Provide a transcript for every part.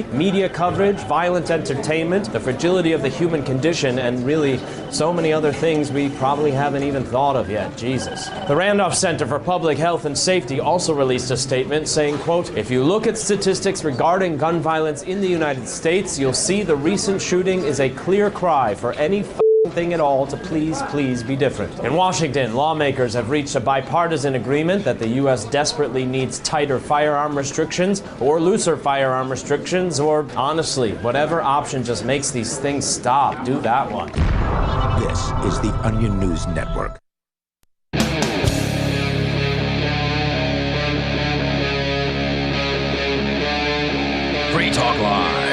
media coverage, violent entertainment, the fragility of the human condition, and really so many other things we probably haven't even thought of yet. Jesus. The Randolph Center for Public Health and Safety also released a statement saying, quote, "If you look at statistics regarding gun violence in the United States, you'll see the recent shooting is a clear cry for any thing at all to please be different." In Washington, lawmakers have reached a bipartisan agreement that the U.S. desperately needs tighter firearm restrictions or looser firearm restrictions, or honestly, whatever option just makes these things stop. Do that one. This is the Onion News Network. Free Talk Live.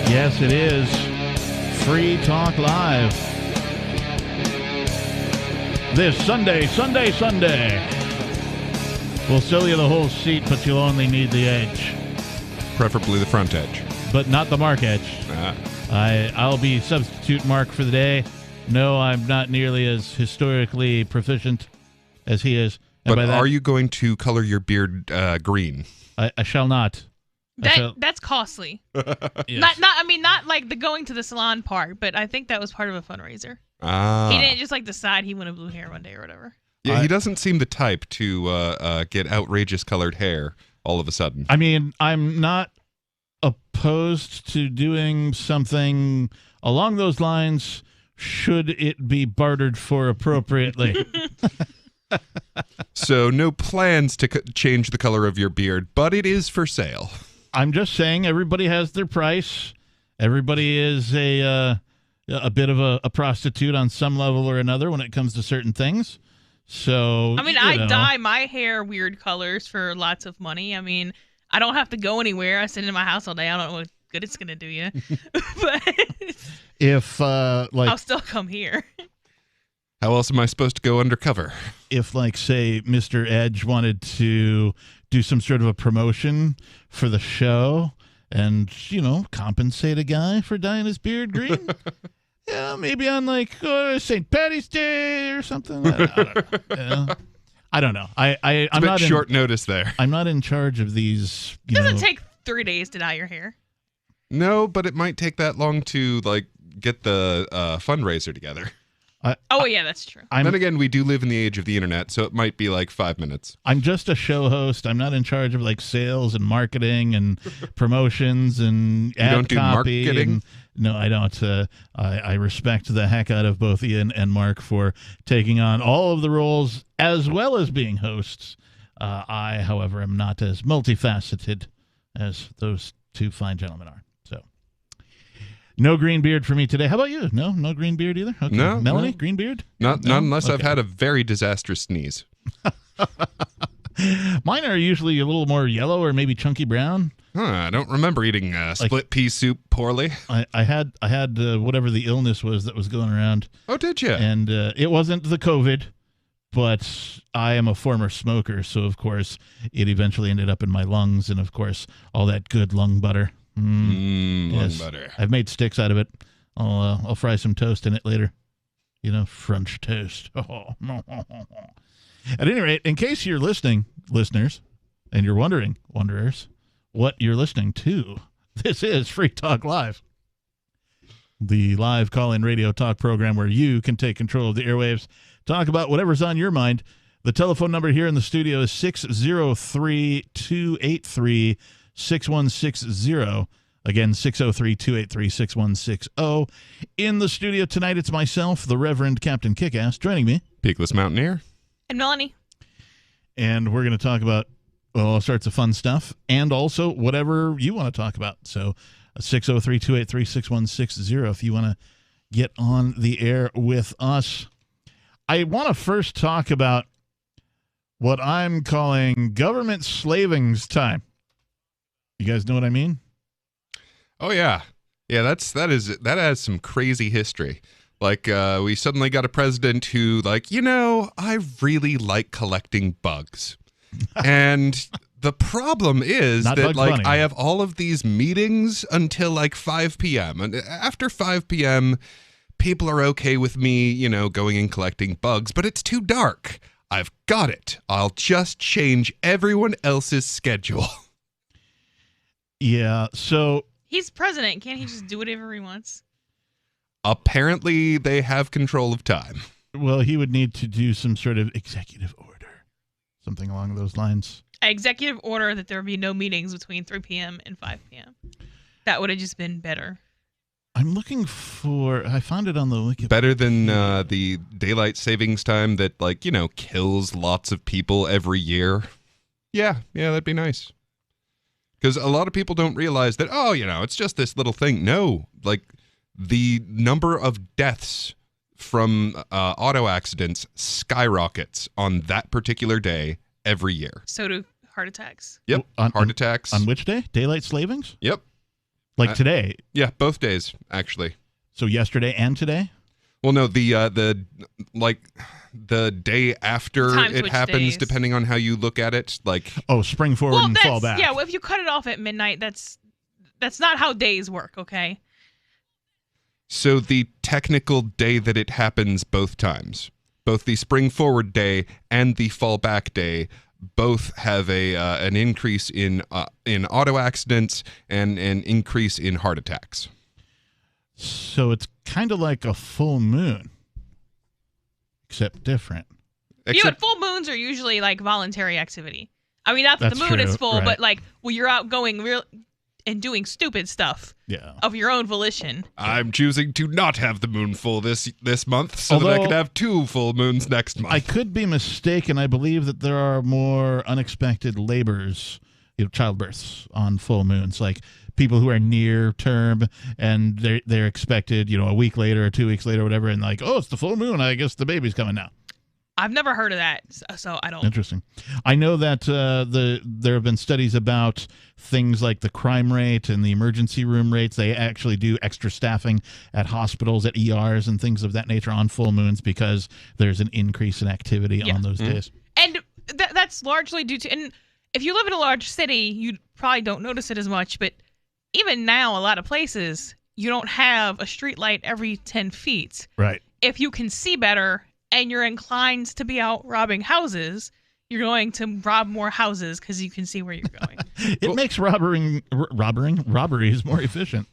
Yes, it is Free Talk Live. This Sunday. We'll sell you the whole seat, but you'll only need the edge. Preferably the front edge. But not the Mark edge. I'll be substitute Mark for the day. No, I'm not nearly as historically proficient as he is. And but are you going to color your beard green? I shall not. That's costly. Yes. Not like the going to the salon part, but I think that was part of a fundraiser. He didn't just decide he wanted blue hair one day or whatever. Yeah, he doesn't seem the type to get outrageous colored hair all of a sudden. I mean, I'm not opposed to doing something along those lines should it be bartered for appropriately. So no plans to change the color of your beard, but it is for sale. I'm just saying everybody has their price. Everybody is a bit of a prostitute on some level or another when it comes to certain things. So I dye my hair weird colors for lots of money. I mean, I don't have to go anywhere. I sit in my house all day. I don't know what good it's gonna do you. But if I'll still come here. How else am I supposed to go undercover? If, say, Mr. Edge wanted to do some sort of a promotion for the show and, compensate a guy for dyeing his beard green, yeah, maybe on, St. Patty's Day or something. I don't know. I'm a bit not short notice there. I'm not in charge of these. It doesn't take 3 days to dye your hair. No, but it might take that long to, get the fundraiser together. Yeah, that's true. Then again, we do live in the age of the internet, so it might be 5 minutes. I'm just a show host. I'm not in charge of sales and marketing and promotions and ad don't do copy. marketing? No, I don't. I respect the heck out of both Ian and Mark for taking on all of the roles as well as being hosts. I, however, am not as multifaceted as those two fine gentlemen are. No green beard for me today. How about you? No green beard either? Okay. No. Melanie, green beard? Not unless I've had a very disastrous sneeze. Mine are usually a little more yellow or maybe chunky brown. I don't remember eating split pea soup poorly. I had whatever the illness was that was going around. Oh, did you? And it wasn't the COVID, but I am a former smoker, so of course it eventually ended up in my lungs, and of course all that good lung butter. Lung butter. I've made sticks out of it. I'll fry some toast in it later. French toast. At any rate, in case you're listening, listeners, and you're wondering, wanderers, what you're listening to, this is Free Talk Live, the live call-in radio talk program where you can take control of the airwaves, talk about whatever's on your mind. The telephone number here in the studio is 603-283-6160. Again, 603-283-6160. In the studio tonight, it's myself, the Reverend Captain Kickass, joining me. Peakless Mountaineer. And Melanie. And we're going to talk about all sorts of fun stuff and also whatever you want to talk about. So 603-283-6160 if you want to get on the air with us. I want to first talk about what I'm calling government slavings time. You guys know what I mean? Oh yeah, that has some crazy history. We suddenly got a president who, I really like collecting bugs, and The problem is Not that, Bugs like, Bunny. I have all of these meetings until, like, 5 p.m. And after 5 p.m., people are okay with me, you know, going and collecting bugs, but it's too dark. I've got it. I'll just change everyone else's schedule. Yeah, so He's president. Can't he just do whatever he wants? Apparently, they have control of time. well, he would need to do some sort of executive order, something along those lines. Executive order that there be no meetings between 3 p.m. and 5 p.m. That would have just been better. I'm looking for. I found it on the Wikipedia. Better than the daylight savings time that, like, you know, kills lots of people every year. Yeah, that'd be nice. Because a lot of people don't realize that, oh, you know, it's just this little thing. No, like, the number of deaths from auto accidents skyrockets on that particular day every year. So do heart attacks. Yep, heart attacks. On which day? Daylight savings? Yep. Like today? Yeah, both days, actually. So yesterday and today? Well, no, the day after Time it switch happens, days. depending on how you look at it. Like, Oh, spring forward and fall back. Yeah, well, if you cut it off at midnight, that's not how days work, okay? so the technical day that it happens both times, both the spring forward day and the fall back day, both have an increase in auto accidents and an increase in heart attacks. So it's kind of like a full moon, except different. But full moons are usually like voluntary activity. I mean, not that That's the moon true, is full, right. but like, well, you're out going real and doing stupid stuff Yeah. of your own volition. I'm choosing to not have the moon full this month so that I Although- can have 2 full moons next month. I could be mistaken. I believe that there are more unexpected labors, childbirths on full moons, like people who are near term and they're expected, a week later or 2 weeks later or whatever, and like, oh, it's the full moon. I guess the baby's coming now. I've never heard of that, so I don't. Interesting. I know that there have been studies about things like the crime rate and the emergency room rates. They actually do extra staffing at hospitals, at ERs, and things of that nature on full moons because there's an increase in activity on those days. And that's largely due to, and if you live in a large city, you probably don't notice it as much, but even now, a lot of places, you don't have a street light every 10 feet. Right. If you can see better and you're inclined to be out robbing houses, you're going to rob more houses because you can see where you're going. It makes robberies more efficient.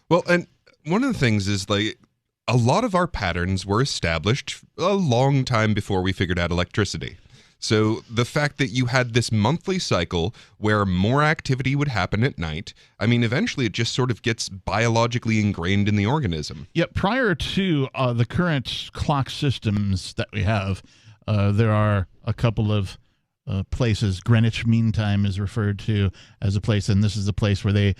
Well, and one of the things is, like, a lot of our patterns were established a long time before we figured out electricity. So the fact that you had this monthly cycle where more activity would happen at night, I mean, eventually it just sort of gets biologically ingrained in the organism. Yeah, prior to the current clock systems that we have, there are a couple of places. Greenwich Mean Time is referred to as a place, and this is a place where they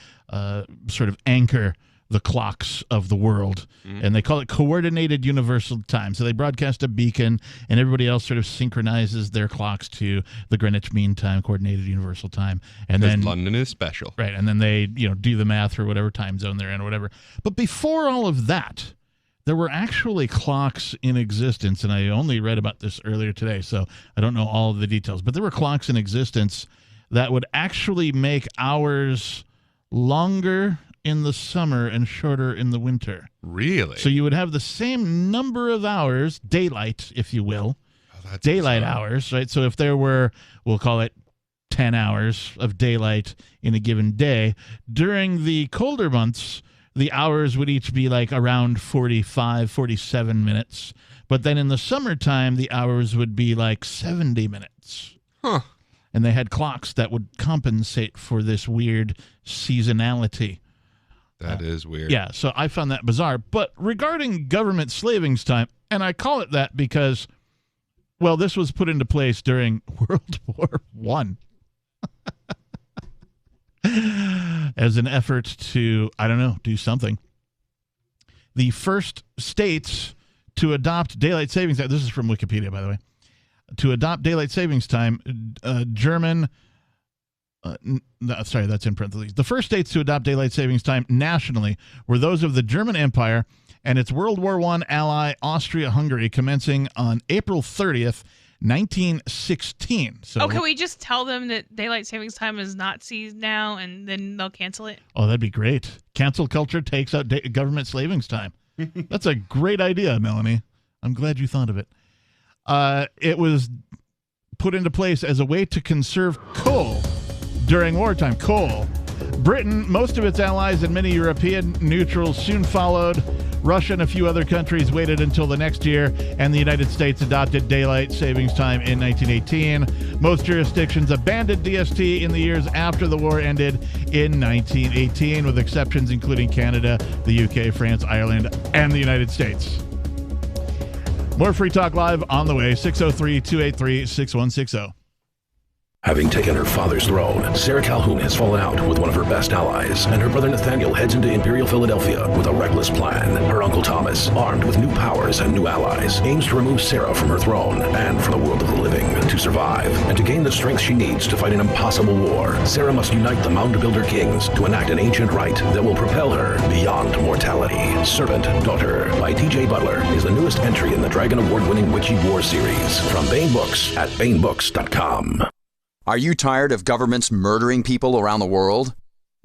sort of anchor the clocks of the world, and they call it Coordinated Universal Time. So they broadcast a beacon, and everybody else sort of synchronizes their clocks to the Greenwich Mean Time, Coordinated Universal Time. And Because then London is special. right, and then they do the math for whatever time zone they're in or whatever. But before all of that, there were actually clocks in existence, and I only read about this earlier today, so I don't know all of the details. But there were clocks in existence that would actually make hours longer in the summer and shorter in the winter. Really? So you would have the same number of hours, daylight, if you will, That's daylight bizarre. hours, right? So if there were, we'll call it 10 hours of daylight in a given day, during the colder months, the hours would each be like around 45, 47 minutes. But then in the summertime, the hours would be like 70 minutes. Huh. And they had clocks that would compensate for this weird seasonality. That is weird. Yeah, so I found that bizarre. But regarding government slavings time, and I call it that because, well, this was put into place during World War I as an effort to, I don't know, do something. The first states to adopt daylight savings time, this is from Wikipedia, by the way, to adopt daylight savings time, German... sorry, that's in parentheses. The first states to adopt daylight savings time nationally were those of the German Empire and its World War I ally Austria-Hungary, commencing on April 30th, 1916. So, can we just tell them that daylight savings time is Nazis now, and then they'll cancel it? Oh, that'd be great. Cancel culture takes out government slavings time. That's a great idea, Melanie. I'm glad you thought of it. It was put into place as a way to conserve coal during wartime. Coal. Britain, most of its allies, and many European neutrals soon followed. Russia and a few other countries waited until the next year, and the United States adopted daylight savings time in 1918. Most jurisdictions abandoned DST in the years after the war ended in 1918, with exceptions including Canada, the UK, France, Ireland, and the United States. More Free Talk Live on the way, 603-283-6160. Having taken her father's throne, Sarah Calhoun has fallen out with one of her best allies, and her brother Nathaniel heads into Imperial Philadelphia with a reckless plan. Her uncle Thomas, armed with new powers and new allies, aims to remove Sarah from her throne and from the world of the living. To survive and to gain the strength she needs to fight an impossible war, Sarah must unite the Mound Builder Kings to enact an ancient rite that will propel her beyond mortality. Servant Daughter by T.J. Butler is the newest entry in the Dragon Award-winning Witchy War series from Baen Books at BaenBooks.com. Are you tired of governments murdering people around the world?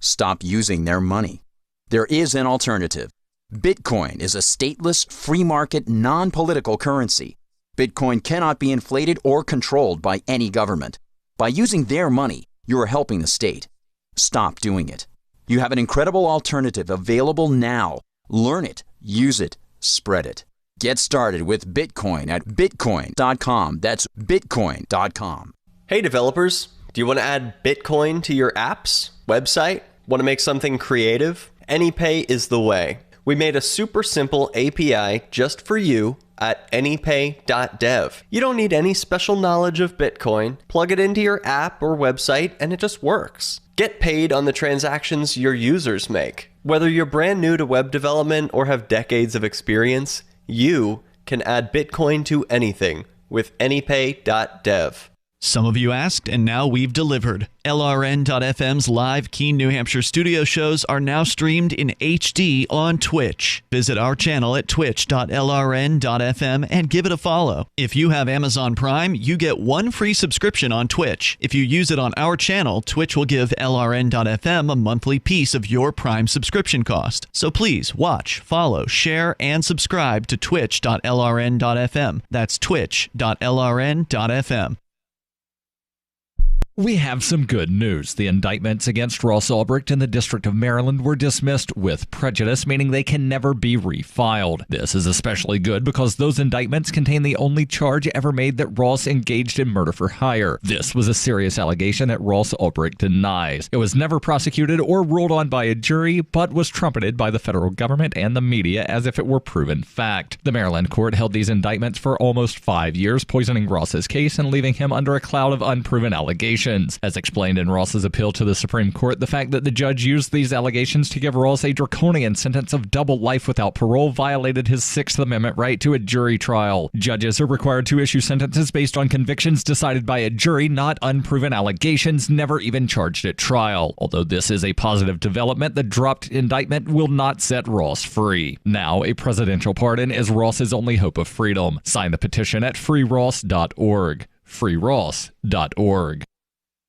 Stop using their money. There is an alternative. Bitcoin is a stateless, free market, non-political currency. Bitcoin cannot be inflated or controlled by any government. By using their money, you are helping the state. Stop doing it. You have an incredible alternative available now. Learn it, use it, spread it. Get started with Bitcoin at Bitcoin.com. That's Bitcoin.com. Hey developers, do you want to add Bitcoin to your apps, website? Want to make something creative? AnyPay is the way. We made a super simple API just for you at anypay.dev. You don't need any special knowledge of Bitcoin. Plug it into your app or website and it just works. Get paid on the transactions your users make. Whether you're brand new to web development or have decades of experience, you can add Bitcoin to anything with anypay.dev. Some of you asked, and now we've delivered. LRN.FM's live Keene, New Hampshire studio shows are now streamed in HD on Twitch. Visit our channel at twitch.lrn.fm and give it a follow. If you have Amazon Prime, you get one free subscription on Twitch. If you use it on our channel, Twitch will give LRN.FM a monthly piece of your Prime subscription cost. So please watch, follow, share, and subscribe to twitch.lrn.fm. That's twitch.lrn.fm. We have some good news. The indictments against Ross Ulbricht in the District of Maryland were dismissed with prejudice, meaning they can never be refiled. This is especially good because those indictments contain the only charge ever made that Ross engaged in murder for hire. This was a serious allegation that Ross Ulbricht denies. It was never prosecuted or ruled on by a jury, but was trumpeted by the federal government and the media as if it were proven fact. The Maryland court held these indictments for almost 5 years, poisoning Ross's case and leaving him under a cloud of unproven allegations. As explained in Ross's appeal to the Supreme Court, the fact that the judge used these allegations to give Ross a draconian sentence of double life without parole violated his Sixth Amendment right to a jury trial. Judges are required to issue sentences based on convictions decided by a jury, not unproven allegations never even charged at trial. Although this is a positive development, the dropped indictment will not set Ross free. Now, a presidential pardon is Ross's only hope of freedom. Sign the petition at freeross.org. freeross.org.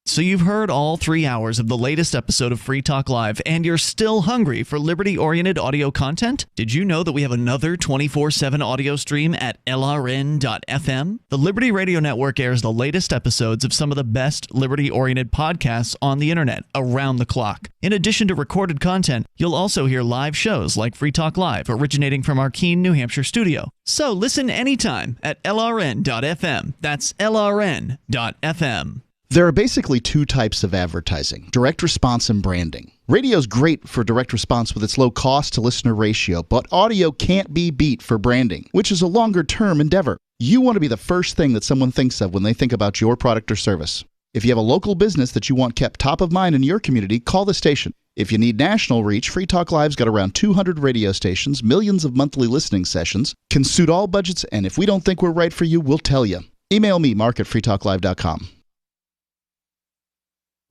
So you've heard all 3 hours of the latest episode of Free Talk Live, and you're still hungry for liberty-oriented audio content? Did you know that we have another 24/7 audio stream at LRN.FM? The Liberty Radio Network airs the latest episodes of some of the best liberty-oriented podcasts on the internet around the clock. In addition to recorded content, you'll also hear live shows like Free Talk Live, originating from our Keene, New Hampshire studio. So listen anytime at LRN.FM. That's LRN.FM. There are basically two types of advertising: direct response and branding. Radio's great for direct response with its low cost to listener ratio, but audio can't be beat for branding, which is a longer-term endeavor. You want to be the first thing that someone thinks of when they think about your product or service. If you have a local business that you want kept top of mind in your community, call the station. If you need national reach, Free Talk Live's got around 200 radio stations, millions of monthly listening sessions, can suit all budgets, and if we don't think we're right for you, we'll tell you. Email me, mark@freetalklive.com.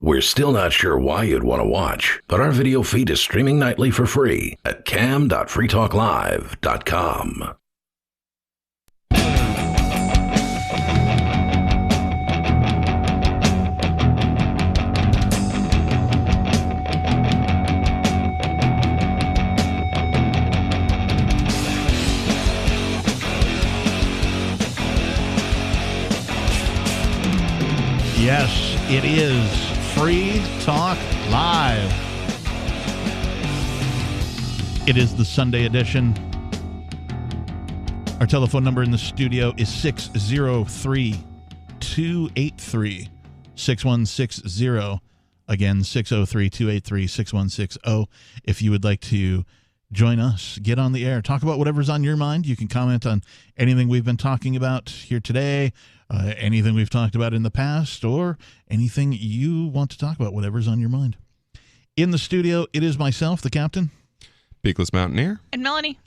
We're still not sure why you'd want to watch, but our video feed is streaming nightly for free at cam.freetalklive.com. Yes, it is Free Talk Live. It is the Sunday edition. Our telephone number in the studio is 603-283-6160. Again, 603-283-6160. If you would like to join us, get on the air, talk about whatever's on your mind. You can comment on anything we've been talking about here today, anything we've talked about in the past, or anything you want to talk about, whatever's on your mind. In the studio, it is myself, the captain. Peakless Mountaineer. And Melanie.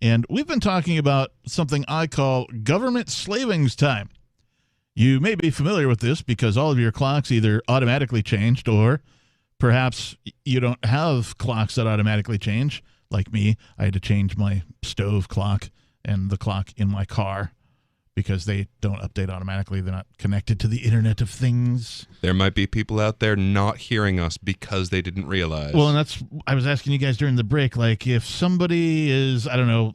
And we've been talking about something I call government slavings time. You may be familiar with this because all of your clocks either automatically changed, or perhaps you don't have clocks that automatically change. Like me, I had to change my stove clock and the clock in my car because they don't update automatically. They're not connected to the Internet of Things. There might be people out there not hearing us because they didn't realize. Well, and I was asking you guys during the break, like if somebody is, I don't know,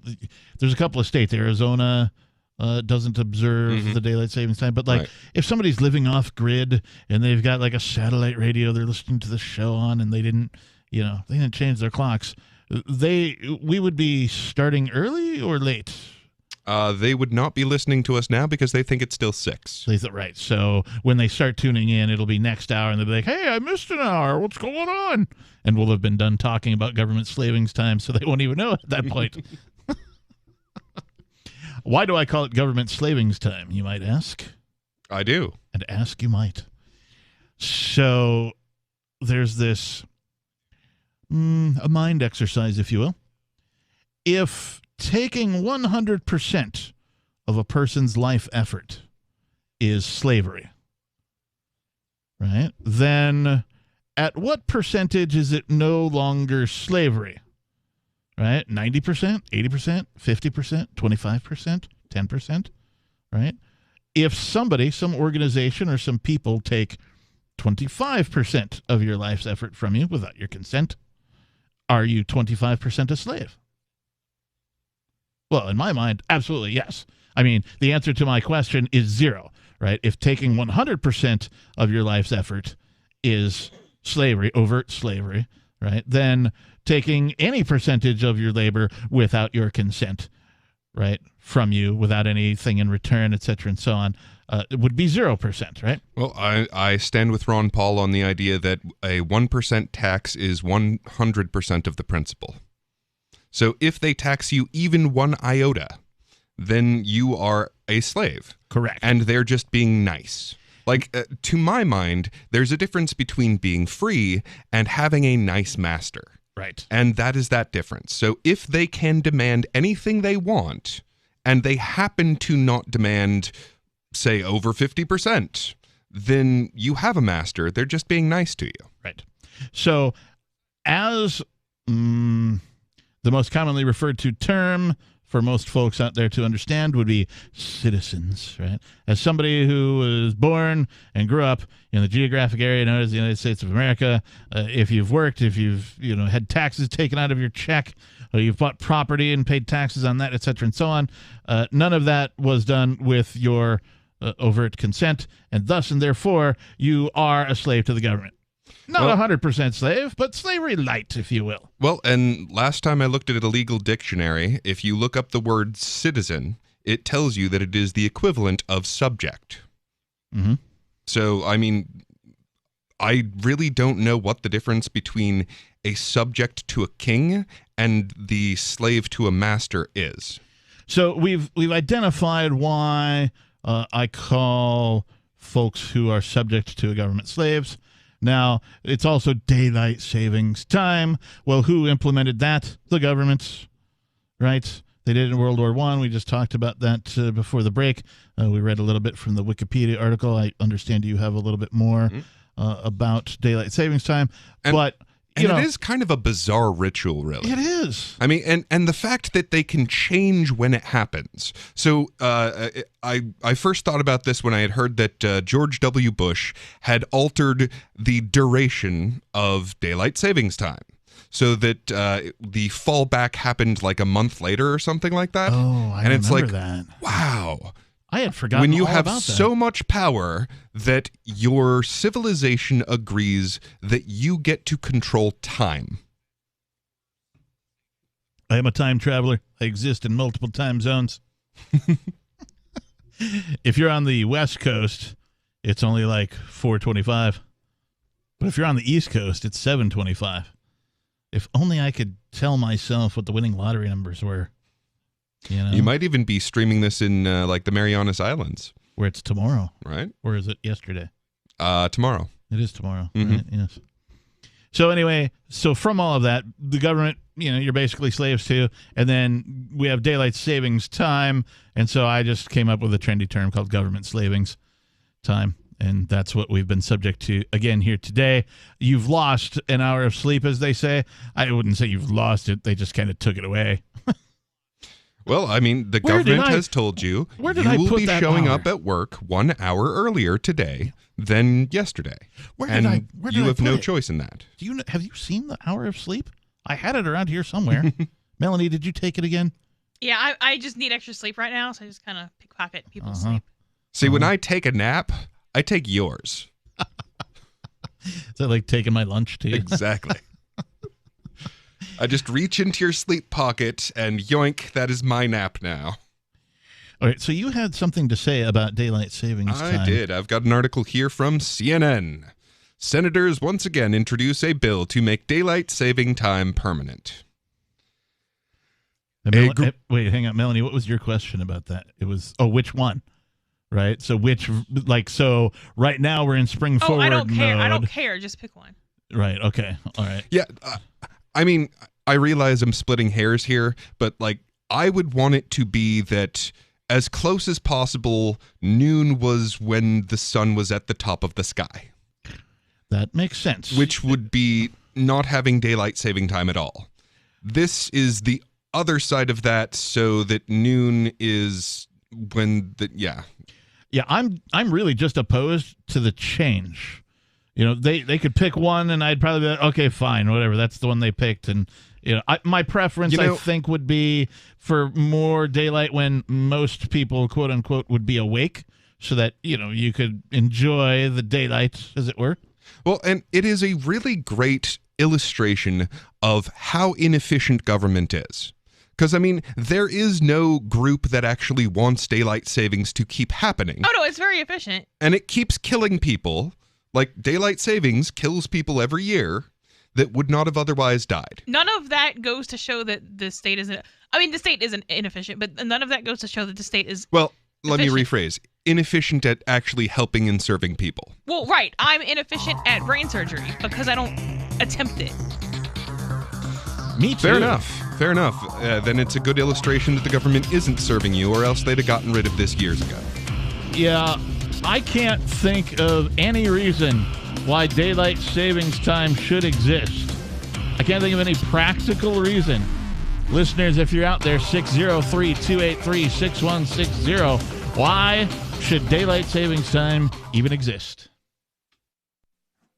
there's a couple of states, Arizona doesn't observe the daylight savings time, but like if somebody's living off grid and they've got like a satellite radio they're listening to the show on and they didn't change their clocks, we would be starting early or late? They would not be listening to us now because they think it's still 6. Right. So when they start tuning in, it'll be next hour, and they'll be like, hey, I missed an hour. What's going on? And we'll have been done talking about government slavings time, so they won't even know at that point. Why do I call it government slavings time, you might ask? I do. And ask you might. So there's this a mind exercise, if you will. If taking 100% of a person's life effort is slavery, right? Then at what percentage is it no longer slavery? Right? 90%, 80%, 50%, 25%, 10%, right? If somebody, some organization or some people take 25% of your life's effort from you without your consent, are you 25% a slave? Well, in my mind, absolutely yes. I mean, the answer to my question is 0, right? If taking 100% of your life's effort is slavery, overt slavery, right, then taking any percentage of your labor without your consent, right, from you, without anything in return, et cetera, and so on, it would be 0%, right? Well, I stand with Ron Paul on the idea that a 1% tax is 100% of the principal. So if they tax you even 1 iota, then you are a slave. Correct. And they're just being nice. Like, to my mind, there's a difference between being free and having a nice master. Right. And that is that difference. So if they can demand anything they want, and they happen to not demand, say, over 50%, then you have a master. They're just being nice to you. Right. So as the most commonly referred to term for most folks out there to understand would be citizens, right? As somebody who was born and grew up in the geographic area known as the United States of America, if you've worked, if you've had taxes taken out of your check, or you've bought property and paid taxes on that, et cetera, and so on, none of that was done with your overt consent, and thus and therefore you are a slave to the government. Not 100% slave, but slavery light, if you will. Well, and last time I looked at a legal dictionary, if you look up the word citizen, it tells you that it is the equivalent of subject. Mm-hmm. So, I mean, I really don't know what the difference between a subject to a king and the slave to a master is. So we've identified why I call folks who are subject to a government slaves. Now, it's also daylight savings time. Well, who implemented that? The government, right? They did it in World War I. We just talked about that before the break. We read a little bit from the Wikipedia article. I understand you have a little bit more about daylight savings time. But it is kind of a bizarre ritual, really. It is. I mean, and the fact that they can change when it happens. So I first thought about this when I had heard that George W. Bush had altered the duration of daylight savings time, so that the fallback happened like a month later or something like that. Oh, I remember that. Wow. I had forgotten when you all have about that. so much power that your civilization agrees that you get to control time. I am a time traveler. I exist in multiple time zones. If you're on the West Coast, it's only like 4:25. But if you're on the East Coast, it's 7:25. If only I could tell myself what the winning lottery numbers were. You might even be streaming this in like the Marianas Islands. Where it's tomorrow. Right? Or is it yesterday? Tomorrow. It is tomorrow. Mm-hmm. Right? Yes. So anyway, from all of that, the government, you're basically slaves to, and then we have daylight savings time, and so I just came up with a trendy term called government slavings time, and that's what we've been subject to again here today. You've lost an hour of sleep, as they say. I wouldn't say you've lost it. They just kind of took it away. Well, I mean, the government has told you you will be showing up at work 1 hour earlier today than yesterday. Where did I have no put it? choice in that. Have you seen the hour of sleep? I had it around here somewhere. Melanie, did you take it again? Yeah, I just need extra sleep right now, so I just kind of pickpocket people's sleep. See, when I take a nap, I take yours. Is that like taking my lunch too? Exactly. I just reach into your sleep pocket and yoink, that is my nap now. All right, so you had something to say about daylight savings time. I did. I've got an article here from CNN. Senators once again introduce a bill to make daylight saving time permanent. Wait, hang on, Melanie, what was your question about that? It was, which one? Right? So so right now we're in spring forward I don't care. mode. I don't care. Just pick one. Right, okay, all right. Yeah, I mean, I realize I'm splitting hairs here, but I would want it to be that as close as possible, noon was when the sun was at the top of the sky. That makes sense. Which would be not having daylight saving time at all. This is the other side of that, so that noon is when Yeah, I'm really just opposed to the change. They could pick one, and I'd probably be like, okay, fine, whatever. That's the one they picked, and my preference, I think, would be for more daylight when most people, quote unquote, would be awake, so that you could enjoy the daylight, as it were. Well, and it is a really great illustration of how inefficient government is. Because, I mean, there is no group that actually wants daylight savings to keep happening. Oh, no, it's very efficient. And it keeps killing people. Like, daylight savings kills people every year that would not have otherwise died. None of that goes to show that the state isn't... I mean, the state isn't inefficient, but none of that goes to show that the state is let me rephrase. Inefficient at actually helping and serving people. Well, right. I'm inefficient at brain surgery because I don't attempt it. Me too. Fair enough. Then it's a good illustration that the government isn't serving you, or else they'd have gotten rid of this years ago. Yeah, I can't think of any reason why daylight savings time should exist. I can't think of any practical reason. Listeners, if you're out there, 603-283-6160, why should daylight savings time even exist?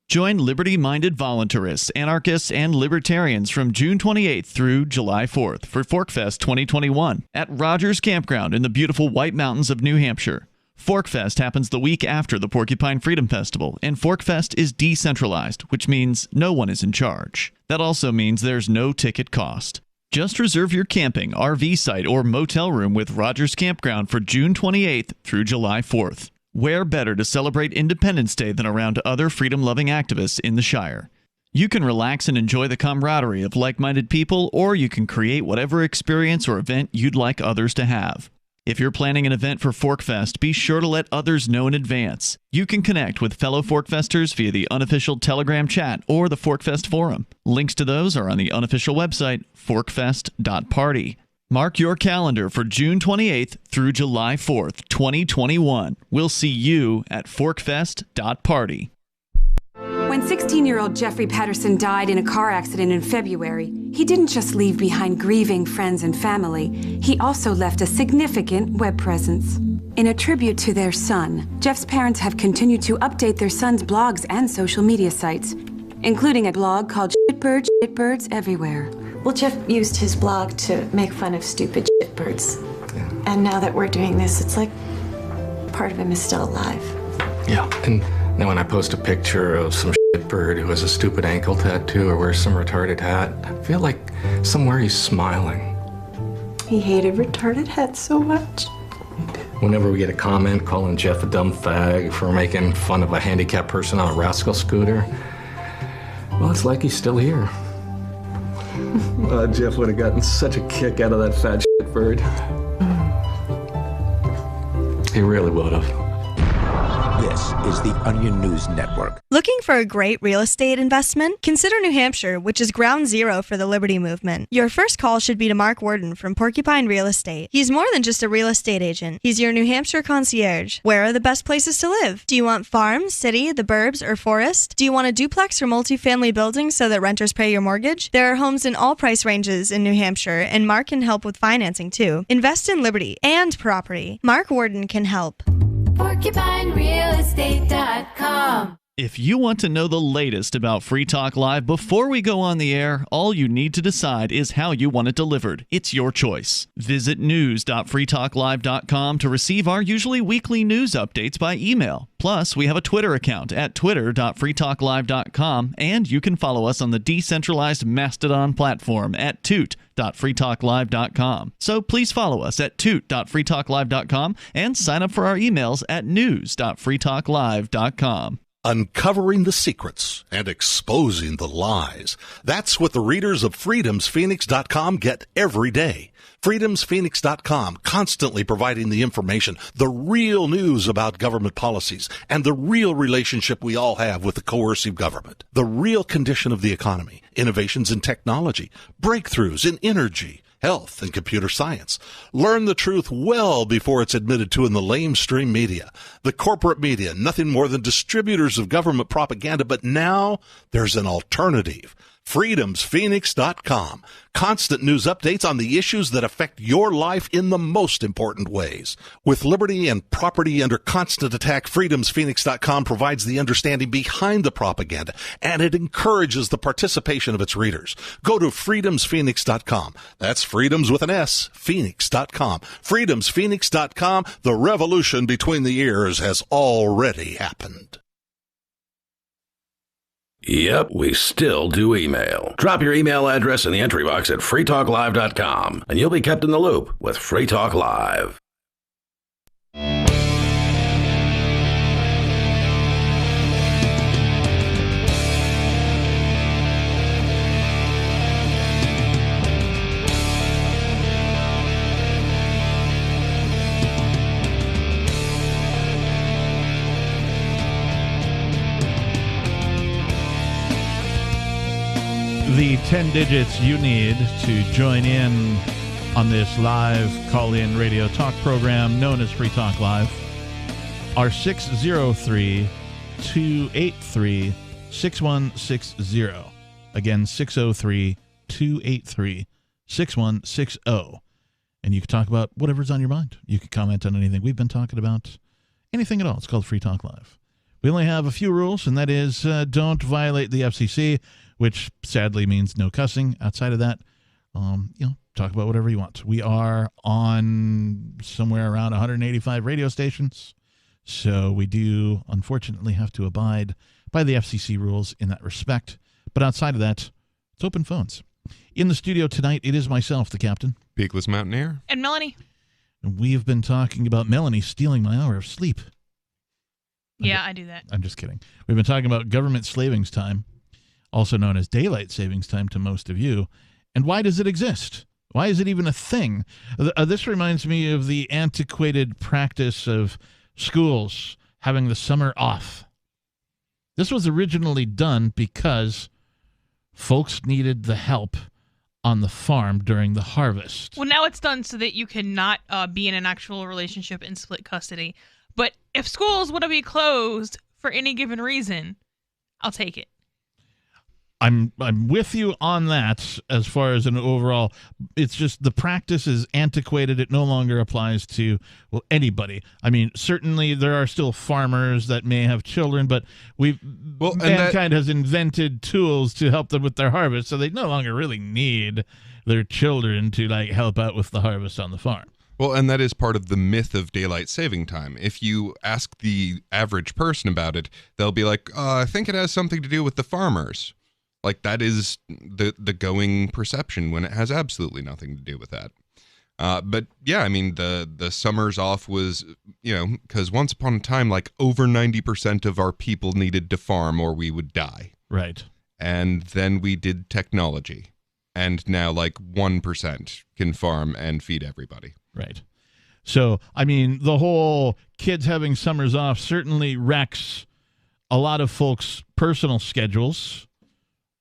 Join liberty-minded voluntarists, anarchists, and libertarians from June 28th through July 4th for ForkFest 2021 at Rogers Campground in the beautiful White Mountains of New Hampshire. ForkFest happens the week after the Porcupine Freedom Festival, and ForkFest is decentralized, which means no one is in charge. That also means there's no ticket cost. Just reserve your camping, RV site, or motel room with Rogers Campground for June 28th through July 4th. Where better to celebrate Independence Day than around other freedom-loving activists in the Shire? You can relax and enjoy the camaraderie of like-minded people, or you can create whatever experience or event you'd like others to have. If you're planning an event for ForkFest, be sure to let others know in advance. You can connect with fellow ForkFesters via the unofficial Telegram chat or the ForkFest forum. Links to those are on the unofficial website, forkfest.party. Mark your calendar for June 28th through July 4th, 2021. We'll see you at forkfest.party. When 16-year-old Jeffrey Patterson died in a car accident in February, he didn't just leave behind grieving friends and family. He also left a significant web presence. In a tribute to their son, Jeff's parents have continued to update their son's blogs and social media sites, including a blog called Shitbirds Everywhere. Well, Jeff used his blog to make fun of stupid shitbirds. Yeah. And now that we're doing this, it's like part of him is still alive. Yeah, and then when I post a picture of some bird who has a stupid ankle tattoo or wears some retarded hat, I feel like somewhere he's smiling. He hated retarded hats so much. Whenever we get a comment calling Jeff a dumb fag for making fun of a handicapped person on a rascal scooter, well, it's like he's still here. Jeff would have gotten such a kick out of that fat bird. He really would have. This is the Onion News Network. Looking for a great real estate investment? Consider New Hampshire, which is ground zero for the Liberty Movement. Your first call should be to Mark Worden from Porcupine Real Estate. He's more than just a real estate agent. He's your New Hampshire concierge. Where are the best places to live? Do you want farm, city, the burbs, or forest? Do you want a duplex or multifamily building so that renters pay your mortgage? There are homes in all price ranges in New Hampshire, and Mark can help with financing too. Invest in Liberty and property. Mark Worden can help. PorcupineRealEstate.com. If you want to know the latest about Free Talk Live before we go on the air, all you need to decide is how you want it delivered. It's your choice. Visit news.freetalklive.com to receive our usually weekly news updates by email. Plus, we have a Twitter account at twitter.freetalklive.com, and you can follow us on the decentralized Mastodon platform at toot.freetalklive.com. So please follow us at toot.freetalklive.com and sign up for our emails at news.freetalklive.com. Uncovering the secrets and exposing the lies. That's what the readers of freedomsphoenix.com get every day. freedomsphoenix.com, constantly providing the information, the real news about government policies, and the real relationship we all have with the coercive government. The real condition of the economy, innovations in technology, breakthroughs in energy, health, and computer science. Learn the truth well before it's admitted to in the lamestream media. The corporate media, nothing more than distributors of government propaganda, but now there's an alternative. freedomsphoenix.com. Constant news updates on the issues that affect your life in the most important ways. With liberty and property under constant attack, freedomsphoenix.com provides the understanding behind the propaganda, and it encourages the participation of its readers. Go to freedomsphoenix.com. That's freedoms with an S, phoenix.com. freedomsphoenix.com. The revolution between the ears has already happened. Yep, we still do email. Drop your email address in the entry box at freetalklive.com, and you'll be kept in the loop with Free Talk Live. The 10 digits you need to join in on this live call-in radio talk program known as Free Talk Live are 603-283-6160. Again, 603-283-6160. And you can talk about whatever's on your mind. You can comment on anything we've been talking about. Anything at all. It's called Free Talk Live. We only have a few rules, and that is don't violate the FCC, which sadly means no cussing. Outside of that, talk about whatever you want. We are on somewhere around 185 radio stations, so we do unfortunately have to abide by the FCC rules in that respect. But outside of that, it's open phones. In the studio tonight, it is myself, the captain. Peakless Mountaineer. And Melanie. And we have been talking about Melanie stealing my hour of sleep. Yeah, I do that. I'm just kidding. We've been talking about government slavings time, also known as daylight savings time to most of you. And why does it exist? Why is it even a thing? This reminds me of the antiquated practice of schools having the summer off. This was originally done because folks needed the help on the farm during the harvest. Well, now it's done so that you cannot be in an actual relationship in split custody. But if schools want to be closed for any given reason, I'll take it. I'm with you on that as far as an overall. It's just the practice is antiquated. It no longer applies to, anybody. I mean, certainly there are still farmers that may have children, but mankind has invented tools to help them with their harvest, so they no longer really need their children to help out with the harvest on the farm. Well, and that is part of the myth of daylight saving time. If you ask the average person about it, they'll be like, I think it has something to do with the farmers. Like, that is the going perception when it has absolutely nothing to do with that. But yeah, I mean, the summers off was, because once upon a time, like over 90% of our people needed to farm or we would die. Right. And then we did technology. And now like 1% can farm and feed everybody. Right. So, I mean, the whole kids having summers off certainly wrecks a lot of folks' personal schedules,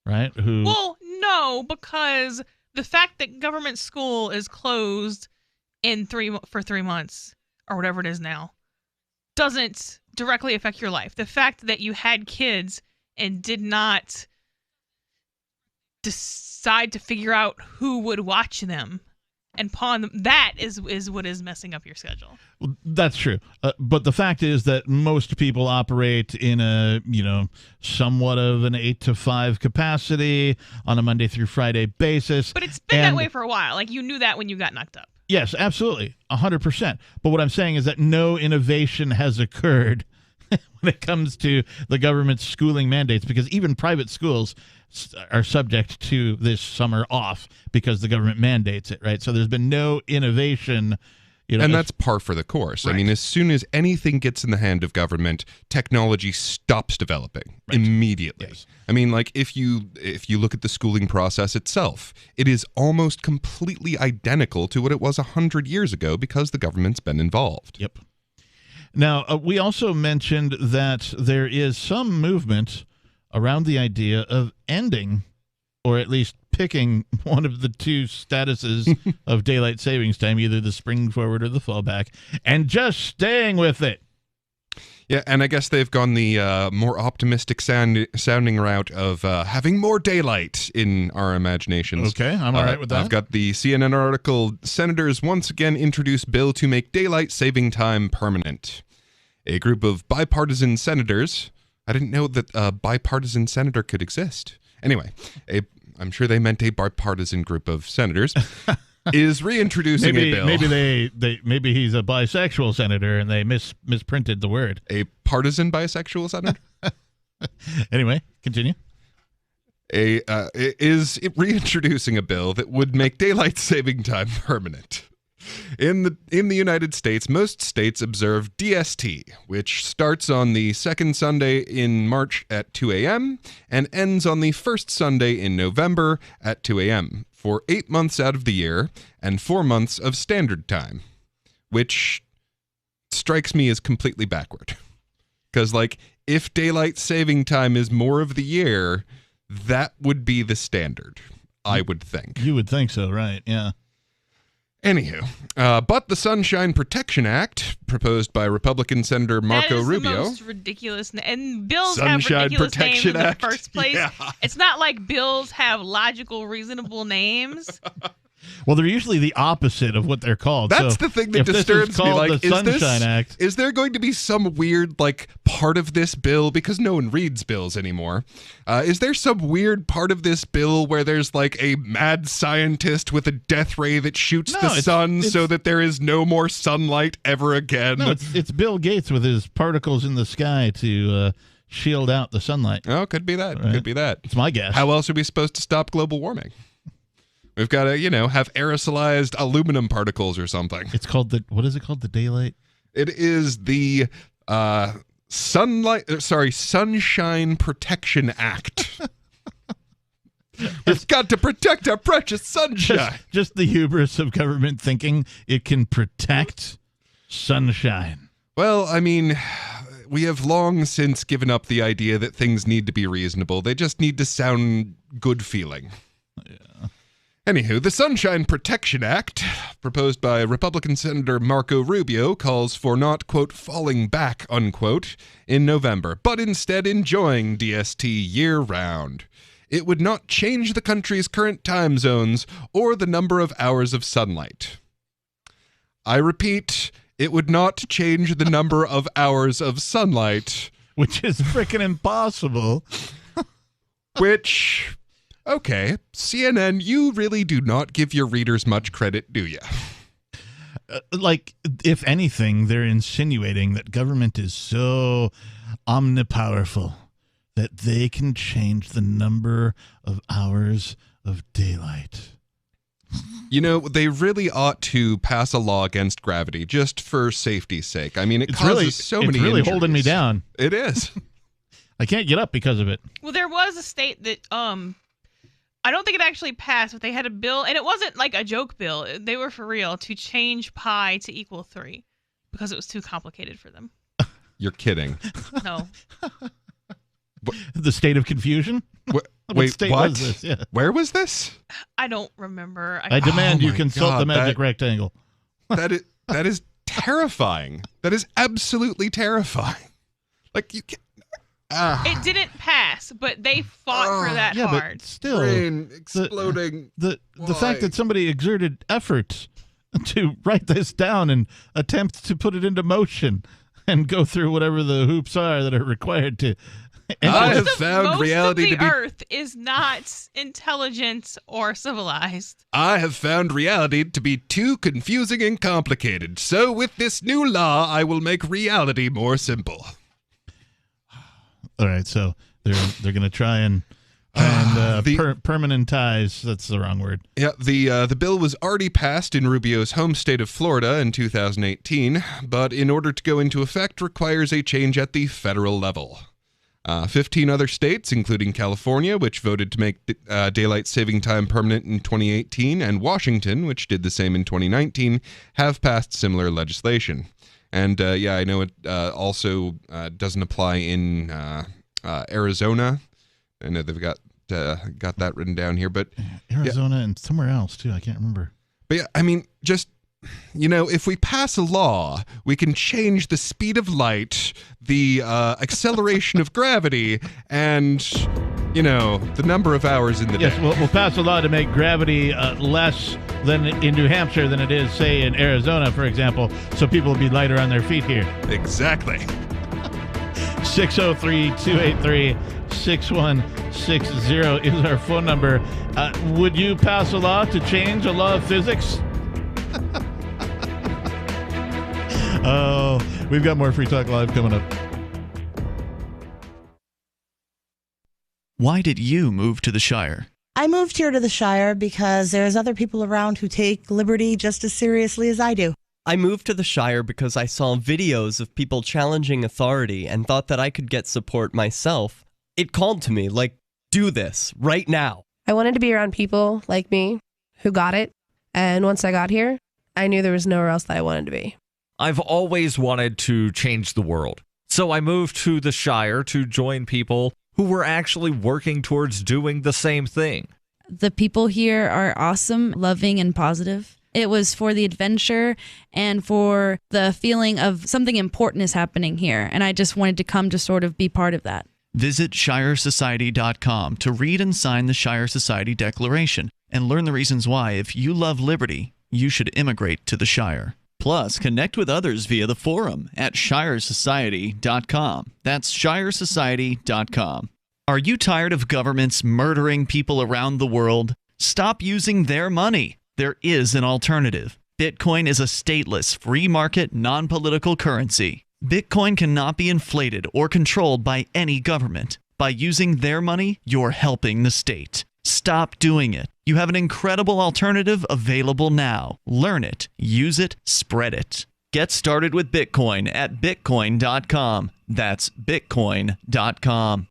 right? Well, no, because the fact that government school is closed for 3 months or whatever it is now doesn't directly affect your life. The fact that you had kids and did not decide to figure out who would watch them and pawn them, that is what is messing up your schedule. Well, that's true. But the fact is that most people operate in a, somewhat of an 8 to 5 capacity on a Monday through Friday basis. But it's been that way for a while. Like, you knew that when you got knocked up. Yes, absolutely. 100%. But what I'm saying is that no innovation has occurred when it comes to the government's schooling mandates, because even private schools are subject to this summer off because the government mandates it, right? So there's been no innovation. And that's par for the course. Right. I mean, as soon as anything gets in the hand of government, technology stops developing immediately. Yes. I mean, like if you look at the schooling process itself, it is almost completely identical to what it was 100 years ago because the government's been involved. Yep. Now, we also mentioned that there is some movement around the idea of ending, or at least picking one of the two statuses of daylight savings time, either the spring forward or the fallback, and just staying with it. Yeah, and I guess they've gone the more optimistic sounding route of having more daylight in our imaginations. Okay, I'm all right with that. I've got the CNN article, Senators once again introduce bill to make daylight saving time permanent. A group of bipartisan senators, I didn't know that a bipartisan senator could exist. Anyway, I'm sure they meant a bipartisan group of senators, is reintroducing a bill. Maybe he's a bisexual senator and they misprinted the word. A partisan bisexual senator? Anyway, continue. Is reintroducing a bill that would make daylight saving time permanent. In the United States, most states observe DST, which starts on the second Sunday in March at 2 a.m. and ends on the first Sunday in November at 2 a.m. for 8 months out of the year and 4 months of standard time, which strikes me as completely backward. Because, like, if daylight saving time is more of the year, that would be the standard, I would think. You would think so, right? Yeah. Anywho, but the Sunshine Protection Act, proposed by Republican Senator Marco Rubio. That is the most ridiculous, and bills Sunshine have ridiculous Protection names Act. in the first place. Yeah. It's not like bills have logical, reasonable names. Well, they're usually the opposite of what they're called. That's so the thing that disturbs me. Like, the Sunshine Act. Is there going to be some weird, like, part of this bill, because no one reads bills anymore? Is there some weird part of this bill where there's like a mad scientist with a death ray that shoots the sun so that there is no more sunlight ever again? No, it's Bill Gates with his particles in the sky to shield out the sunlight. Oh, could be that. Right. Could be that. It's my guess. How else are we supposed to stop global warming? We've got to, have aerosolized aluminum particles or something. It's called what is it called? The daylight? It is the Sunshine Protection Act. We've got to protect our precious sunshine. Just the hubris of government thinking it can protect sunshine. Well, I mean, we have long since given up the idea that things need to be reasonable. They just need to sound good feeling. Yeah. Anywho, the Sunshine Protection Act, proposed by Republican Senator Marco Rubio, calls for not, quote, falling back, unquote, in November, but instead enjoying DST year-round. It would not change the country's current time zones or the number of hours of sunlight. I repeat, it would not change the number of hours of sunlight. Which is freaking impossible. Which... Okay, CNN, you really do not give your readers much credit, do you? like, if anything, they're insinuating that government is so omnipowerful that they can change the number of hours of daylight. You know, they really ought to pass a law against gravity just for safety's sake. I mean, it causes so many It's really injuries. holding me down. It is. I can't get up because of it. Well, there was a state that I don't think it actually passed, but they had a bill, and it wasn't like a joke bill. They were for real, to change pi to equal 3 because it was too complicated for them. You're kidding. No. The state of confusion? Wait, state what? was this? Yeah. Where was this? I don't remember. I demand you my consult the God, magic rectangle. That is terrifying. That is absolutely terrifying. Like, you can't... It didn't pass, but they fought for that hard. But still, Brain exploding. The fact that somebody exerted effort to write this down and attempt to put it into motion and go through whatever the hoops are that are required to. I have found reality to be. Earth is not intelligent or civilized. I have found reality to be too confusing and complicated. So, with this new law, I will make reality more simple. All right, so they're going to try and permanentize. That's the wrong word. Yeah, the bill was already passed in Rubio's home state of Florida in 2018, but in order to go into effect requires a change at the federal level. 15 other states, including California, which voted to make daylight saving time permanent in 2018, and Washington, which did the same in 2019, have passed similar legislation. And I know it also doesn't apply in Arizona. I know they've got that written down here, but Arizona and somewhere else too. I can't remember. But yeah, I mean, just, you know, if we pass a law, we can change the speed of light, the acceleration of gravity, and, you know, the number of hours in the day. Yes, we'll pass a law to make gravity less than in New Hampshire than it is, say, in Arizona, for example, so people will be lighter on their feet here. Exactly. 603-283-6160 is our phone number. Would you pass a law to change a law of physics? Oh, we've got more Free Talk Live coming up. Why did you move to the Shire? I moved here to the Shire because there's other people around who take liberty just as seriously as I do. I moved to the Shire because I saw videos of people challenging authority and thought that I could get support myself. It called to me, like, do this right now. I wanted to be around people like me who got it. And once I got here, I knew there was nowhere else that I wanted to be. I've always wanted to change the world. So I moved to the Shire to join people who were actually working towards doing the same thing. The people here are awesome, loving, and positive. It was for the adventure and for the feeling of something important is happening here. And I just wanted to come to sort of be part of that. Visit ShireSociety.com to read and sign the Shire Society Declaration and learn the reasons why, if you love liberty, you should immigrate to the Shire. Plus, connect with others via the forum at ShireSociety.com. That's ShireSociety.com. Are you tired of governments murdering people around the world? Stop using their money. There is an alternative. Bitcoin is a stateless, free market, non-political currency. Bitcoin cannot be inflated or controlled by any government. By using their money, you're helping the state. Stop doing it. You have an incredible alternative available now. Learn it, use it, spread it. Get started with Bitcoin at Bitcoin.com. That's Bitcoin.com.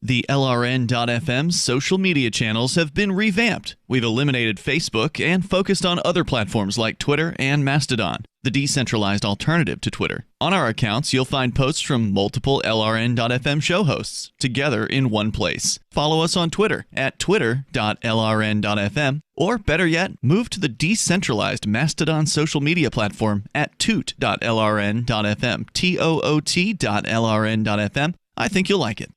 The LRN.FM social media channels have been revamped. We've eliminated Facebook and focused on other platforms like Twitter and Mastodon, the decentralized alternative to Twitter. On our accounts, you'll find posts from multiple LRN.FM show hosts together in one place. Follow us on Twitter at twitter.lrn.fm, or better yet, move to the decentralized Mastodon social media platform at toot.lrn.fm, toot.lrn.fm. I think you'll like it.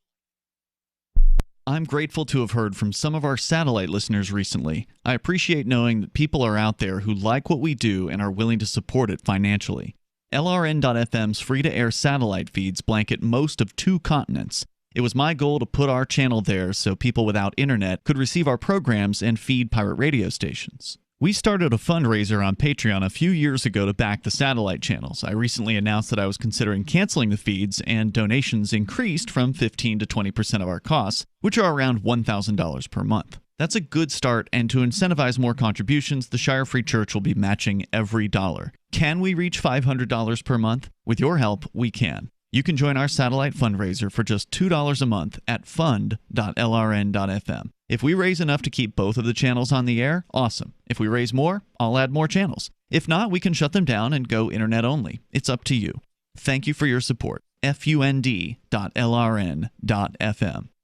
I'm grateful to have heard from some of our satellite listeners recently. I appreciate knowing that people are out there who like what we do and are willing to support it financially. LRN.FM's free-to-air satellite feeds blanket most of 2 continents. It was my goal to put our channel there so people without internet could receive our programs and feed pirate radio stations. We started a fundraiser on Patreon a few years ago to back the satellite channels. I recently announced that I was considering canceling the feeds, and donations increased from 15 to 20% of our costs, which are around $1,000 per month. That's a good start, and to incentivize more contributions, the Shire Free Church will be matching every dollar. Can we reach $500 per month? With your help, we can. You can join our satellite fundraiser for just $2 a month at fund.lrn.fm. If we raise enough to keep both of the channels on the air, awesome. If we raise more, I'll add more channels. If not, we can shut them down and go internet only. It's up to you. Thank you for your support. fund.lrn.fm.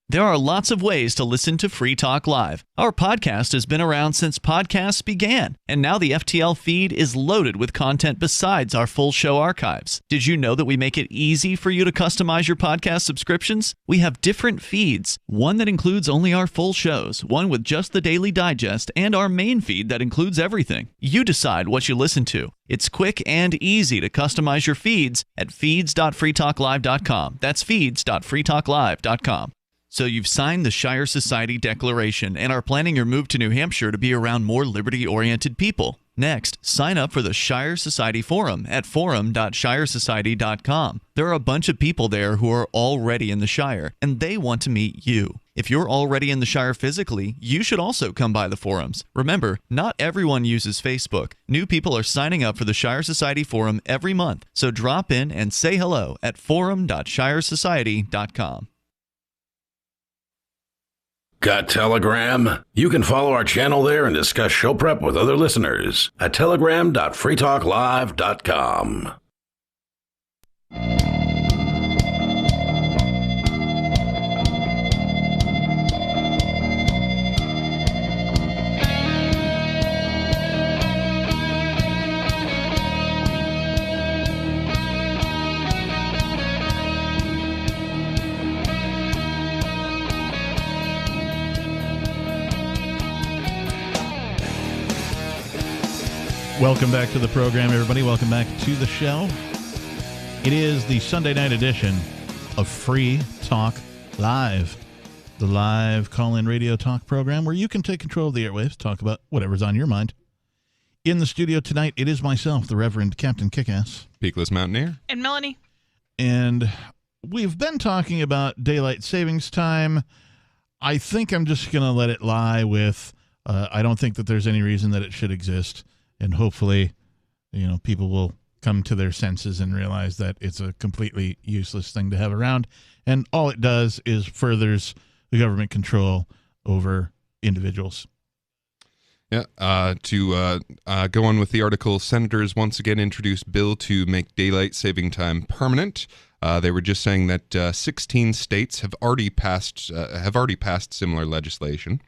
There are lots of ways to listen to Free Talk Live. Our podcast has been around since podcasts began, and now the FTL feed is loaded with content besides our full show archives. Did you know that we make it easy for you to customize your podcast subscriptions? We have different feeds, one that includes only our full shows, one with just the Daily Digest, and our main feed that includes everything. You decide what you listen to. It's quick and easy to customize your feeds at feeds.freetalklive.com. That's feeds.freetalklive.com. So you've signed the Shire Society Declaration and are planning your move to New Hampshire to be around more liberty-oriented people. Next, sign up for the Shire Society Forum at forum.shiresociety.com. There are a bunch of people there who are already in the Shire, and they want to meet you. If you're already in the Shire physically, you should also come by the forums. Remember, not everyone uses Facebook. New people are signing up for the Shire Society Forum every month, so drop in and say hello at forum.shiresociety.com. Got Telegram? You can follow our channel there and discuss show prep with other listeners at telegram.freetalklive.com. Welcome back to the program, everybody. Welcome back to the show. It is the Sunday night edition of Free Talk Live, the live call-in radio talk program where you can take control of the airwaves, talk about whatever's on your mind. In the studio tonight, it is myself, the Reverend Captain Kickass. Peakless Mountaineer. And Melanie. And we've been talking about daylight savings time. I think I'm just going to let it lie with, I don't think that there's any reason that it should exist. And hopefully, people will come to their senses and realize that it's a completely useless thing to have around. And all it does is furthers the government control over individuals. Yeah. To go on with the article, senators once again introduced bill to make daylight saving time permanent. They were just saying that 16 states have already passed similar legislation.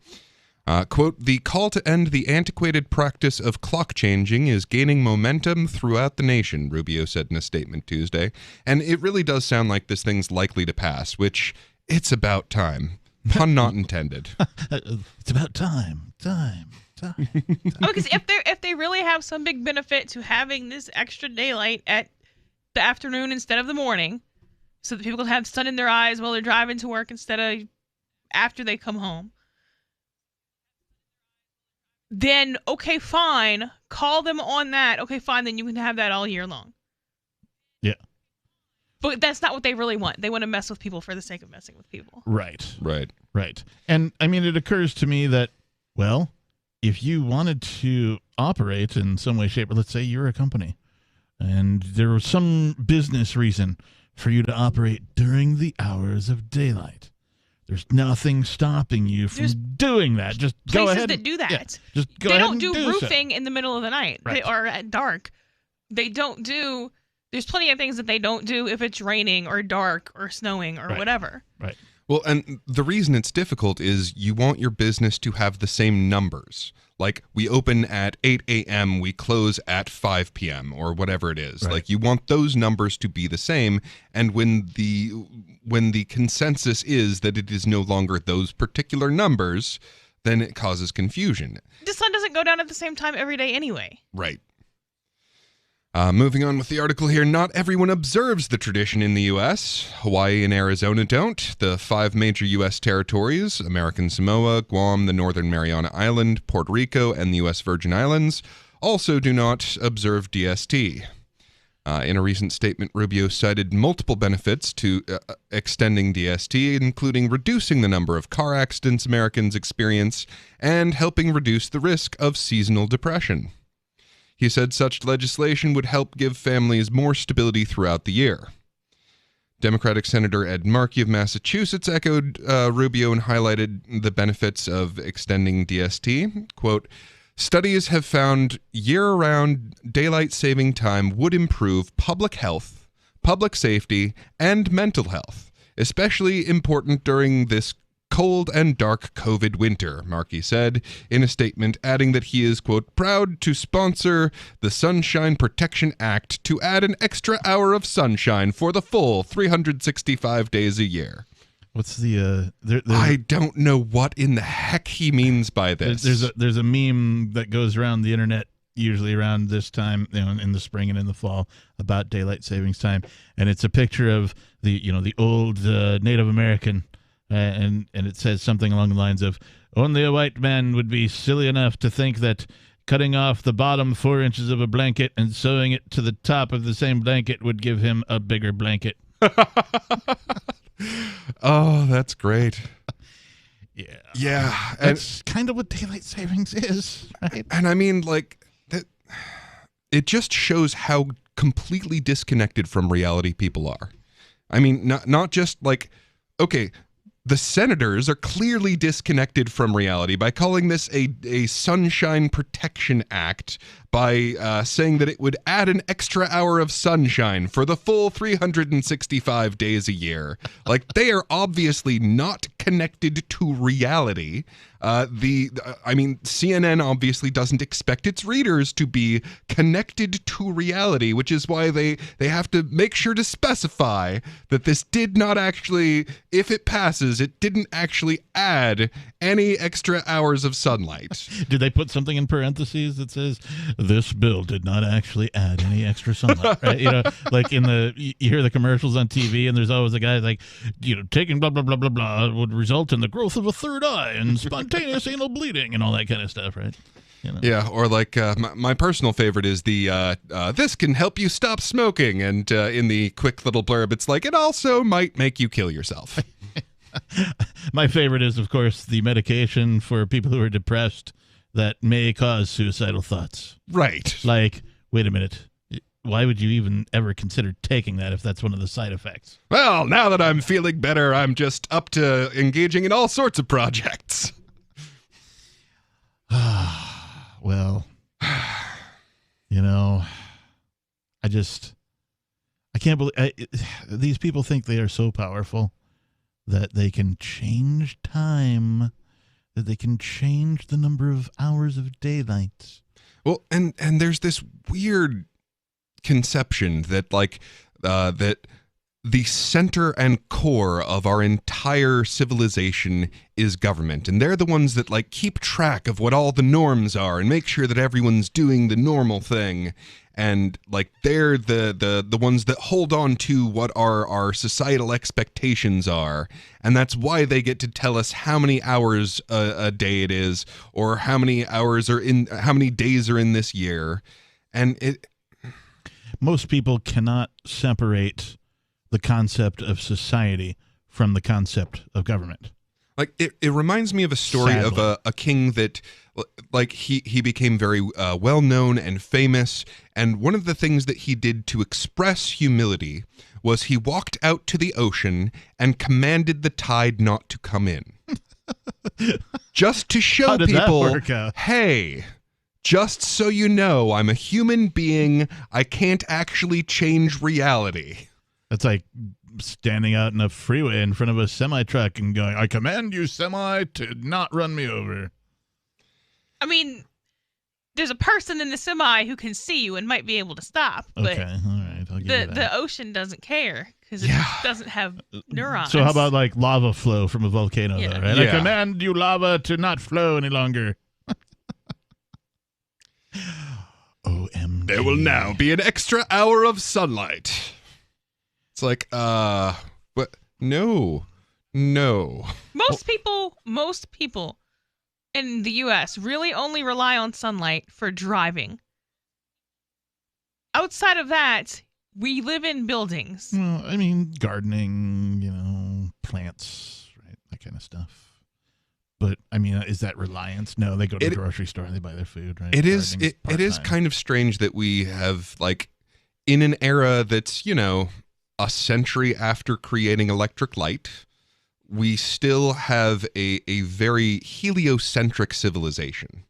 Quote, the call to end the antiquated practice of clock changing is gaining momentum throughout the nation, Rubio said in a statement Tuesday. And it really does sound like this thing's likely to pass, which it's about time. Pun not intended. It's about time. Because if they really have some big benefit to having this extra daylight at the afternoon instead of the morning, so that people can have sun in their eyes while they're driving to work instead of after they come home, then, okay, fine. Call them on that. Okay, fine. Then you can have that all year long. Yeah. But that's not what they really want. They want to mess with people for the sake of messing with people. Right. Right. And, I mean, it occurs to me that, well, if you wanted to operate in some way, shape, or let's say you're a company, and there was some business reason for you to operate during the hours of daylight, there's nothing stopping you from doing that. Just go ahead. Places that do that. Yeah, just go they ahead don't do so. roofing in the middle of the night. Right. Or at dark. They don't do. There's plenty of things that they don't do if it's raining or dark or snowing or whatever. Right. Well, and the reason it's difficult is you want your business to have the same numbers. Like, we open at 8 a.m., we close at 5 p.m., or whatever it is. Right. Like, you want those numbers to be the same, and when the consensus is that it is no longer those particular numbers, then it causes confusion. The sun doesn't go down at the same time every day anyway. Right. Moving on with the article here, not everyone observes the tradition in the U.S. Hawaii and Arizona don't. The 5 major U.S. territories, American Samoa, Guam, the Northern Mariana Island, Puerto Rico, and the U.S. Virgin Islands, also do not observe DST. In a recent statement, Rubio cited multiple benefits to extending DST, including reducing the number of car accidents Americans experience and helping reduce the risk of seasonal depression. He said such legislation would help give families more stability throughout the year. Democratic Senator Ed Markey of Massachusetts echoed Rubio and highlighted the benefits of extending DST. Quote, studies have found year-round daylight saving time would improve public health, public safety, and mental health, especially important during this cold and dark COVID winter, Markey said in a statement, adding that he is, quote, proud to sponsor the Sunshine Protection Act to add an extra hour of sunshine for the full 365 days a year. What's the I don't know what in the heck he means by this. There's a meme that goes around the internet usually around this time, in the spring and in the fall, about daylight savings time, and it's a picture of the old Native American, and it says something along the lines of, only a white man would be silly enough to think that cutting off the bottom 4 inches of a blanket and sewing it to the top of the same blanket would give him a bigger blanket. Oh, that's great. Yeah. Yeah. That's kind of what daylight savings is, right? And I mean, like, it just shows how completely disconnected from reality people are. I mean, not just like, okay, the senators are clearly disconnected from reality by calling this a Sunshine Protection Act, by saying that it would add an extra hour of sunshine for the full 365 days a year. Like, they are obviously not connected to reality. I mean, CNN obviously doesn't expect its readers to be connected to reality, which is why they have to make sure to specify that this did not actually, if it passes, it didn't actually add any extra hours of sunlight. Did they put something in parentheses that says, this bill did not actually add any extra sunlight, right? Like you hear the commercials on TV, and there's always a guy like, taking blah, blah, blah, blah, blah would result in the growth of a third eye and spontaneous anal bleeding and all that kind of stuff, right? Yeah, or like my personal favorite is the this can help you stop smoking, and in the quick little blurb, it's like, it also might make you kill yourself. My favorite is, of course, the medication for people who are depressed that may cause suicidal thoughts. Right. Like, wait a minute. Why would you even ever consider taking that if that's one of the side effects? Well, now that I'm feeling better, I'm just up to engaging in all sorts of projects. Well, I can't believe these people think they are so powerful that they can change time, that they can change the number of hours of daylight. Well, and there's this weird conception that that the center and core of our entire civilization is government, and they're the ones that keep track of what all the norms are and make sure that everyone's doing the normal thing, and they're the ones that hold on to what our societal expectations are, and that's why they get to tell us how many hours a day it is, or how many days are in this year. And most people cannot separate the concept of society from the concept of government. It reminds me of a story Sadly. of a king that he became very well known and famous, and one of the things that he did to express humility was he walked out to the ocean and commanded the tide not to come in. Just to show How did that people, work out? hey, just so you know, I'm a human being. I can't actually change reality. That's like standing out in a freeway in front of a semi-truck and going, I command you, semi, to not run me over. I mean, there's a person in the semi who can see you and might be able to stop. But okay, all right, I'll give you that. The ocean doesn't care because it doesn't have neurons. So how about lava flow from a volcano, though, right? Yeah. I command you, lava, to not flow any longer. OMG. There will now be an extra hour of sunlight. It's like, but no. Most people in the U.S. really only rely on sunlight for driving. Outside of that, we live in buildings. Well, I mean, gardening, plants, right? That kind of stuff. But, I mean, is that reliance? No, they go to the grocery store and they buy their food, right? It is kind of strange that we have, like, in an era that's, a century after creating electric light, we still have a very heliocentric civilization.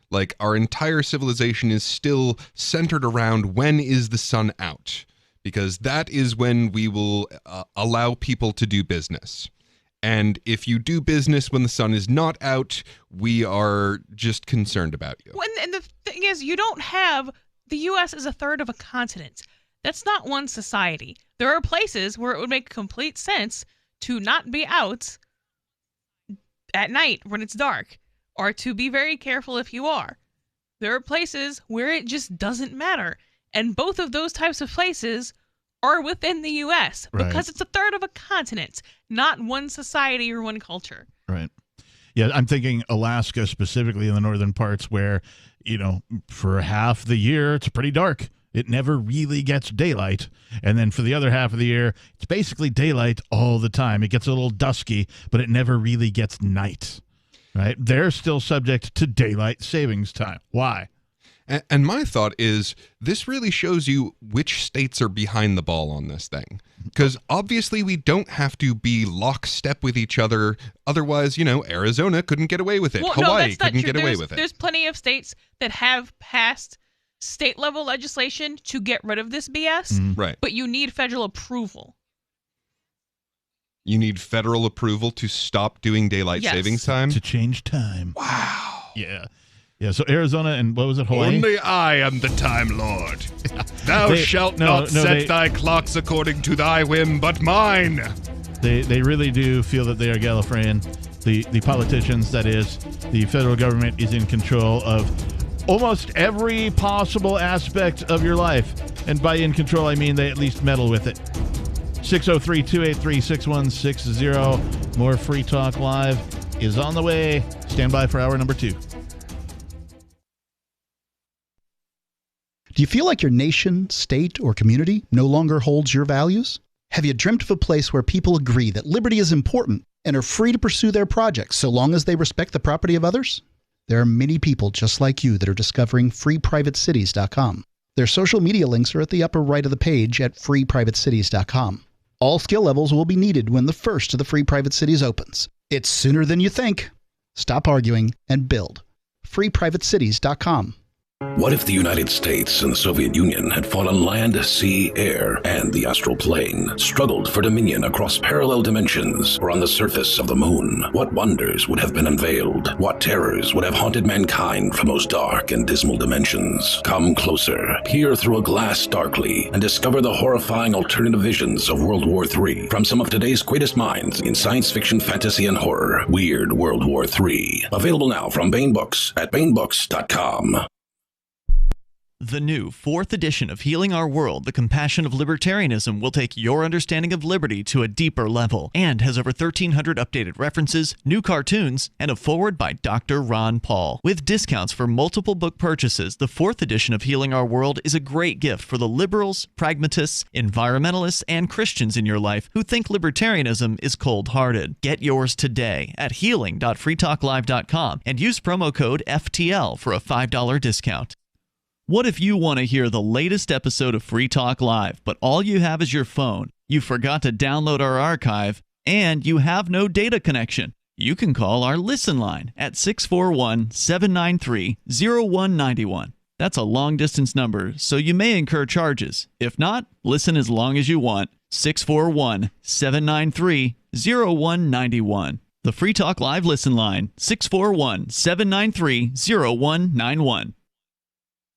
Like, our entire civilization is still centered around when is the sun out, because that is when we will allow people to do business. And if you do business when the sun is not out, we are just concerned about you. And the thing is, you don't have, the U.S. is a third of a continent. That's not one society. There are places where it would make complete sense to not be out at night when it's dark, or to be very careful if you are. There are places where it just doesn't matter. And both of those types of places are within the U.S. because it's a third of a continent, not one society or one culture. Right. Yeah, I'm thinking Alaska specifically in the northern parts where, for half the year it's pretty dark. It never really gets daylight. And then for the other half of the year, it's basically daylight all the time. It gets a little dusky, but it never really gets night. Right? They're still subject to daylight savings time. Why? And my thought is, this really shows you which states are behind the ball on this thing. Because obviously we don't have to be lockstep with each other. Otherwise, Arizona couldn't get away with it. Well, Hawaii that's not couldn't true. get away with it. There's plenty of states that have passed state-level legislation to get rid of this BS. Right. But you need federal approval. You need federal approval to stop doing daylight savings time? To change time. Wow. Yeah. Yeah, so Arizona and what was it, Hawaii? Only I am the Time Lord. Thou shalt not set thy clocks according to thy whim, but mine. They really do feel that they are Gallifreyan. The politicians, that is, the federal government is in control of almost every possible aspect of your life. And by in control, I mean they at least meddle with it. 603-283-6160. More Free Talk Live is on the way. Stand by for hour number 2. Do you feel like your nation, state, or community no longer holds your values? Have you dreamt of a place where people agree that liberty is important and are free to pursue their projects so long as they respect the property of others? There are many people just like you that are discovering freeprivatecities.com. Their social media links are at the upper right of the page at freeprivatecities.com. All skill levels will be needed when the first of the Free Private Cities opens. It's sooner than you think. Stop arguing and build. freeprivatecities.com. What if the United States and the Soviet Union had fought on land, sea, air, and the astral plane, struggled for dominion across parallel dimensions, or on the surface of the moon? What wonders would have been unveiled? What terrors would have haunted mankind from those dark and dismal dimensions? Come closer, peer through a glass darkly, and discover the horrifying alternative visions of World War III from some of today's greatest minds in science fiction, fantasy, and horror. Weird World War III. Available now from Baen Books at baenbooks.com. The new 4th edition of Healing Our World, The Compassion of Libertarianism, will take your understanding of liberty to a deeper level and has over 1,300 updated references, new cartoons, and a foreword by Dr. Ron Paul. With discounts for multiple book purchases, the 4th edition of Healing Our World is a great gift for the liberals, pragmatists, environmentalists, and Christians in your life who think libertarianism is cold-hearted. Get yours today at healing.freetalklive.com and use promo code FTL for a $5 discount. What if you want to hear the latest episode of Free Talk Live, but all you have is your phone, you forgot to download our archive, and you have no data connection? You can call our Listen line at 641-793-0191. That's a long-distance number, so you may incur charges. If not, listen as long as you want. 641-793-0191. The Free Talk Live Listen line, 641-793-0191.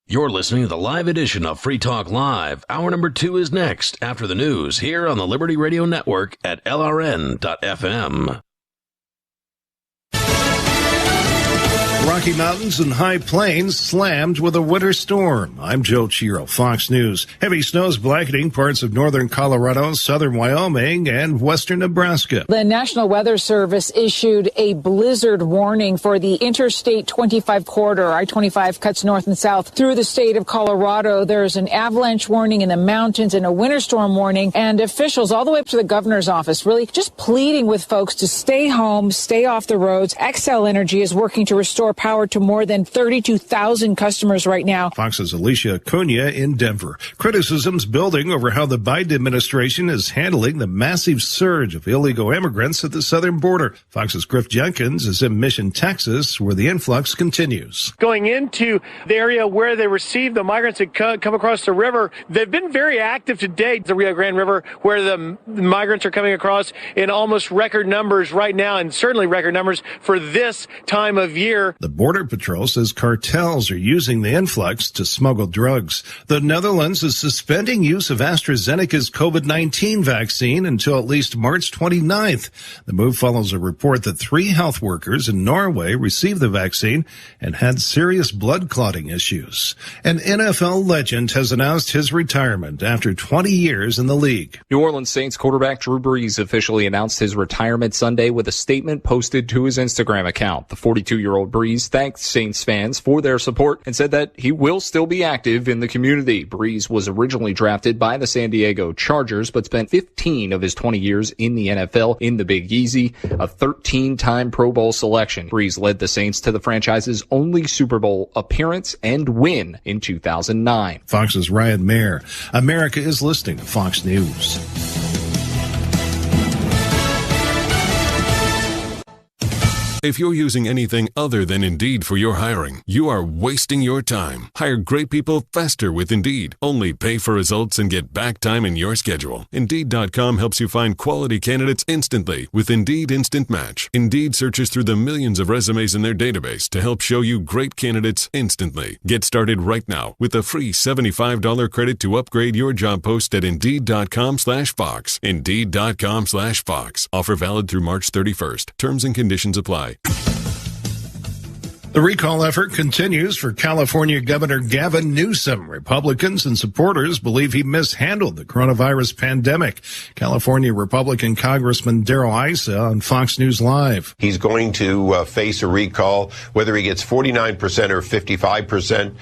You're listening to the live edition of Free Talk Live. Hour number 2 is next after the news here on the Liberty Radio Network at LRN.FM. Rocky Mountains and High Plains slammed with a winter storm. I'm Joe Chiro, Fox News. Heavy snows blanketing parts of northern Colorado, southern Wyoming, and western Nebraska. The National Weather Service issued a blizzard warning for the Interstate 25 corridor. I-25 cuts north and south through the state of Colorado. There's an avalanche warning in the mountains and a winter storm warning. And officials all the way up to the governor's office really just pleading with folks to stay home, stay off the roads. Xcel Energy is working to restore power to more than 32,000 customers right now. Fox's Alicia Acuna in Denver. Criticisms building over how the Biden administration is handling the massive surge of illegal immigrants at the southern border. Fox's Griff Jenkins is in Mission, Texas, where the influx continues. Going into the area where they receive the migrants that come across the river, they've been very active to date. The Rio Grande River, where the migrants are coming across in almost record numbers right now, and certainly record numbers for this time of year. The Border Patrol says cartels are using the influx to smuggle drugs. The Netherlands is suspending use of AstraZeneca's COVID-19 vaccine until at least March 29th. The move follows a report that 3 health workers in Norway received the vaccine and had serious blood clotting issues. An NFL legend has announced his retirement after 20 years in the league. New Orleans Saints quarterback Drew Brees officially announced his retirement Sunday with a statement posted to his Instagram account. The 42-year-old Brees thanked Saints fans for their support and said that he will still be active in the community. Brees was originally drafted by the San Diego Chargers, but spent 15 of his 20 years in the NFL in the Big Easy, a 13-time Pro Bowl selection. Brees led the Saints to the franchise's only Super Bowl appearance and win in 2009. Fox's Ryan Mayer. America is listening to Fox News. If you're using anything other than Indeed for your hiring, you are wasting your time. Hire great people faster with Indeed. Only pay for results and get back time in your schedule. Indeed.com helps you find quality candidates instantly with Indeed Instant Match. Indeed searches through the millions of resumes in their database to help show you great candidates instantly. Get started right now with a free $75 credit to upgrade your job post at Indeed.com/Fox. Indeed.com/Fox. Offer valid through March 31st. Terms and conditions apply. The recall effort continues for California Governor Gavin Newsom. Republicans and supporters believe he mishandled the coronavirus pandemic. California Republican Congressman Darrell Issa on Fox News Live. He's going to face a recall, whether he gets 49% or 55%,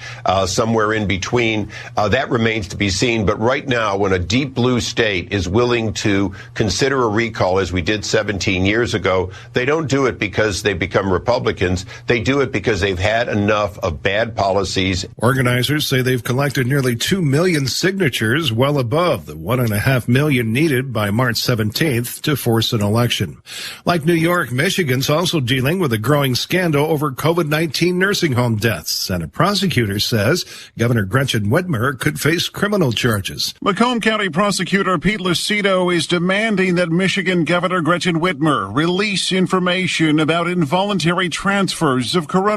somewhere in between. That remains to be seen. But right now, when a deep blue state is willing to consider a recall, as we did 17 years ago, they don't do it because they become Republicans. They do it because they've had enough of bad policies. Organizers say they've collected nearly 2 million signatures, well above the 1.5 million needed by March 17th to force an election. Like New York, Michigan's also dealing with a growing scandal over COVID-19 nursing home deaths, and a prosecutor says Governor Gretchen Whitmer could face criminal charges. Macomb County Prosecutor Pete Lucido is demanding that Michigan Governor Gretchen Whitmer release information about involuntary transfers of coronavirus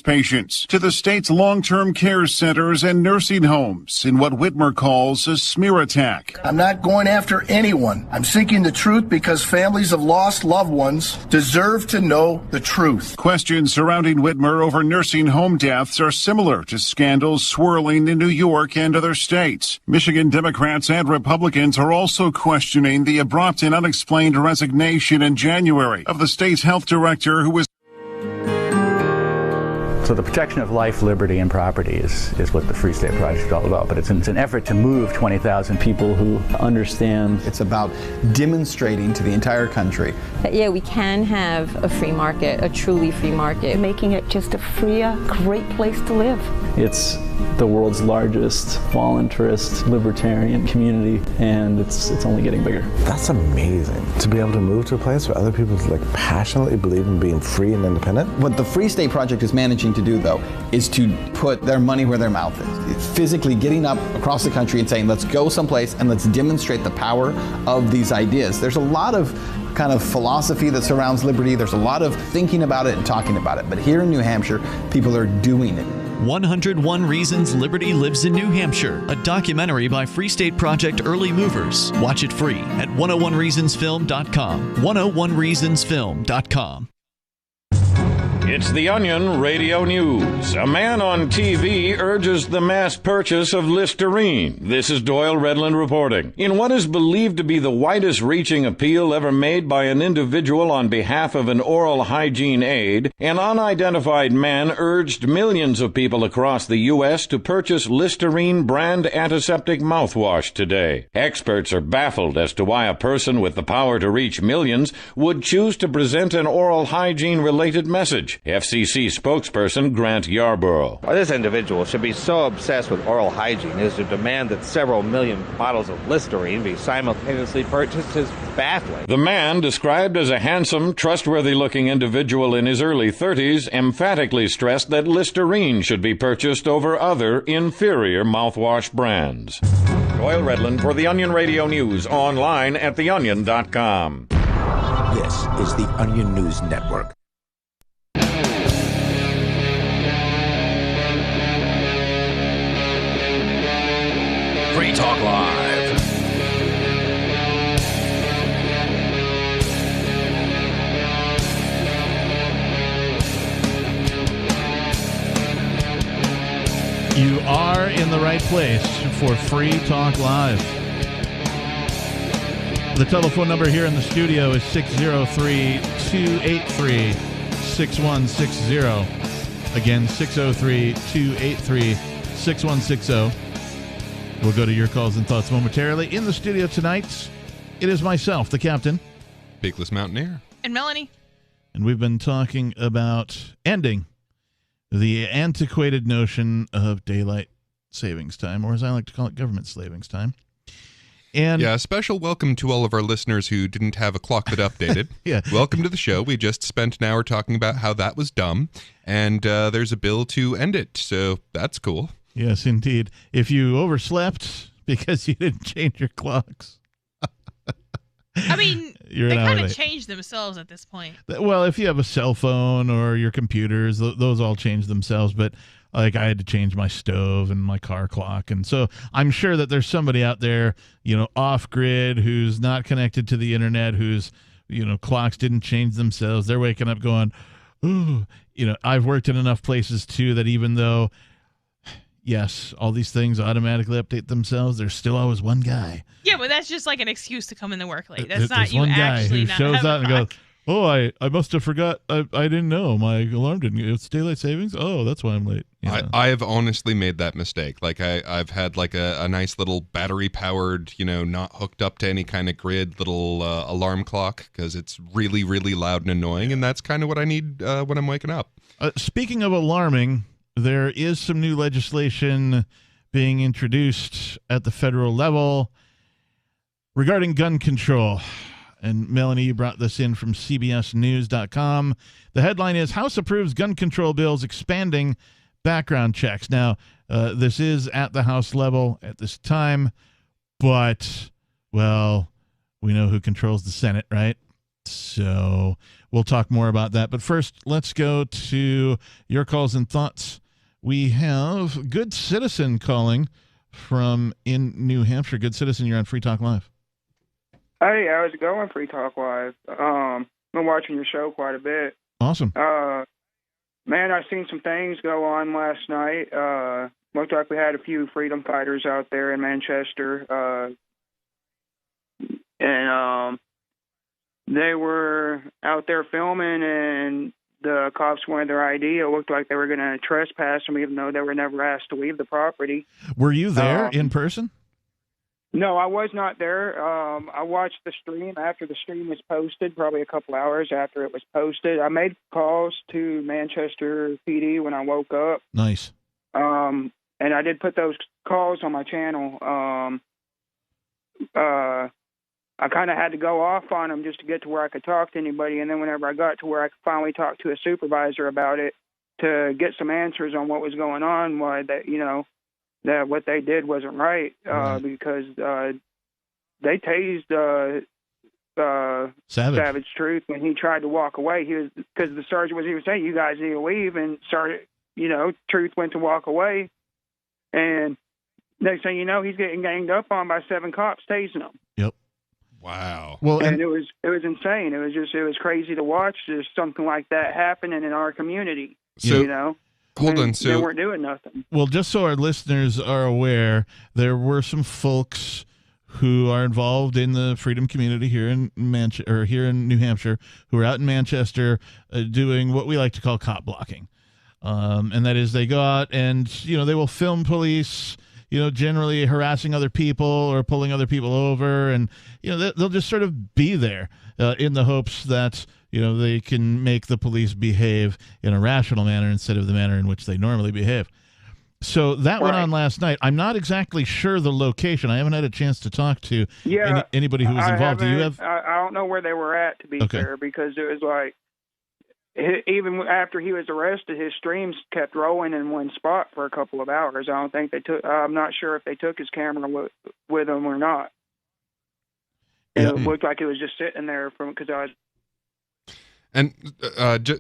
patients to the state's long-term care centers and nursing homes in what Whitmer calls a smear attack. I'm not going after anyone. I'm seeking the truth because families of lost loved ones deserve to know the truth. Questions surrounding Whitmer over nursing home deaths are similar to scandals swirling in New York and other states. Michigan Democrats and Republicans are also questioning the abrupt and unexplained resignation in January of the state's health director who was. So the protection of life, liberty, and property is what the Free State Project is all about. But it's an effort to move 20,000 people who understand. It's about demonstrating to the entire country that, yeah, we can have a free market, a truly free market. Making it just a freer, great place to live. It's the world's largest voluntarist libertarian community, and it's only getting bigger. That's amazing, to be able to move to a place where other people passionately believe in being free and independent. What the Free State Project is managing to do, though, is to put their money where their mouth is. It's physically getting up across the country and saying, let's go someplace and let's demonstrate the power of these ideas. There's a lot of kind of philosophy that surrounds liberty. There's a lot of thinking about it and talking about it. But here in New Hampshire, people are doing it. 101 Reasons Liberty Lives in New Hampshire, a documentary by Free State Project Early Movers. Watch it free at 101reasonsfilm.com. 101reasonsfilm.com. It's the Onion Radio News. A man on TV urges the mass purchase of Listerine. This is Doyle Redland reporting. In what is believed to be the widest-reaching appeal ever made by an individual on behalf of an oral hygiene aid, an unidentified man urged millions of people across the U.S. to purchase Listerine brand antiseptic mouthwash today. Experts are baffled as to why a person with the power to reach millions would choose to present an oral hygiene-related message. FCC spokesperson Grant Yarborough. This individual should be so obsessed with oral hygiene as to demand that several million bottles of Listerine be simultaneously purchased is baffling. The man, described as a handsome, trustworthy-looking individual in his early 30s, emphatically stressed that Listerine should be purchased over other, inferior mouthwash brands. Doyle Redland for the Onion Radio News, online at theonion.com. This is the Onion News Network. Free Talk Live. You are in the right place for Free Talk Live. The telephone number here in the studio is 603-283-6160. Again, 603-283-6160. We'll go to your calls and thoughts momentarily. In the studio tonight, it is myself, the captain. Peakless Mountaineer. And Melanie. And we've been talking about ending the antiquated notion of daylight savings time, or as I like to call it, government slavings time. And yeah, a special welcome to all of our listeners who didn't have a clock that updated. Yeah. Welcome to the show. We just spent an hour talking about how that was dumb, and there's a bill to end it, so that's cool. Yes, indeed. If you overslept because you didn't change your clocks. I mean, they kind of change themselves at this point. Well, if you have a cell phone or your computers, those all change themselves. But like I had to change my stove and my car clock. And so I'm sure that there's somebody out there, off grid who's not connected to the internet, whose, clocks didn't change themselves. They're waking up going, ooh, I've worked in enough places too that even though, yes, all these things automatically update themselves, there's still always one guy. Yeah, but that's just like an excuse to come into work late. That's not There's you one guy actually who not shows having up and a goes, clock. oh, I must have forgot. I didn't know. My alarm didn't. It's daylight savings? Oh, that's why I'm late. I have honestly made that mistake. Like I've had like a nice little battery-powered, not hooked up to any kind of grid little alarm clock because it's really, really loud and annoying, and that's kind of what I need when I'm waking up. Speaking of alarming, there is some new legislation being introduced at the federal level regarding gun control. And Melanie, you brought this in from CBSNews.com. The headline is, House approves gun control bills expanding background checks. Now, this is at the House level at this time, but, well, we know who controls the Senate, right? So we'll talk more about that. But first, let's go to your calls and thoughts. We have Good Citizen calling from in New Hampshire. Good Citizen, you're on Free Talk Live. Hey, how's it going, Free Talk Live? Been watching your show quite a bit. Awesome. Man, I've seen some things go on last night. Looked like we had a few freedom fighters out there in Manchester. And they were out there filming, and the cops wanted their ID. It looked like they were going to trespass them, even though they were never asked to leave the property. Were you there in person? No, I was not there. I watched the stream after the stream was posted, probably a couple hours after it was posted. I made calls to Manchester PD when I woke up. Nice. And I did put those calls on my channel. I kind of had to go off on them just to get to where I could talk to anybody. And then whenever I got to where I could finally talk to a supervisor about it to get some answers on what was going on, why that, that what they did wasn't right, because they tased Savage Truth when he tried to walk away. He was, because the sergeant was even saying, you guys need to leave, and started, Truth went to walk away, and next thing you know, he's getting ganged up on by 7 cops tasing him. Yep. Wow. Well, and it was insane. It was crazy to watch just something like that happening in our community. So, you know, hold on. they So weren't doing nothing. Well, just so our listeners are aware, there were some folks who are involved in the freedom community here in here in New Hampshire, who are out in Manchester doing what we like to call cop blocking, and that is they go out and they will film police, generally harassing other people or pulling other people over, and they'll just sort of be there in the hopes that they can make the police behave in a rational manner instead of the manner in which they normally behave. So that went on last night. I'm not exactly sure the location. I haven't had a chance to talk to anybody who was involved. Do you have? I don't know where they were at, to be fair, because it was like, even after he was arrested, his streams kept rolling in one spot for a couple of hours. I don't think they took. I'm not sure if they took his camera with him or not. It looked like it was just sitting there because I was. And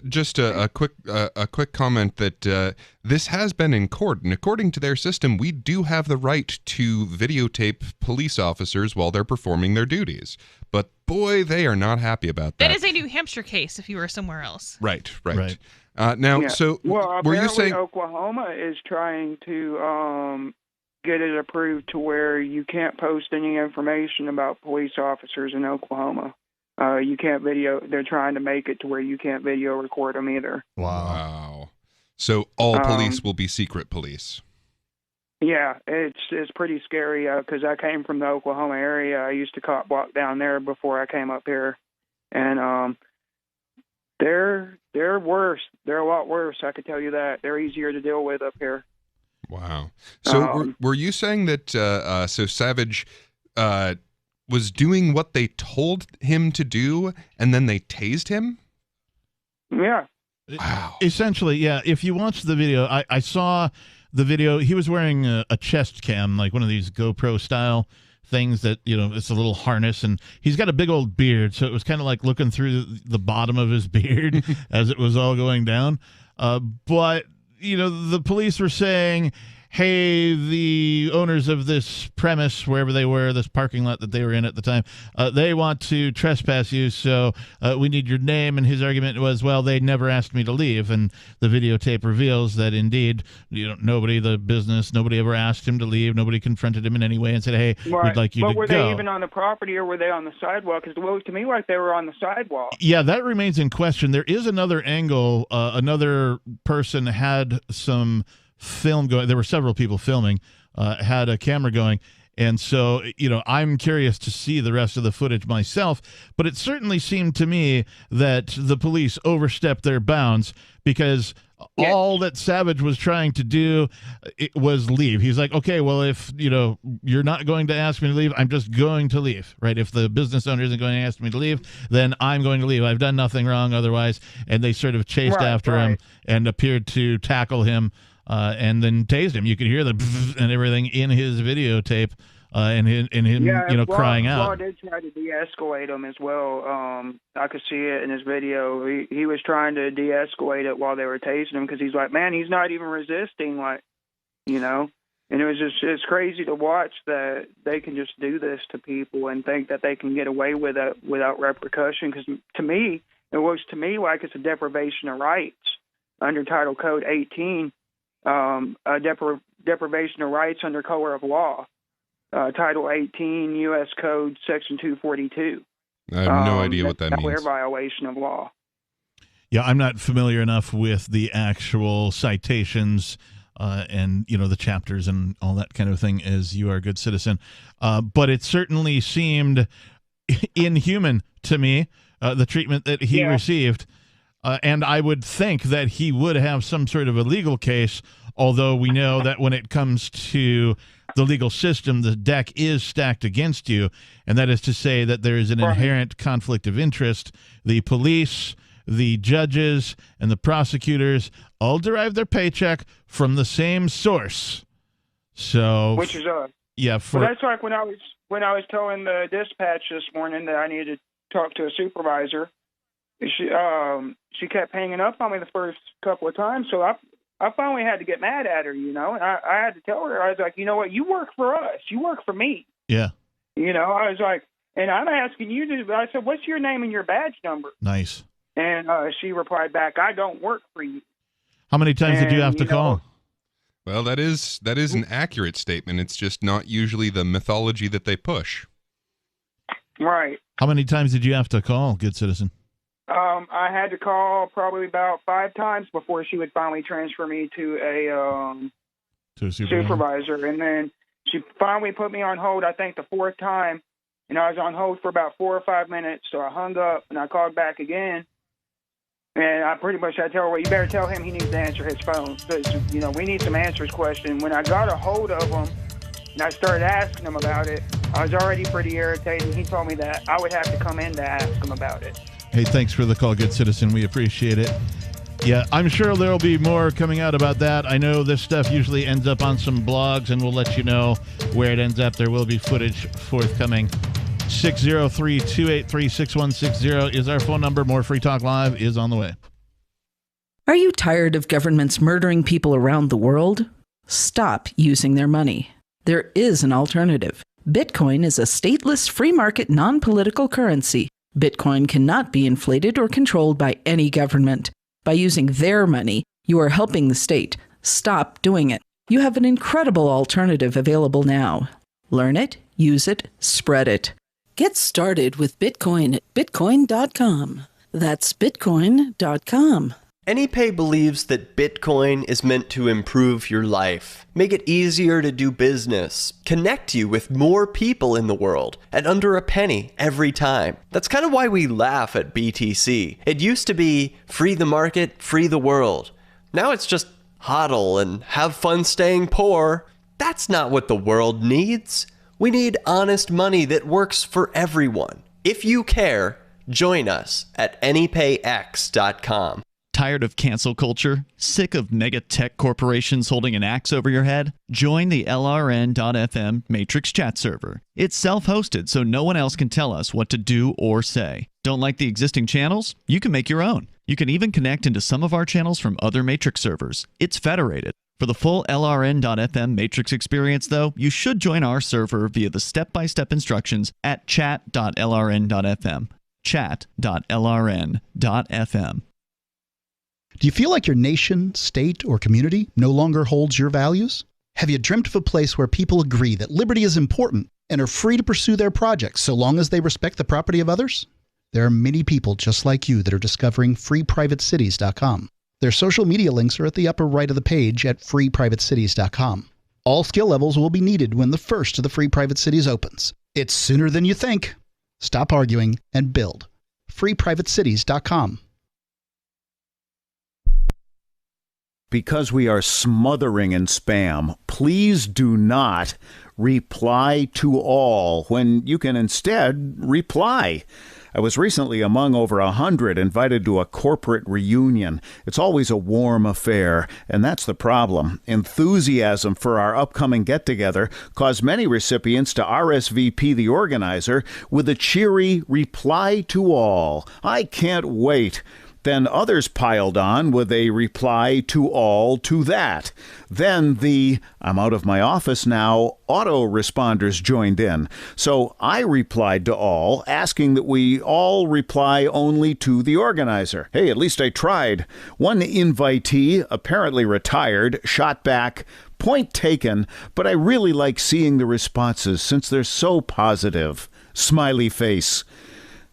just a quick comment that this has been in court, and according to their system, we do have the right to videotape police officers while they're performing their duties. But boy, they are not happy about that. That is a New Hampshire case. If you were somewhere else, right. Now, so were you saying Oklahoma is trying to get it approved to where you can't post any information about police officers in Oklahoma? You can't video. They're trying to make it to where you can't video record them either. Wow. So all police will be secret police. Yeah, it's pretty scary because I came from the Oklahoma area. I used to cop block down there before I came up here, and they're worse. They're a lot worse. I could tell you that. They're easier to deal with up here. Wow. So were you saying that so Savage was doing what they told him to do, and then they tased him? Yeah. Wow. Essentially, yeah. If you watch the video, I saw the video. He was wearing a chest cam, like one of these GoPro style things that, it's a little harness, and he's got a big old beard, so it was kind of like looking through the bottom of his beard as it was all going down. But, the police were saying, hey, the owners of this premise, wherever they were, this parking lot that they were in at the time, they want to trespass you, so we need your name. And his argument was, well, they never asked me to leave. And the videotape reveals that indeed, nobody ever asked him to leave. Nobody confronted him in any way and said, hey, we'd like you to go. But were they even on the property, or were they on the sidewalk? Because it looked to me like they were on the sidewalk. Yeah, that remains in question. There is another angle. Another person had some film going. There were several people filming, had a camera going, and so I'm curious to see the rest of the footage myself, but it certainly seemed to me that the police overstepped their bounds, because all that Savage was trying to do was leave. He's like, okay, well, if you're not going to ask me to leave, I'm just going to leave, right? If the business owner isn't going to ask me to leave, then I'm going to leave. I've done nothing wrong otherwise. And they sort of chased after him and appeared to tackle him, and then tased him. You could hear the and everything in his videotape, and him, crying out. Law did try to de-escalate him as well. I could see it in his video. He was trying to de-escalate it while they were tasing him, because he's like, man, he's not even resisting, And it's crazy to watch that they can just do this to people and think that they can get away with it without repercussion. Because to me, it looks to me like it's a deprivation of rights under Title Code 18. Deprivation of rights under color of law, Title 18 U.S. Code Section 242. I have no idea what that means. Clear violation of law. Yeah, I'm not familiar enough with the actual citations and the chapters and all that kind of thing as you are a good citizen, but it certainly seemed inhuman to me, the treatment that he received. And I would think that he would have some sort of a legal case, although we know that when it comes to the legal system, the deck is stacked against you, and that is to say that there is an inherent conflict of interest. The police, the judges, and the prosecutors all derive their paycheck from the same source. So, which is us. Yeah, that's like when I was telling the dispatch this morning that I needed to talk to a supervisor. She kept hanging up on me the first couple of times, so I finally had to get mad at her, and I had to tell her, I was like, you know what, you work for us, you work for me. Yeah. I was like, And I'm asking you to, I said, what's your name and your badge number? Nice. And she replied back, I don't work for you. How many times did you have to call? Well, that is an accurate statement. It's just not usually the mythology that they push. Right. How many times did you have to call, good citizen? I had to call probably about 5 times before she would finally transfer me to a supervisor. And then she finally put me on hold, I think the 4th time. And I was on hold for about 4 or 5 minutes. So I hung up and I called back again. And I pretty much had to tell her, well, you better tell him he needs to answer his phone. So, you know, we need some answers question. When I got a hold of him and I started asking him about it, I was already pretty irritated. He told me that I would have to come in to ask him about it. Hey, thanks for the call, good citizen. We appreciate it. Yeah, I'm sure there will be more coming out about that. I know this stuff usually ends up on some blogs, and we'll let you know where it ends up. There will be footage forthcoming. 603-283-6160 is our phone number. More Free Talk Live is on the way. Are you tired of governments murdering people around the world? Stop using their money. There is an alternative. Bitcoin is a stateless, free market, non-political currency. Bitcoin cannot be inflated or controlled by any government. By using their money, you are helping the state. Stop doing it. You have an incredible alternative available now. Learn it, use it, spread it. Get started with Bitcoin at Bitcoin.com. That's Bitcoin.com. AnyPay believes that Bitcoin is meant to improve your life, make it easier to do business, connect you with more people in the world at under a penny every time. That's kind of why we laugh at BTC. It used to be free the market, free the world. Now it's just hodl and have fun staying poor. That's not what the world needs. We need honest money that works for everyone. If you care, join us at AnyPayX.com. Tired of cancel culture? Sick of mega tech corporations holding an axe over your head? Join the LRN.FM Matrix chat server. It's self-hosted, so no one else can tell us what to do or say. Don't like the existing channels? You can make your own. You can even connect into some of our channels from other Matrix servers. It's federated. For the full LRN.FM Matrix experience, though, you should join our server via the step-by-step instructions at chat.lrn.fm. Chat.lrn.fm. Do you feel like your nation, state, or community no longer holds your values? Have you dreamt of a place where people agree that liberty is important and are free to pursue their projects so long as they respect the property of others? There are many people just like you that are discovering freeprivatecities.com. Their social media links are at the upper right of the page at freeprivatecities.com. All skill levels will be needed when the first of the Free Private Cities opens. It's sooner than you think. Stop arguing and build. freeprivatecities.com. Because we are smothering in spam, please do not reply to all when you can instead reply. I was recently among over 100 invited to a corporate reunion. It's always a warm affair, and that's the problem. Enthusiasm for our upcoming get-together caused many recipients to RSVP the organizer with a cheery reply to all. I can't wait. Then others piled on with a reply to all to that. Then the "I'm out of my office now" autoresponders joined in. So I replied to all, asking that we all reply only to the organizer. Hey, at least I tried. One invitee, apparently retired, shot back, "Point taken, but I really like seeing the responses since they're so positive." Smiley face.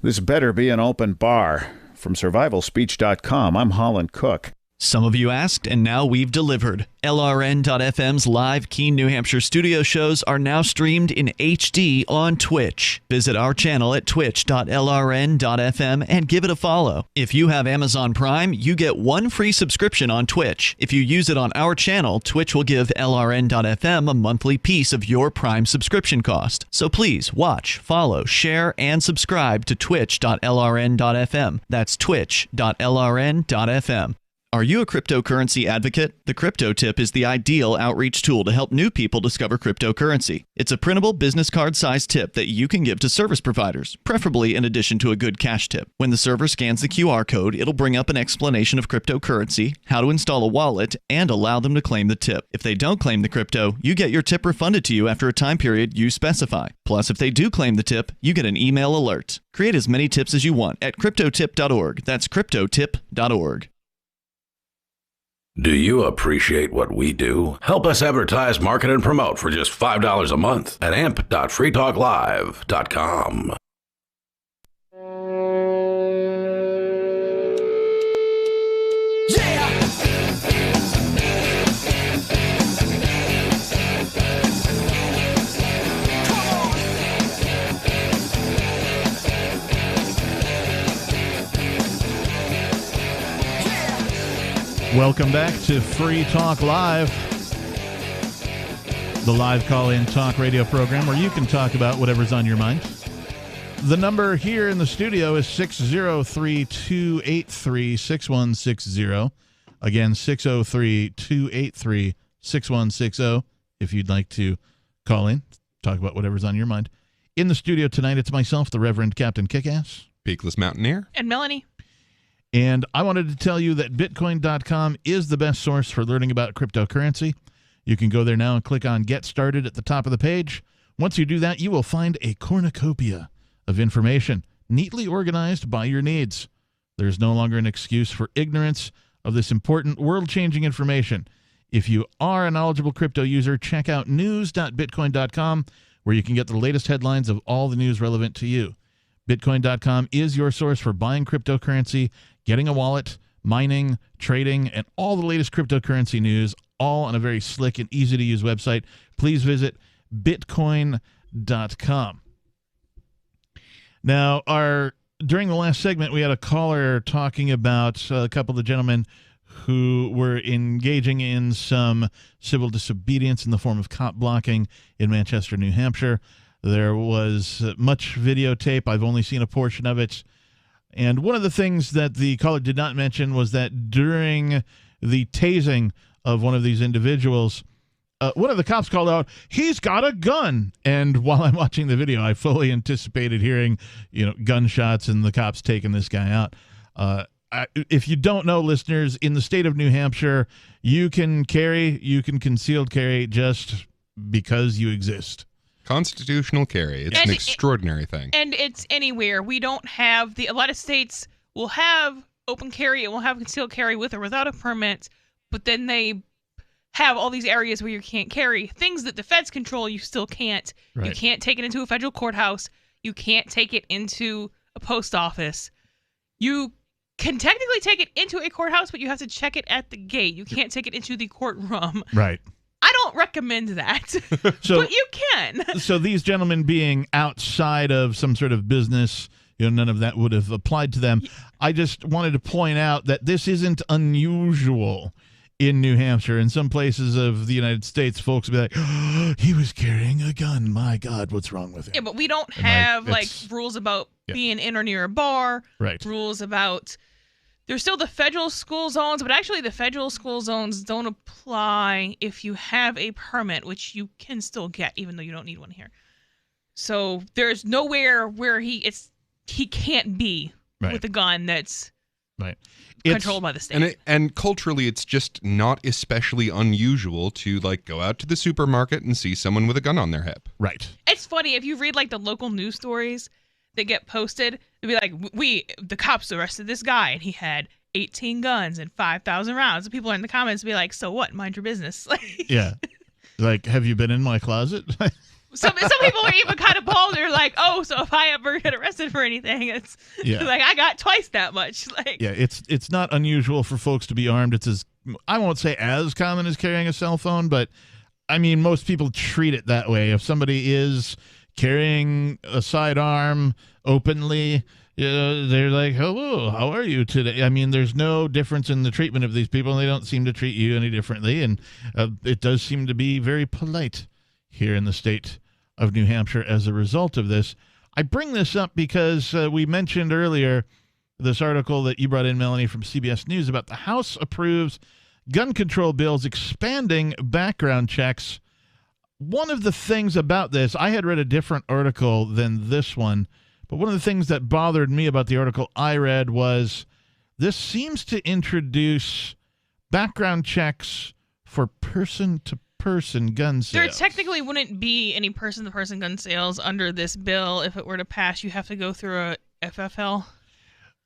This better be an open bar. From survivalspeech.com, I'm Holland Cook. Some of you asked, and now we've delivered. LRN.FM's live Keene, New Hampshire studio shows are now streamed in HD on Twitch. Visit our channel at twitch.lrn.fm and give it a follow. If you have Amazon Prime, you get one free subscription on Twitch. If you use it on our channel, Twitch will give LRN.FM a monthly piece of your Prime subscription cost. So please watch, follow, share, and subscribe to twitch.lrn.fm. That's twitch.lrn.fm. Are you a cryptocurrency advocate? The Crypto Tip is the ideal outreach tool to help new people discover cryptocurrency. It's a printable business card-sized tip that you can give to service providers, preferably in addition to a good cash tip. When the server scans the QR code, it'll bring up an explanation of cryptocurrency, how to install a wallet, and allow them to claim the tip. If they don't claim the crypto, you get your tip refunded to you after a time period you specify. Plus, if they do claim the tip, you get an email alert. Create as many tips as you want at cryptotip.org. That's cryptotip.org. Do you appreciate what we do? Help us advertise, market, and promote for just $5 a month at amp.freetalklive.com. Welcome back to Free Talk Live, the live call-in talk radio program where you can talk about whatever's on your mind. The number here in the studio is 603-283-6160. Again, 603-283-6160 if you'd like to call in, talk about whatever's on your mind. In the studio tonight, it's myself, the Reverend Captain Kickass. Peakless Mountaineer. And Melanie. And I wanted to tell you that Bitcoin.com is the best source for learning about cryptocurrency. You can go there now and click on Get Started at the top of the page. Once you do that, you will find a cornucopia of information neatly organized by your needs. There's no longer an excuse for ignorance of this important world-changing information. If you are a knowledgeable crypto user, check out news.bitcoin.com, where you can get the latest headlines of all the news relevant to you. Bitcoin.com is your source for buying cryptocurrency, getting a wallet, mining, trading, and all the latest cryptocurrency news, all on a very slick and easy-to-use website. Please visit bitcoin.com. Now, during the last segment, we had a caller talking about a couple of the gentlemen who were engaging in some civil disobedience in the form of cop blocking in Manchester, New Hampshire. There was much videotape. I've only seen a portion of it. And one of the things that the caller did not mention was that during the tasing of one of these individuals, one of the cops called out, "He's got a gun." And while I'm watching the video, I fully anticipated hearing, gunshots and the cops taking this guy out. If you don't know, listeners, in the state of New Hampshire, you can concealed carry just because you exist. Constitutional carry. It's an extraordinary thing. And it's anywhere. We don't have a lot of states will have open carry and will have concealed carry with or without a permit, but then they have all these areas where you can't carry. Things that the feds control, you still can't. Right. You can't take it into a federal courthouse. You can't take it into a post office. You can technically take it into a courthouse, but you have to check it at the gate. You can't take it into the courtroom. Right. I don't recommend that, but you can. So these gentlemen being outside of some sort of business, none of that would have applied to them. I just wanted to point out that this isn't unusual in New Hampshire. In some places of the United States, folks will be like, "Oh, he was carrying a gun. My God, what's wrong with him?" Yeah, but we don't have rules about being in or near a bar. Right. Rules about... There's still the federal school zones, but actually the federal school zones don't apply if you have a permit, which you can still get, even though you don't need one here. So there's nowhere where he can't be with a gun that's controlled by the state. And culturally, it's just not especially unusual to go out to the supermarket and see someone with a gun on their hip. Right. It's funny, if you read the local news stories that get posted, it'd be like, the cops arrested this guy and he had 18 guns and 5,000 rounds. And people in the comments be like, "So what? Mind your business." Yeah. Have you been in my closet? Some people are even kind of bold. They're like, "Oh, so if I ever get arrested for anything, it's I got twice that much." Yeah, it's not unusual for folks to be armed. It's I won't say as common as carrying a cell phone, but I mean, most people treat it that way. If somebody is carrying a sidearm openly, they're like, "Hello, how are you today?" I mean, there's no difference in the treatment of these people, and they don't seem to treat you any differently, and it does seem to be very polite here in the state of New Hampshire as a result of this. I bring this up because we mentioned earlier this article that you brought in, Melanie, from CBS News about the House approves gun control bills expanding background checks. One of the things about this, I had read a different article than this one, but one of the things that bothered me about the article I read was this seems to introduce background checks for person-to-person gun sales. There technically wouldn't be any person-to-person gun sales under this bill. If it were to pass, you have to go through a FFL.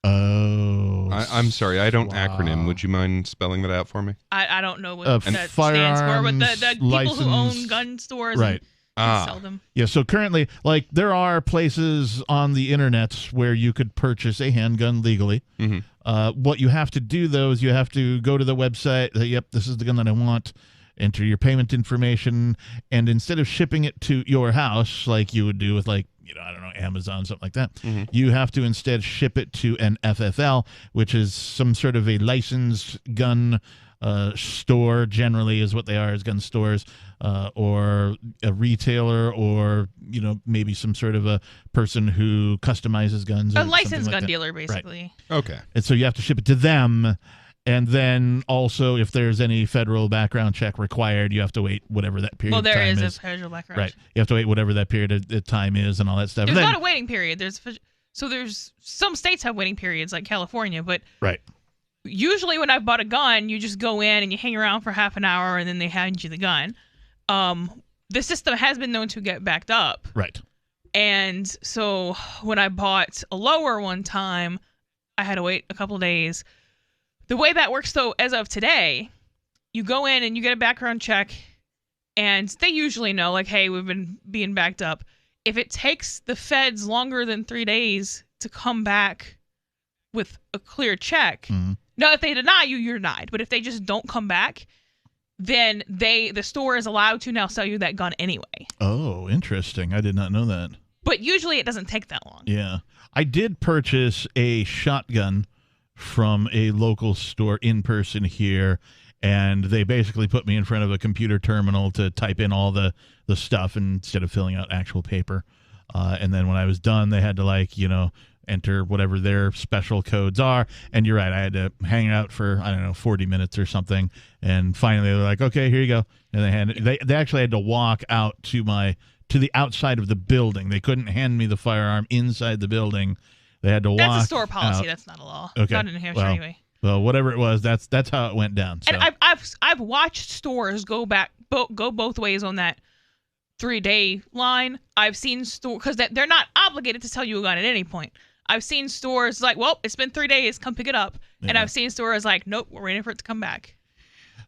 Oh. I'm sorry, I don't acronym. Would you mind spelling that out for me? I don't know what that stands for, but the people who own gun stores right. and sell them. Yeah, so currently, like, there are places on the internet where you could purchase a handgun legally. Mm-hmm. What you have to do, though, is you have to go to the website, yep, this is the gun that I want, enter your payment information, and instead of shipping it to your house like you would do with, like, I don't know, Amazon, something like that, you have to instead ship it to an FFL, which is some sort of a licensed gun store, generally is what they are, as gun stores, or a retailer, or maybe some sort of a person who customizes guns. A licensed gun dealer, basically. Right. Okay. And so you have to ship it to them, and then also if there's any federal background check required, you have to wait whatever that period of time is. Well, there is a federal background check. Right. You have to wait whatever that period of time is and all that stuff. There's not a waiting period. There's some states have waiting periods, like California, but right. Usually when I've bought a gun, you just go in and you hang around for half an hour and then they hand you the gun. The system has been known to get backed up. Right. And so when I bought a lower one time, I had to wait a couple of days. The way that works, though, as of today, you go in and you get a background check, and they usually know, like, hey, we've been being backed up. If it takes the feds longer than 3 days to come back with a clear check, now, if they deny you, you're denied. But if they just don't come back, then the store is allowed to now sell you that gun anyway. Oh, interesting. I did not know that. But usually it doesn't take that long. Yeah. I did purchase a shotgun from a local store in person here, and they basically put me in front of a computer terminal to type in all the stuff instead of filling out actual paper. And then when I was done, they had to enter whatever their special codes are. And you're right, I had to hang out for 40 minutes or something. And finally, they're like, "Okay, here you go." And they actually had to walk out to the outside of the building. They couldn't hand me the firearm inside the building. They had to walk. That's a store policy. Out. That's not a law. Okay. Not in New Hampshire anyway. Well, whatever it was, that's how it went down. So. And I've watched stores go both ways on that 3-day line. I've seen stores, because they're not obligated to tell you a gun at any point. I've seen stores like, well, it's been 3 days, come pick it up. Yeah. And I've seen stores like, nope, we're waiting for it to come back.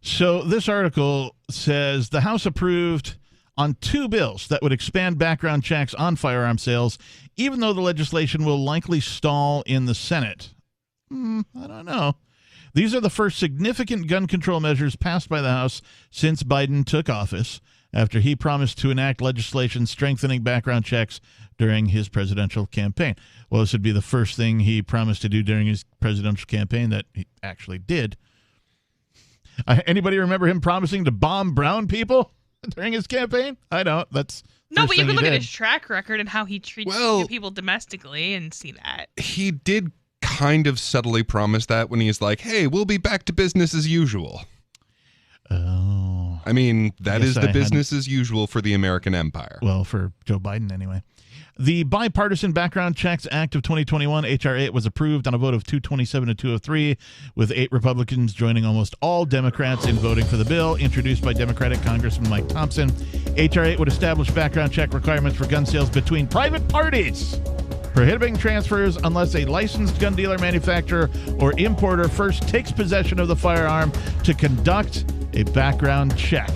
So this article says the House approved on 2 bills that would expand background checks on firearm sales, even though the legislation will likely stall in the Senate. I don't know. These are the first significant gun control measures passed by the House since Biden took office, after he promised to enact legislation strengthening background checks during his presidential campaign. Well, this would be the first thing he promised to do during his presidential campaign that he actually did. Anybody remember him promising to bomb brown people during his campaign? I don't. That's no, but you can look at his track record and how he treats people domestically and see that. He did kind of subtly promise that when he's like, "Hey, we'll be back to business as usual." Oh. I mean, that is the business as usual for the American empire. Well, for Joe Biden anyway. The Bipartisan Background Checks Act of 2021, H.R. 8, was approved on a vote of 227 to 203, with 8 Republicans joining almost all Democrats in voting for the bill, introduced by Democratic Congressman Mike Thompson. H.R. 8 would establish background check requirements for gun sales between private parties, prohibiting transfers unless a licensed gun dealer, manufacturer, or importer first takes possession of the firearm to conduct a background check.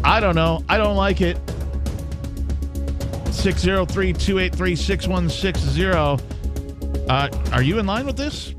I don't know. I don't like it. 603-283-6160. Are you in line with this?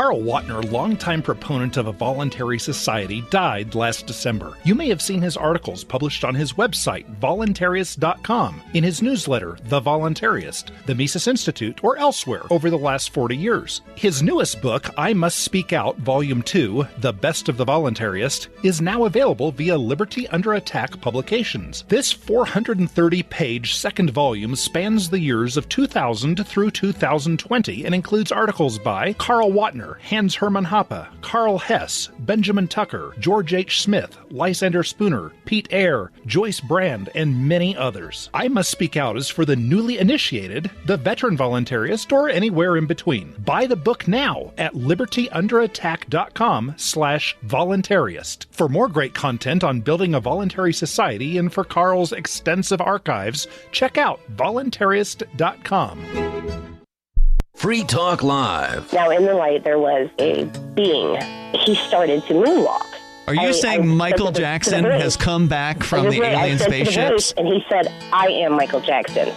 Carl Watner, longtime proponent of a voluntary society, died last December. You may have seen his articles published on his website, voluntarist.com, in his newsletter, The Voluntarist, the Mises Institute, or elsewhere over the last 40 years. His newest book, I Must Speak Out, Volume 2, The Best of the Voluntarist, is now available via Liberty Under Attack Publications. This 430-page second volume spans the years of 2000 through 2020 and includes articles by Carl Watner, Hans Hermann Hoppe, Carl Hess, Benjamin Tucker, George H. Smith, Lysander Spooner, Pete Eyre, Joyce Brand, and many others. I Must Speak Out is for the newly initiated, the veteran voluntarist, or anywhere in between. Buy the book now at libertyunderattack.com/voluntarist. For more great content on building a voluntary society and for Carl's extensive archives, check out voluntarist.com. Free Talk Live. Now, in the light, there was a being. He started to moonwalk. Are you saying Michael Jackson has come back from the alien spaceships? And he said, I am Michael Jackson.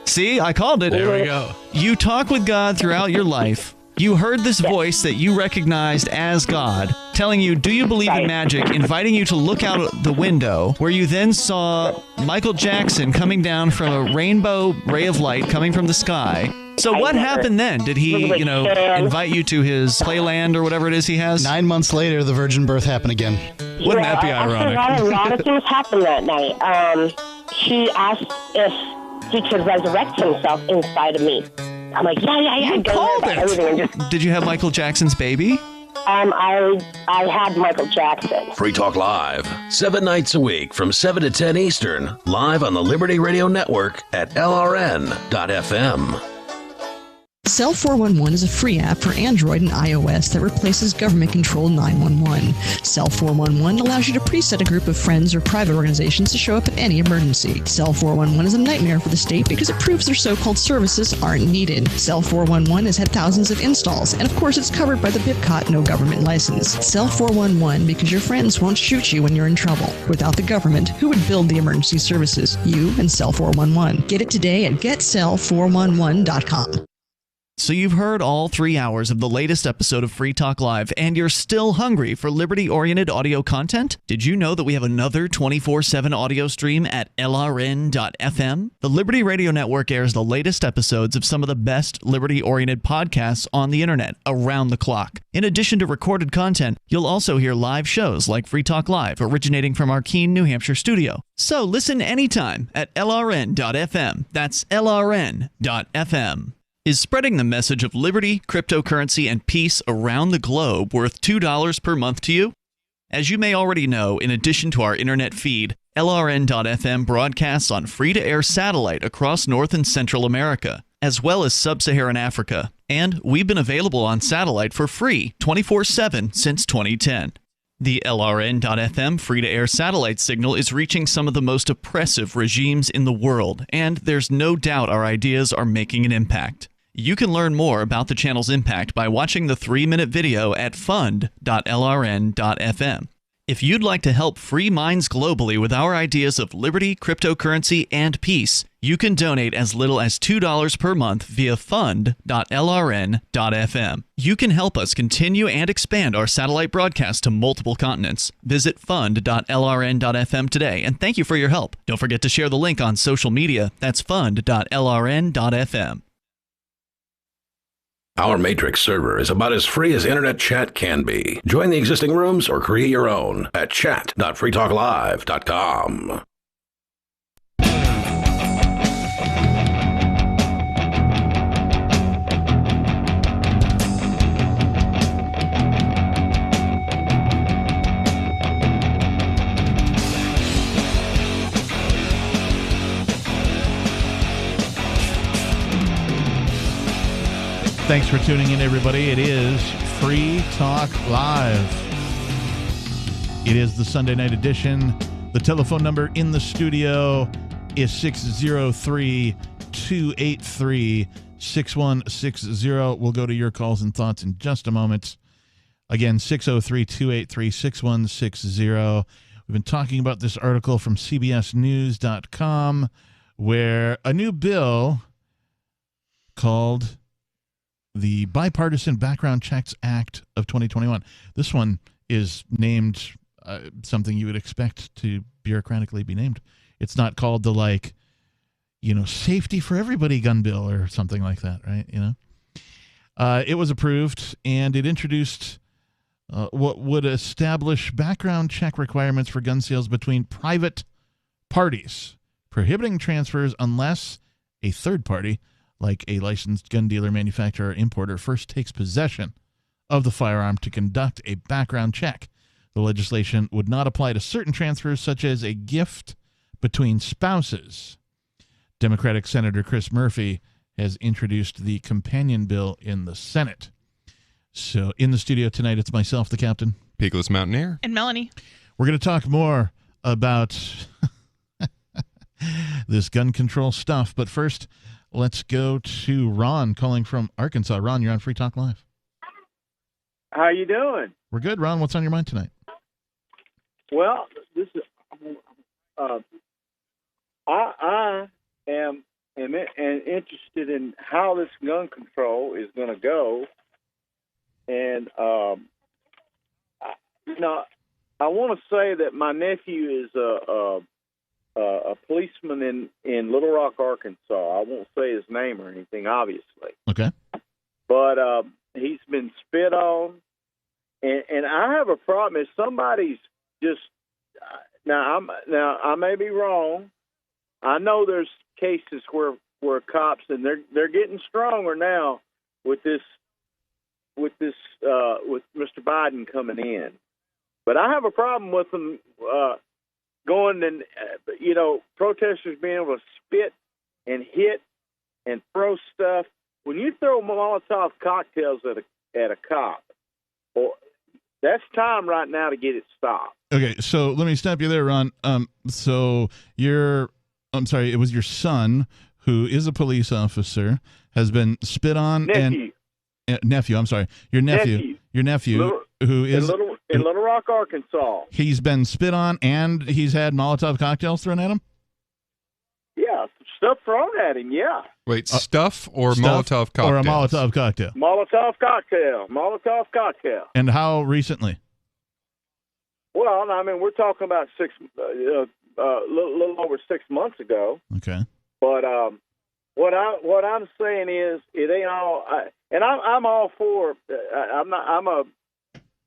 See, I called it. There we go. You talk with God throughout your life. You heard this voice that you recognized as God telling you, do you believe in magic, inviting you to look out the window, where you then saw Michael Jackson coming down from a rainbow ray of light coming from the sky. So what happened then? Did he, invite you to his playland or whatever it is he has? 9 months later, the virgin birth happened again. Wouldn't that be ironic? A lot of things happened that night. He asked if he could resurrect himself inside of me. I'm like, yeah. You called it. Did you have Michael Jackson's baby? I had Michael Jackson. Free Talk Live, 7 nights a week from 7 to 10 Eastern, live on the Liberty Radio Network at LRN.FM. Cell 411 is a free app for Android and iOS that replaces government-controlled 911. Cell 411 allows you to preset a group of friends or private organizations to show up at any emergency. Cell 411 is a nightmare for the state because it proves their so-called services aren't needed. Cell 411 has had thousands of installs, and of course it's covered by the BIPCOT no government license. Cell 411 because your friends won't shoot you when you're in trouble. Without the government, who would build the emergency services? You and Cell 411. Get it today at getcell411.com. So you've heard all 3 hours of the latest episode of Free Talk Live, and you're still hungry for liberty-oriented audio content? Did you know that we have another 24/7 audio stream at LRN.FM? The Liberty Radio Network airs the latest episodes of some of the best liberty-oriented podcasts on the internet around the clock. In addition to recorded content, you'll also hear live shows like Free Talk Live, originating from our Keene, New Hampshire studio. So listen anytime at LRN.FM. That's LRN.FM. Is spreading the message of liberty, cryptocurrency, and peace around the globe worth $2 per month to you? As you may already know, in addition to our internet feed, LRN.FM broadcasts on free-to-air satellite across North and Central America, as well as Sub-Saharan Africa. And we've been available on satellite for free 24/7 since 2010. The LRN.FM free-to-air satellite signal is reaching some of the most oppressive regimes in the world, and there's no doubt our ideas are making an impact. You can learn more about the channel's impact by watching the 3-minute video at fund.lrn.fm. If you'd like to help free minds globally with our ideas of liberty, cryptocurrency, and peace, you can donate as little as $2 per month via fund.lrn.fm. You can help us continue and expand our satellite broadcast to multiple continents. Visit fund.lrn.fm today, and thank you for your help. Don't forget to share the link on social media. That's fund.lrn.fm. Our Matrix server is about as free as internet chat can be. Join the existing rooms or create your own at chat.freetalklive.com. Thanks for tuning in, everybody. It is Free Talk Live. It is the Sunday night edition. The telephone number in the studio is 603-283-6160. We'll go to your calls and thoughts in just a moment. Again, 603-283-6160. We've been talking about this article from CBSNews.com where a new bill called the Bipartisan Background Checks Act of 2021. This one is named something you would expect to bureaucratically be named. It's not called the, like, safety for everybody gun bill or something like that, right? It was approved, and it introduced what would establish background check requirements for gun sales between private parties, prohibiting transfers unless a third party, like a licensed gun dealer, manufacturer, or importer, first takes possession of the firearm to conduct a background check. The legislation would not apply to certain transfers, such as a gift between spouses. Democratic Senator Chris Murphy has introduced the companion bill in the Senate. So in the studio tonight, it's myself, the captain, Peakless Mountaineer, and Melanie. We're going to talk more about this gun control stuff. But first, let's go to Ron calling from Arkansas. Ron, you're on Free Talk Live. How you doing? We're good, Ron. What's on your mind tonight? Well, this is I am interested in how this gun control is going to go, and I want to say that my nephew is a policeman in Little Rock, Arkansas. I won't say his name or anything, obviously. Okay. But he's been spit on, and I have a problem. If somebody's just now I may be wrong. I know there's cases where cops, and they're getting stronger now with Mr. Biden coming in. But I have a problem with them going and protesters being able to spit and hit and throw stuff. When you throw Molotov cocktails at a cop, that's time right now to get it stopped. Okay, so let me stop you there, Ron. So it was your son, who is a police officer, has been spit on. Nephew. I'm sorry, your nephew. Your nephew, who is in Little Rock, Arkansas. He's been spit on, and he's had Molotov cocktails thrown at him. Yeah, stuff thrown at him. Yeah. Wait, stuff or Molotov cocktails? Or a Molotov cocktail? Molotov cocktail. And how recently? Well, I mean, we're talking about little over 6 months ago. Okay. But what I'm saying is, it ain't all. I'm all for.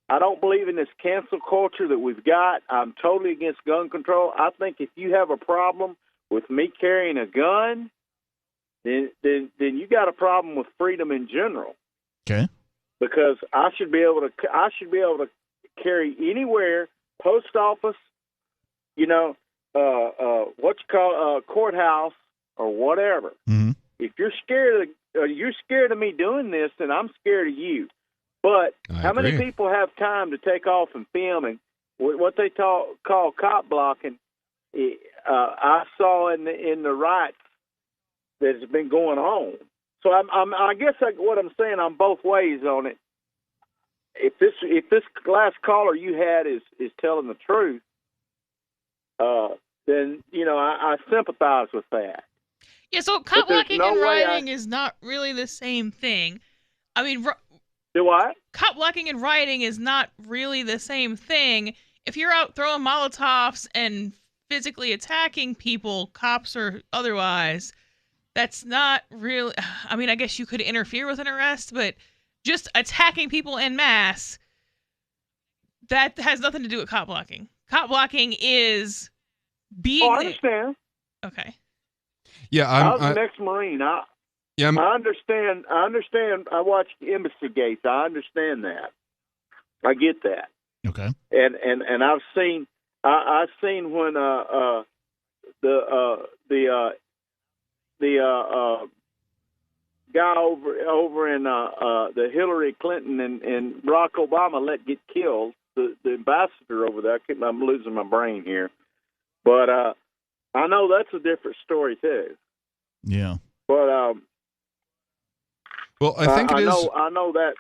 I don't believe in this cancel culture that we've got. I'm totally against gun control. I think if you have a problem with me carrying a gun, then you got a problem with freedom in general. Okay. Because I should be able to carry anywhere, post office, courthouse or whatever. Mm-hmm. If you're scared of me doing this, then I'm scared of you. But how many people have time to take off and film and what they call cop blocking? I saw in the riots that has been going on. So I guess what I'm saying, I'm both ways on it. If this last caller you had is telling the truth, then I sympathize with that. Yeah, so cop blocking and rioting is not really the same thing. I mean, do what? Cop blocking and rioting is not really the same thing. If you're out throwing Molotovs and physically attacking people, cops or otherwise, that's not really. I mean, I guess you could interfere with an arrest, but just attacking people en masse, that has nothing to do with cop blocking. Cop blocking is being. I understand. Okay. Yeah, I was an ex-Marine. I understand. I watched Embassy Gates. I understand that. I get that. Okay. And I've seen when the guy over in the Hillary Clinton and Barack Obama let get killed. The ambassador over there. I'm losing my brain here, but I know that's a different story too. Yeah. But well, I think it is. I know that.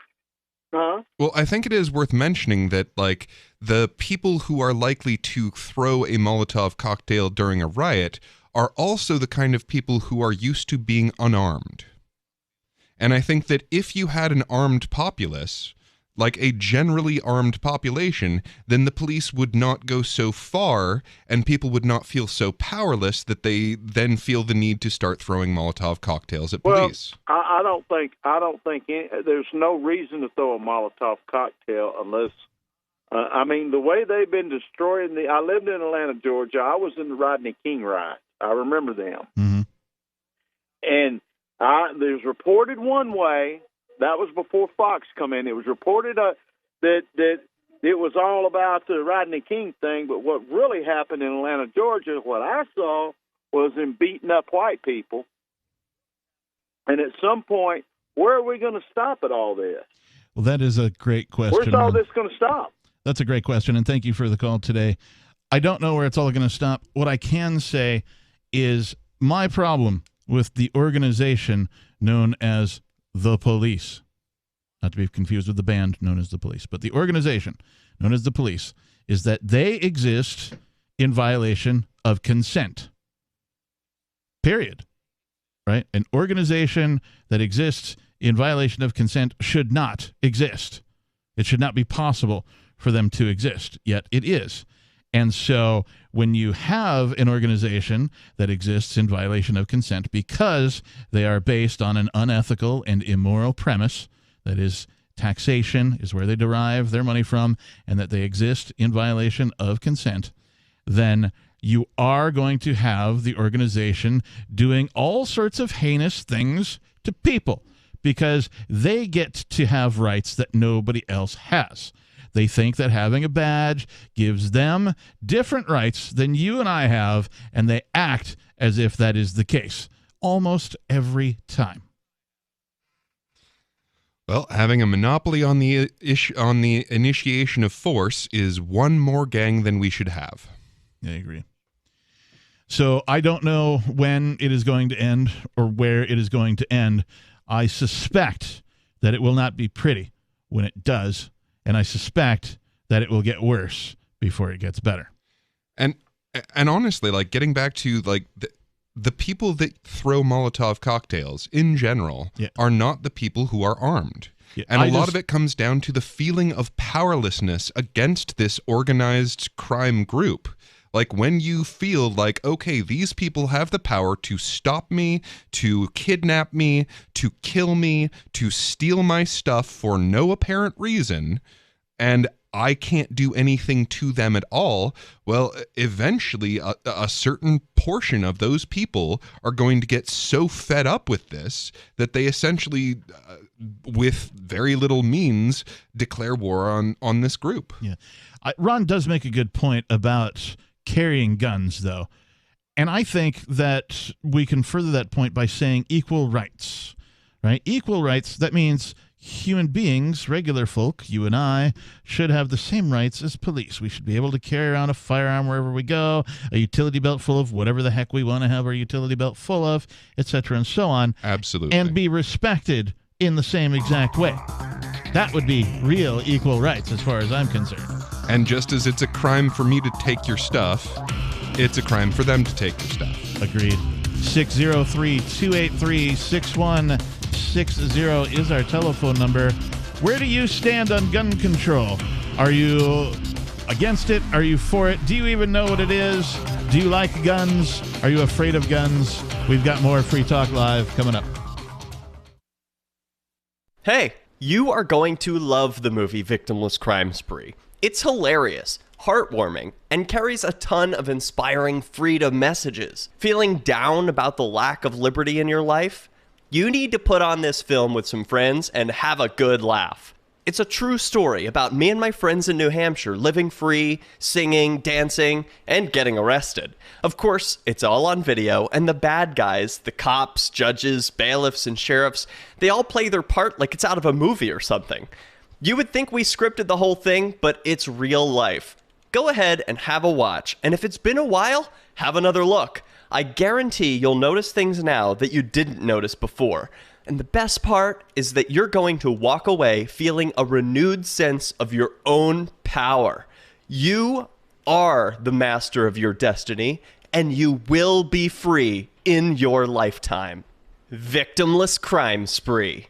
Huh? Well, I think it is worth mentioning that, like, the people who are likely to throw a Molotov cocktail during a riot are also the kind of people who are used to being unarmed. And I think that if you had an armed populace, like a generally armed population, then the police would not go so far and people would not feel so powerless that they then feel the need to start throwing Molotov cocktails at police. Well, I don't think there's no reason to throw a Molotov cocktail unless, I mean, the way they've been destroying I lived in Atlanta, Georgia. I was in the Rodney King riots. I remember them. Mm-hmm. And there's reported one way. That was before Fox come in. It was reported that it was all about the Rodney King thing, but what really happened in Atlanta, Georgia, what I saw was them beating up white people. And at some point, where are we going to stop at all this? Well, that is a great question. Where's all this going to stop? That's a great question, and thank you for the call today. I don't know where it's all going to stop. What I can say is my problem with the organization known as the police, not to be confused with the band known as the police, but the organization known as the police, is that they exist in violation of consent. Period. Right? An organization that exists in violation of consent should not exist. It should not be possible for them to exist, yet it is. And so when you have an organization that exists in violation of consent because they are based on an unethical and immoral premise, that is, taxation is where they derive their money from, and that they exist in violation of consent, then you are going to have the organization doing all sorts of heinous things to people because they get to have rights that nobody else has. They think that having a badge gives them different rights than you and I have, and they act as if that is the case almost every time. Well, having a monopoly on the initiation of force is one more gang than we should have. I agree. So I don't know when it is going to end or where it is going to end. I suspect that it will not be pretty when it does. And I suspect that it will get worse before it gets better. And honestly, like getting back to like the people that throw Molotov cocktails in general are not the people who are armed. Yeah, and a lot of it comes down to the feeling of powerlessness against this organized crime group. Like when you feel like, okay, these people have the power to stop me, to kidnap me, to kill me, to steal my stuff for no apparent reason, and I can't do anything to them at all, well, eventually a certain portion of those people are going to get so fed up with this that they essentially, with very little means, declare war on this group. Yeah, Ron does make a good point about carrying guns, though. And I think that we can further that point by saying equal rights, right? Equal rights, that means human beings, regular folk, you and I, should have the same rights as police. We should be able to carry around a firearm wherever we go, a utility belt full of whatever the heck we want to have our utility belt full of, etc., and so on. Absolutely. And be respected in the same exact way. That would be real equal rights as far as I'm concerned. And just as it's a crime for me to take your stuff, it's a crime for them to take your stuff. Agreed. 603-283-6160 is our telephone number. Where do you stand on gun control? Are you against it? Are you for it? Do you even know what it is? Do you like guns? Are you afraid of guns? We've got more Free Talk Live coming up. Hey, you are going to love the movie Victimless Crime Spree. It's hilarious, heartwarming, and carries a ton of inspiring freedom messages. Feeling down about the lack of liberty in your life? You need to put on this film with some friends and have a good laugh. It's a true story about me and my friends in New Hampshire living free, singing, dancing, and getting arrested. Of course, it's all on video, and the bad guys, the cops, judges, bailiffs, and sheriffs, they all play their part like it's out of a movie or something. You would think we scripted the whole thing, but it's real life. Go ahead and have a watch, and if it's been a while, have another look. I guarantee you'll notice things now that you didn't notice before. And the best part is that you're going to walk away feeling a renewed sense of your own power. You are the master of your destiny, and you will be free in your lifetime. victimless crime spree.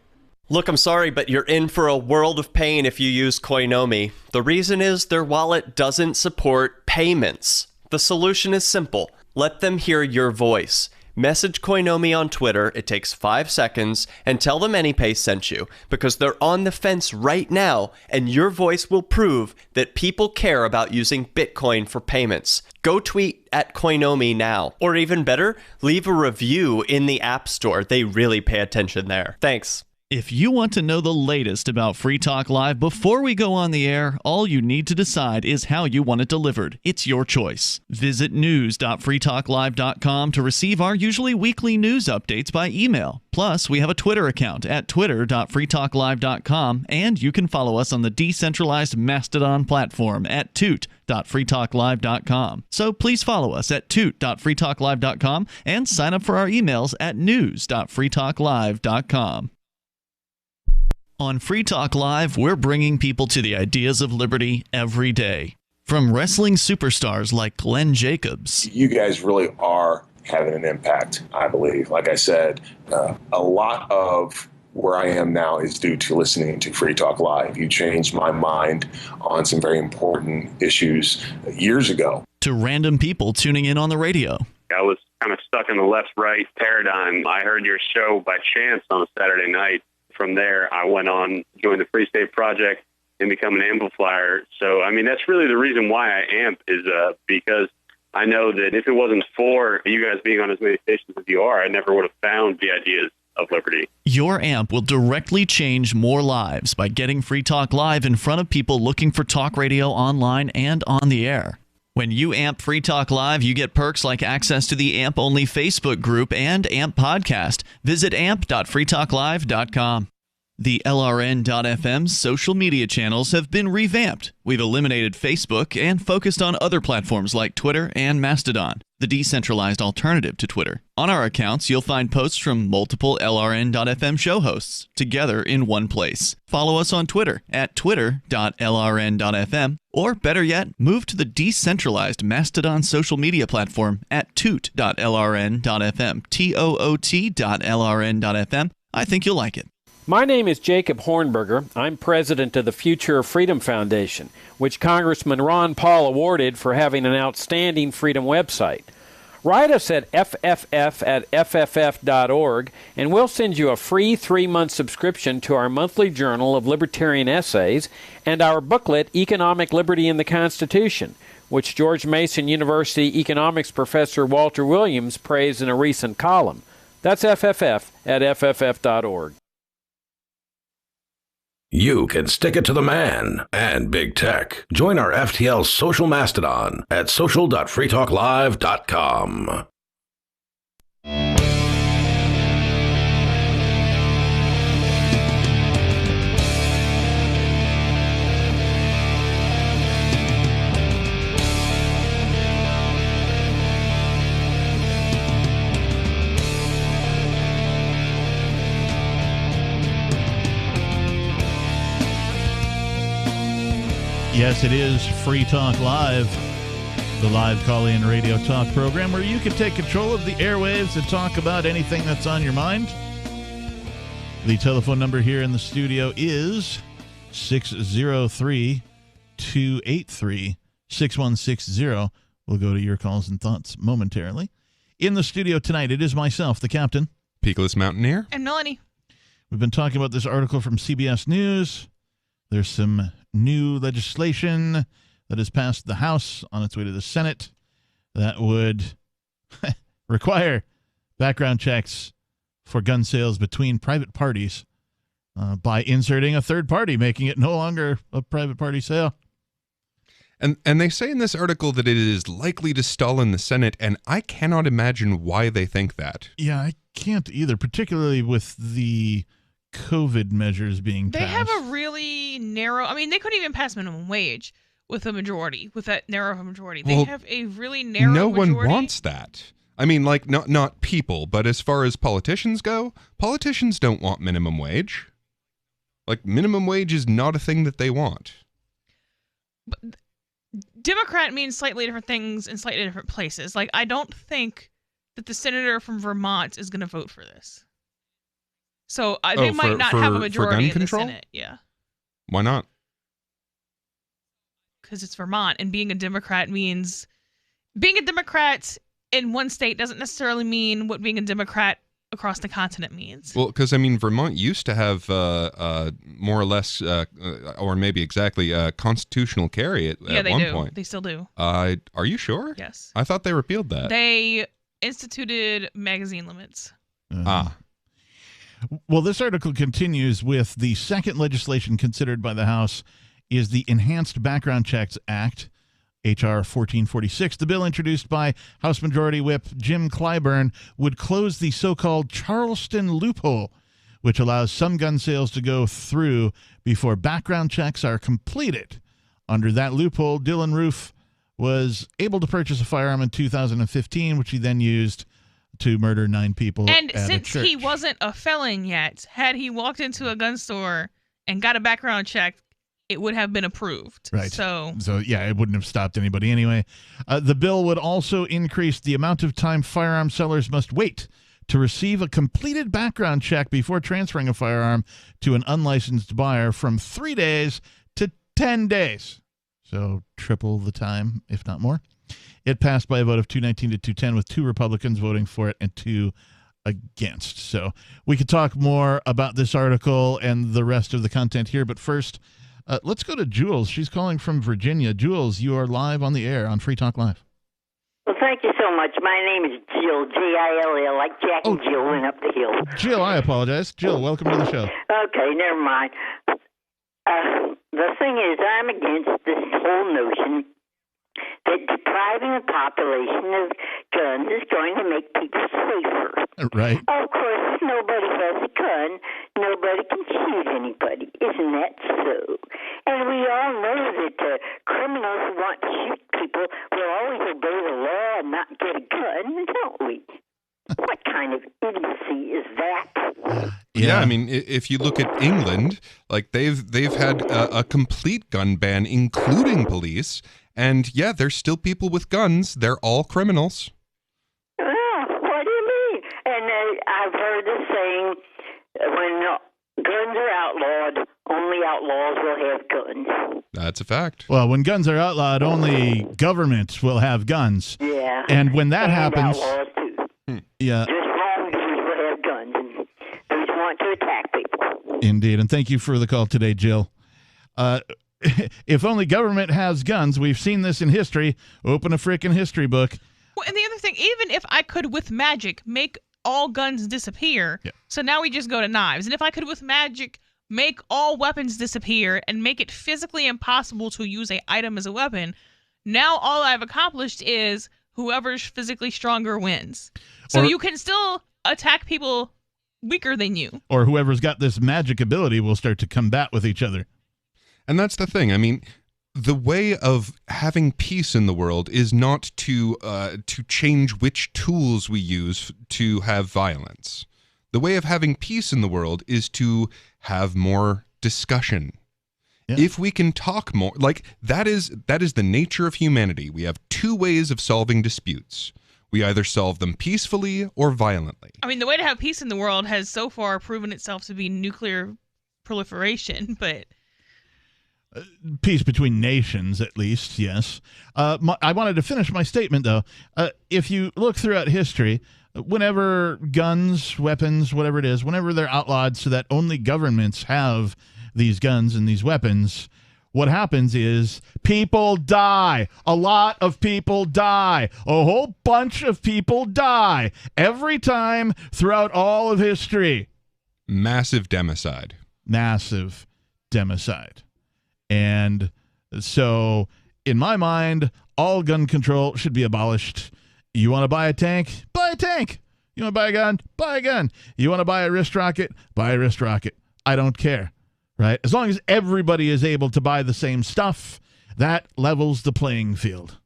Look, I'm sorry, but you're in for a world of pain if you use Koinomi. The reason is their wallet doesn't support payments. The solution is simple. Let them hear your voice. Message Koinomi on Twitter, it takes 5 seconds, and tell them AnyPay sent you, because they're on the fence right now, and your voice will prove that people care about using Bitcoin for payments. Go tweet at Koinomi now. Or even better, leave a review in the App Store. They really pay attention there. Thanks. If you want to know the latest about Free Talk Live before we go on the air, all you need to decide is how you want it delivered. It's your choice. Visit news.freetalklive.com to receive our usually weekly news updates by email. Plus, we have a Twitter account at twitter.freetalklive.com, and you can follow us on the decentralized Mastodon platform at toot.freetalklive.com. So please follow us at toot.freetalklive.com and sign up for our emails at news.freetalklive.com. On Free Talk Live, we're bringing people to the ideas of liberty every day. From wrestling superstars like Glenn Jacobs. You guys really are having an impact, I believe. Like I said, a lot of where I am now is due to listening to Free Talk Live. You changed my mind on some very important issues years ago. To random people tuning in on the radio. I was kind of stuck in the left-right paradigm. I heard your show by chance on a Saturday night. From there, I went on, joined the Free State Project, and become an amplifier. So, I mean, that's really the reason why I amp is because I know that if it wasn't for you guys being on as many stations as you are, I never would have found the ideas of liberty. Your amp will directly change more lives by getting Free Talk Live in front of people looking for talk radio online and on the air. When you amp Free Talk Live, you get perks like access to the AMP-only Facebook group and AMP podcast. Visit amp.freetalklive.com. The LRN.FM's social media channels have been revamped. We've eliminated Facebook and focused on other platforms like Twitter and Mastodon, the decentralized alternative to Twitter. On our accounts, you'll find posts from multiple LRN.FM show hosts together in one place. Follow us on Twitter at twitter.lrn.fm, or better yet, move to the decentralized Mastodon social media platform at toot.lrn.fm, toot.lrn.fm. I think you'll like it. My name is Jacob Hornberger. I'm president of the Future of Freedom Foundation, which Congressman Ron Paul awarded for having an outstanding freedom website. Write us at fff@fff.org, and we'll send you a free 3-month subscription to our monthly journal of libertarian essays and our booklet, Economic Liberty in the Constitution, which George Mason University economics professor Walter Williams praised in a recent column. That's fff@fff.org. You can stick it to the man and big tech. Join our FTL social mastodon at social.freetalklive.com. Yes, it is Free Talk Live, the live call-in radio talk program where you can take control of the airwaves and talk about anything that's on your mind. The telephone number here in the studio is 603-283-6160. We'll go to your calls and thoughts momentarily. In the studio tonight, it is myself, the captain. Peakless Mountaineer. And Melanie. We've been talking about this article from CBS News. There's some new legislation that has passed the House on its way to the Senate that would require background checks for gun sales between private parties by inserting a third party, making it no longer a private party sale. And they say in this article that it is likely to stall in the Senate, and I cannot imagine why they think that. Yeah, I can't either, particularly with the COVID measures being passed. They have a really narrow, I mean, they couldn't even pass minimum wage with a majority, with that narrow of a majority. They have a really narrow majority. No one wants that. I mean, like, not people, but as far as politicians go, politicians don't want minimum wage. Like, minimum wage is not a thing that they want. But Democrat means slightly different things in slightly different places. Like, I don't think that the senator from Vermont is going to vote for this. So they might not have a majority in the Senate. Yeah. Why not? Because it's Vermont, and being a Democrat means being a Democrat in one state doesn't necessarily mean what being a Democrat across the continent means. Well, because I mean, Vermont used to have more or less, or maybe exactly, constitutional carry at one point. They still do. Are you sure? Yes. I thought they repealed that. They instituted magazine limits. Well, this article continues with the second legislation considered by the House is the Enhanced Background Checks Act, H.R. 1446. The bill introduced by House Majority Whip Jim Clyburn would close the so-called Charleston loophole, which allows some gun sales to go through before background checks are completed. Under that loophole, Dylan Roof was able to purchase a firearm in 2015, which he then used to murder 9 people and at since a church. he wasn't a felon yet, had he walked into a gun store and got a background check, it would have been approved. Right. So yeah, it wouldn't have stopped anybody anyway. The bill would also increase the amount of time firearm sellers must wait to receive a completed background check before transferring a firearm to an unlicensed buyer from 3 days to 10 days. So triple the time, if not more. It passed by a vote of 219 to 210, with 2 Republicans voting for it and 2 against. So we could talk more about this article and the rest of the content here, but first, let's go to Jules. She's calling from Virginia. Jules, you are live on the air on Free Talk Live. Well, thank you so much. My name is Jill, Jill, like Jack and Jill went up the hill. Jill, I apologize. Jill, welcome to the show. Okay, never mind. The thing is, I'm against this whole notion that depriving the population of guns is going to make people safer. Right. Of course, if nobody has a gun, nobody can shoot anybody. Isn't that so? And we all know that criminals who want to shoot people will always obey the law and not get a gun, don't we? What kind of idiocy is that? Yeah, I mean, if you look at England, like they've had a complete gun ban, including police, and yeah, there's still people with guns. They're all criminals. Oh, what do you mean? And I've heard the saying, when guns are outlawed, only outlaws will have guns. That's a fact. Well, when guns are outlawed, only governments will have guns. Yeah. And when that happens, outlaws too. Yeah. Just wrongdoers will have guns, and those who want to attack people. Indeed, and thank you for the call today, Jill. If only government has guns, we've seen this in history. Open a frickin' history book. Well, and the other thing, even if I could with magic make all guns disappear, so now we just go to knives. And if I could with magic make all weapons disappear and make it physically impossible to use an item as a weapon, now all I've accomplished is whoever's physically stronger wins. So you can still attack people weaker than you. Or whoever's got this magic ability will start to combat with each other. And that's the thing. I mean, the way of having peace in the world is not to change which tools we use to have violence. The way of having peace in the world is to have more discussion. Yeah. If we can talk more, like that is the nature of humanity. We have 2 ways of solving disputes. We either solve them peacefully or violently. I mean, the way to have peace in the world has so far proven itself to be nuclear proliferation, but peace between nations, at least, yes. I wanted to finish my statement, though. If you look throughout history, whenever guns, weapons, whatever it is, whenever they're outlawed so that only governments have these guns and these weapons, what happens is people die. A lot of people die. A whole bunch of people die every time throughout all of history. Massive democide. Massive democide. And so, in my mind, all gun control should be abolished. You want to buy a tank? Buy a tank. You want to buy a gun? Buy a gun. You want to buy a wrist rocket? Buy a wrist rocket. I don't care, right? As long as everybody is able to buy the same stuff, that levels the playing field.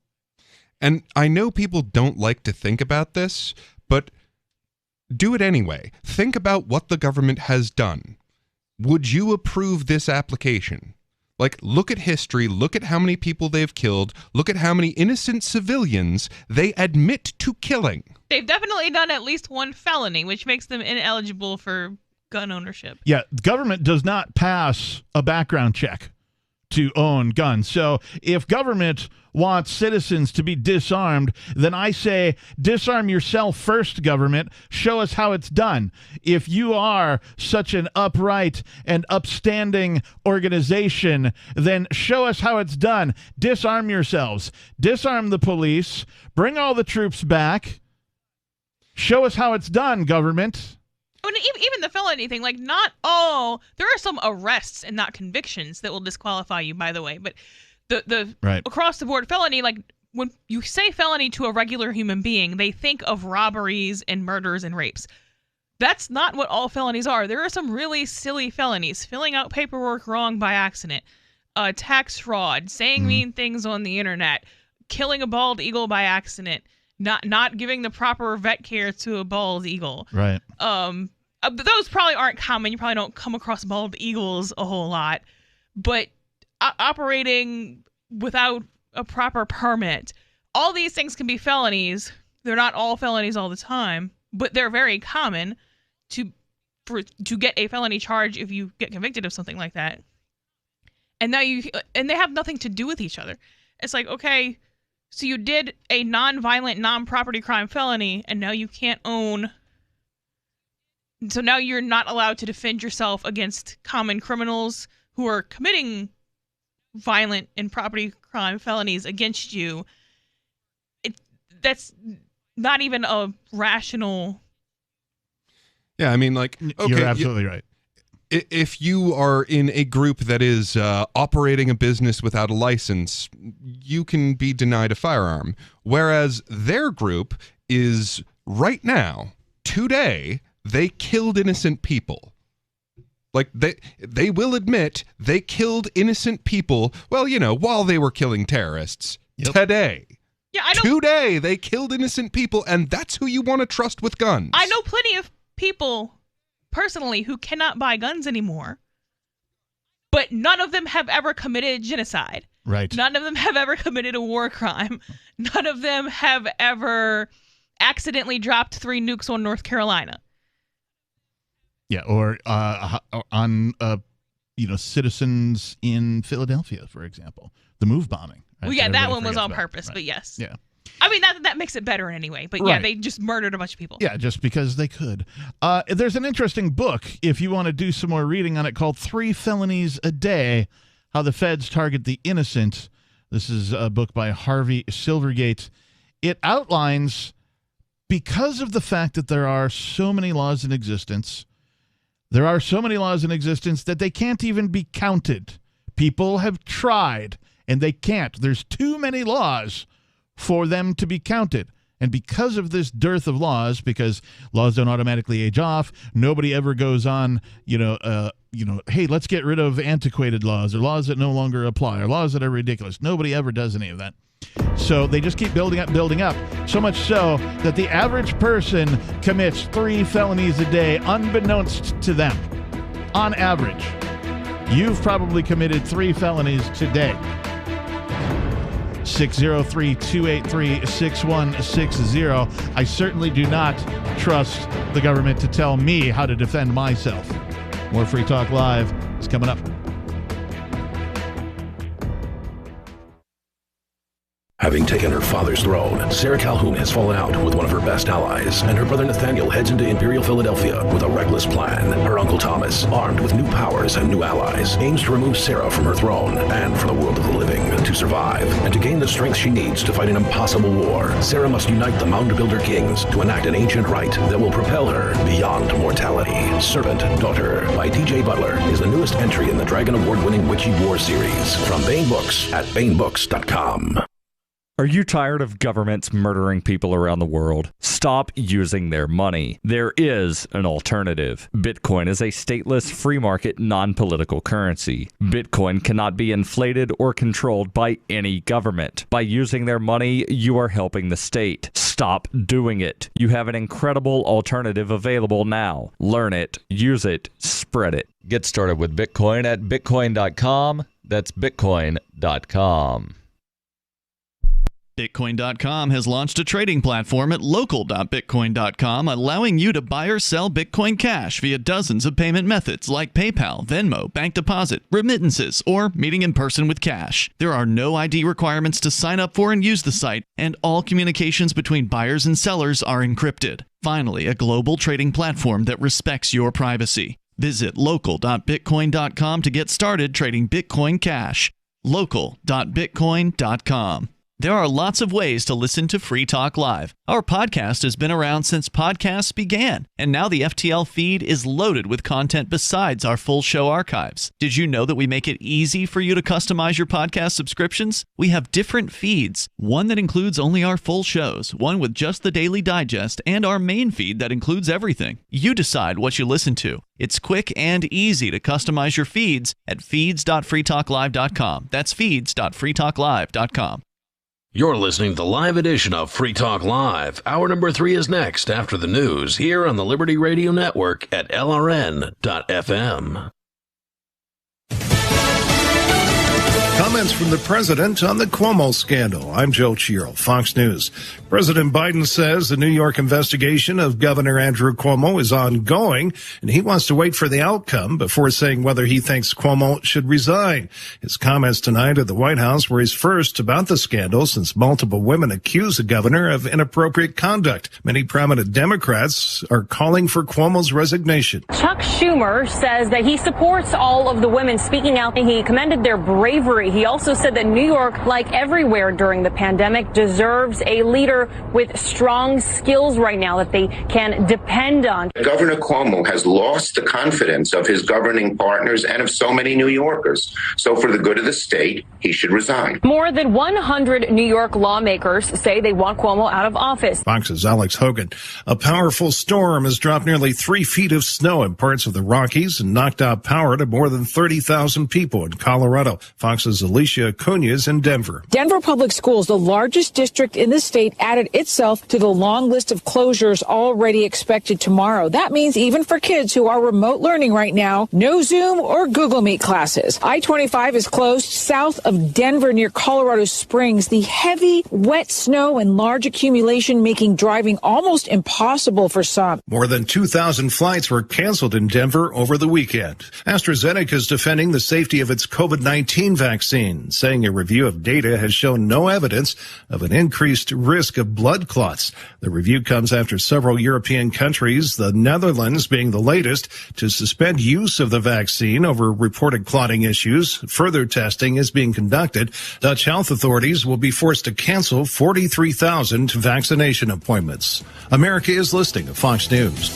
And I know people don't like to think about this, but do it anyway. Think about what the government has done. Would you approve this application? Like, look at history, look at how many people they've killed, look at how many innocent civilians they admit to killing. They've definitely done at least one felony, which makes them ineligible for gun ownership. Yeah, the government does not pass a background check to own guns. So if government wants citizens to be disarmed, then I say disarm yourself first, government. Show us how it's done. If you are such an upright and upstanding organization, then show us how it's done. Disarm yourselves. Disarm the police. Bring all the troops back. Show us how it's done, government. I mean, even the felony thing, like, not all. There are some arrests and not convictions that will disqualify you, by the way. But the right. across the board felony, like, when you say felony to a regular human being, they think of robberies and murders and rapes. That's not what all felonies are. There are some really silly felonies: filling out paperwork wrong by accident, tax fraud, saying mean things on the internet, killing a bald eagle by accident. Not giving the proper vet care to a bald eagle. Right. Those probably aren't common. You probably don't come across bald eagles a whole lot. But operating without a proper permit, all these things can be felonies. They're not all felonies all the time, but they're very common to get a felony charge if you get convicted of something like that. And now they have nothing to do with each other. It's like, okay, so you did a non-violent, non-property crime felony, and now you can't own. So now you're not allowed to defend yourself against common criminals who are committing violent and property crime felonies against you. That's not even a rational. Yeah, I mean, like, okay, you're absolutely right. If you are in a group that is operating a business without a license, you can be denied a firearm. Whereas their group is right now, today, they killed innocent people. Like, they will admit they killed innocent people, well, you know, while they were killing terrorists. Yep. Today. Yeah, Today, they killed innocent people, and that's who you want to trust with guns. I know plenty of people personally who cannot buy guns anymore, but none of them have ever committed genocide. Right. None of them have ever committed a war crime. None of them have ever accidentally dropped 3 nukes on North Carolina. Yeah, or on citizens in Philadelphia, for example, the MOVE bombing. Right? Well, yeah, that one was on purpose, right. But yes. Yeah. I mean, that makes it better anyway. But yeah, they just murdered a bunch of people. Yeah, just because they could. There's an interesting book, if you want to do some more reading on it, called 3 Felonies a Day, How the Feds Target the Innocent. This is a book by Harvey Silvergate. It outlines, because of the fact that there are so many laws in existence, that they can't even be counted. People have tried, and they can't. There's too many laws for them to be counted. And because of this dearth of laws, because laws don't automatically age off, nobody ever goes on, hey, let's get rid of antiquated laws or laws that no longer apply or laws that are ridiculous. Nobody ever does any of that. So they just keep building up, so much so that the average person commits 3 felonies a day, unbeknownst to them. On average, you've probably committed 3 felonies today. 603-283-6160. I certainly do not trust the government to tell me how to defend myself. More Free Talk Live is coming up. Having taken her father's throne, Sarah Calhoun has fallen out with one of her best allies, and her brother Nathaniel heads into Imperial Philadelphia with a reckless plan. Her uncle Thomas, armed with new powers and new allies, aims to remove Sarah from her throne and from the world of the living. To survive and to gain the strength she needs to fight an impossible war, Sarah must unite the Mound Builder Kings to enact an ancient rite that will propel her beyond mortality. Servant Daughter by DJ Butler is the newest entry in the Dragon Award-winning Witchy War series from Baen Books at BaenBooks.com. Are you tired of governments murdering people around the world? Stop using their money. There is an alternative. Bitcoin is a stateless, free market, non-political currency. Bitcoin cannot be inflated or controlled by any government. By using their money, you are helping the state. Stop doing it. You have an incredible alternative available now. Learn it, use it, spread it. Get started with Bitcoin at Bitcoin.com. That's Bitcoin.com. Bitcoin.com has launched a trading platform at local.bitcoin.com, allowing you to buy or sell Bitcoin Cash via dozens of payment methods like PayPal, Venmo, bank deposit, remittances, or meeting in person with cash. There are no ID requirements to sign up for and use the site, and all communications between buyers and sellers are encrypted. Finally, a global trading platform that respects your privacy. Visit local.bitcoin.com to get started trading Bitcoin Cash. local.bitcoin.com. There are lots of ways to listen to Free Talk Live. Our podcast has been around since podcasts began, and now the FTL feed is loaded with content besides our full show archives. Did you know that we make it easy for you to customize your podcast subscriptions? We have different feeds, one that includes only our full shows, one with just the Daily Digest, and our main feed that includes everything. You decide what you listen to. It's quick and easy to customize your feeds at feeds.freetalklive.com. That's feeds.freetalklive.com. You're listening to the live edition of Free Talk Live. Hour number 3 is next after the news here on the Liberty Radio Network at LRN.FM. Comments from the president on the Cuomo scandal. I'm Joe Chiro, Fox News. President Biden says the New York investigation of Governor Andrew Cuomo is ongoing, and he wants to wait for the outcome before saying whether he thinks Cuomo should resign. His comments tonight at the White House were his first about the scandal since multiple women accuse the governor of inappropriate conduct. Many prominent Democrats are calling for Cuomo's resignation. Chuck Schumer says that he supports all of the women speaking out. He commended their bravery. He also said that New York, like everywhere during the pandemic, deserves a leader with strong skills right now that they can depend on. Governor Cuomo has lost the confidence of his governing partners and of so many New Yorkers. So for the good of the state, he should resign. More than 100 New York lawmakers say they want Cuomo out of office. Fox's Alex Hogan. A powerful storm has dropped nearly 3 feet of snow in parts of the Rockies and knocked out power to more than 30,000 people in Colorado. Fox's Alicia Acuna is in Denver. Denver Public Schools, the largest district in the state, added itself to the long list of closures already expected tomorrow. That means even for kids who are remote learning right now, no Zoom or Google Meet classes. I-25 is closed south of Denver near Colorado Springs. The heavy, wet snow and large accumulation making driving almost impossible for some. More than 2,000 flights were canceled in Denver over the weekend. AstraZeneca is defending the safety of its COVID-19 vaccine, saying a review of data has shown no evidence of an increased risk of blood clots. The review comes after several European countries, the Netherlands being the latest, to suspend use of the vaccine over reported clotting issues. Further testing is being conducted. Dutch health authorities will be forced to cancel 43,000 vaccination appointments. America is listening to Fox News.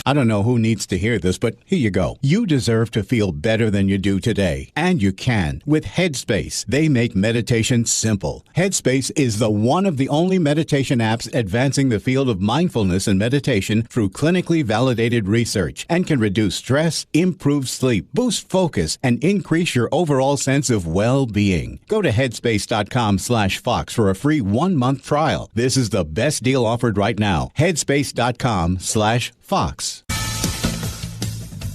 I don't know who needs to hear this, but here you go. You deserve to feel better than you do today. And you can with Headspace. They make meditation simple. Headspace is the one of the only meditation apps advancing the field of mindfulness and meditation through clinically validated research and can reduce stress, improve sleep, boost focus, and increase your overall sense of well-being. Go to headspace.com/Fox for a free 1-month trial. This is the best deal offered right now. Headspace.com/Fox.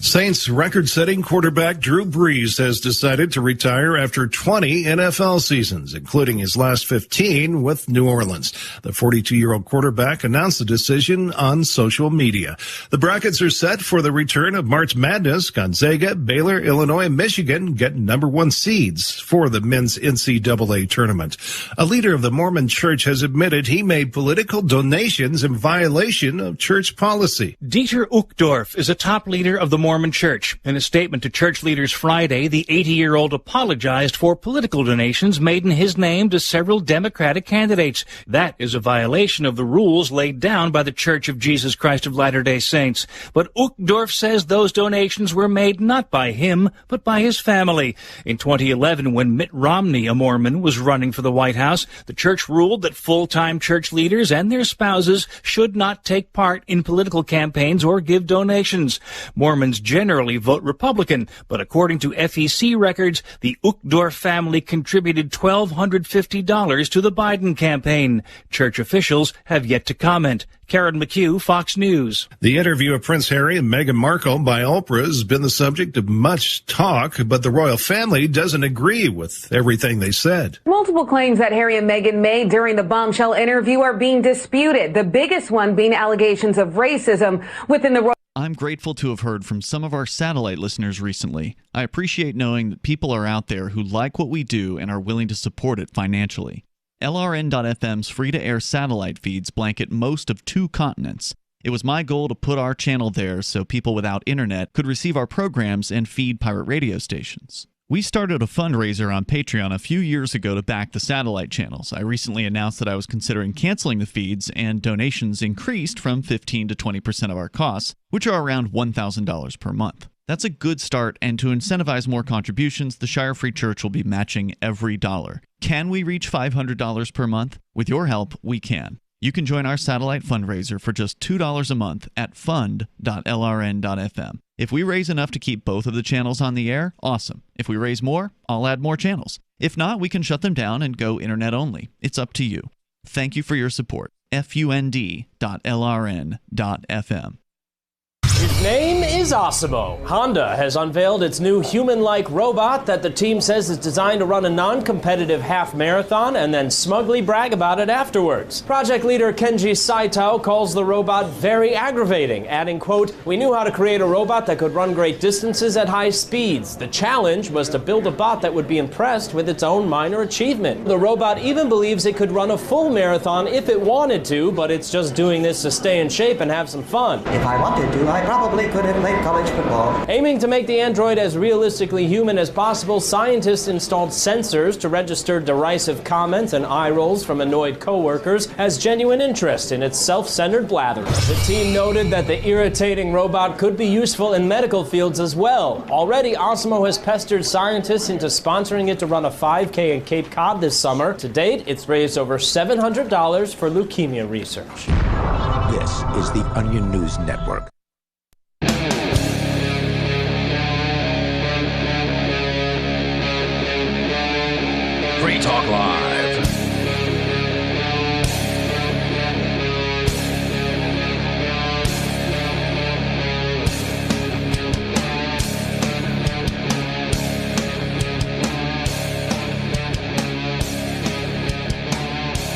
Saints record-setting quarterback Drew Brees has decided to retire after 20 NFL seasons, including his last 15 with New Orleans. The 42-year-old quarterback announced the decision on social media. The brackets are set for the return of March Madness. Gonzaga, Baylor, Illinois, and Michigan get number 1 seeds for the men's NCAA tournament. A leader of the Mormon Church has admitted he made political donations in violation of church policy. Dieter Uchtdorf is a top leader of the Mormon Church. In a statement to church leaders Friday, the 80-year-old apologized for political donations made in his name to several Democratic candidates. That is a violation of the rules laid down by the Church of Jesus Christ of Latter-day Saints. But Uchtdorf says those donations were made not by him, but by his family. In 2011, when Mitt Romney, a Mormon, was running for the White House, the church ruled that full-time church leaders and their spouses should not take part in political campaigns or give donations. Mormons Republicans generally vote Republican, but according to FEC records, the Uchtdorf family contributed $1,250 to the Biden campaign. Church officials have yet to comment. Karen McHugh, Fox News. The interview of Prince Harry and Meghan Markle by Oprah has been the subject of much talk, but the royal family doesn't agree with everything they said. Multiple claims that Harry and Meghan made during the bombshell interview are being disputed, the biggest one being allegations of racism within the royal. I'm grateful to have heard from some of our satellite listeners recently. I appreciate knowing that people are out there who like what we do and are willing to support it financially. LRN.FM's free-to-air satellite feeds blanket most of 2 continents. It was my goal to put our channel there so people without internet could receive our programs and feed pirate radio stations. We started a fundraiser on Patreon a few years ago to back the satellite channels. I recently announced that I was considering canceling the feeds, and donations increased from 15 to 20% of our costs, which are around $1,000 per month. That's a good start, and to incentivize more contributions, the Shire Free Church will be matching every dollar. Can we reach $500 per month? With your help, we can. You can join our satellite fundraiser for just $2 a month at fund.lrn.fm. If we raise enough to keep both of the channels on the air, awesome. If we raise more, I'll add more channels. If not, we can shut them down and go internet only. It's up to you. Thank you for your support. fund.lrn.fm. His name is Osimo. Honda has unveiled its new human-like robot that the team says is designed to run a non-competitive half marathon and then smugly brag about it afterwards. Project leader Kenji Saito calls the robot very aggravating, adding, quote, "We knew how to create a robot that could run great distances at high speeds. The challenge was to build a bot that would be impressed with its own minor achievement. The robot even believes it could run a full marathon if it wanted to, but it's just doing this to stay in shape and have some fun. If I wanted to, I probably could have played college football." Aiming to make the android as realistically human as possible, scientists installed sensors to register derisive comments and eye rolls from annoyed coworkers as genuine interest in its self-centered blathering. The team noted that the irritating robot could be useful in medical fields as well. Already, Osimo has pestered scientists into sponsoring it to run a 5K in Cape Cod this summer. To date, it's raised over $700 for leukemia research. This is the Onion News Network. Free Talk Live.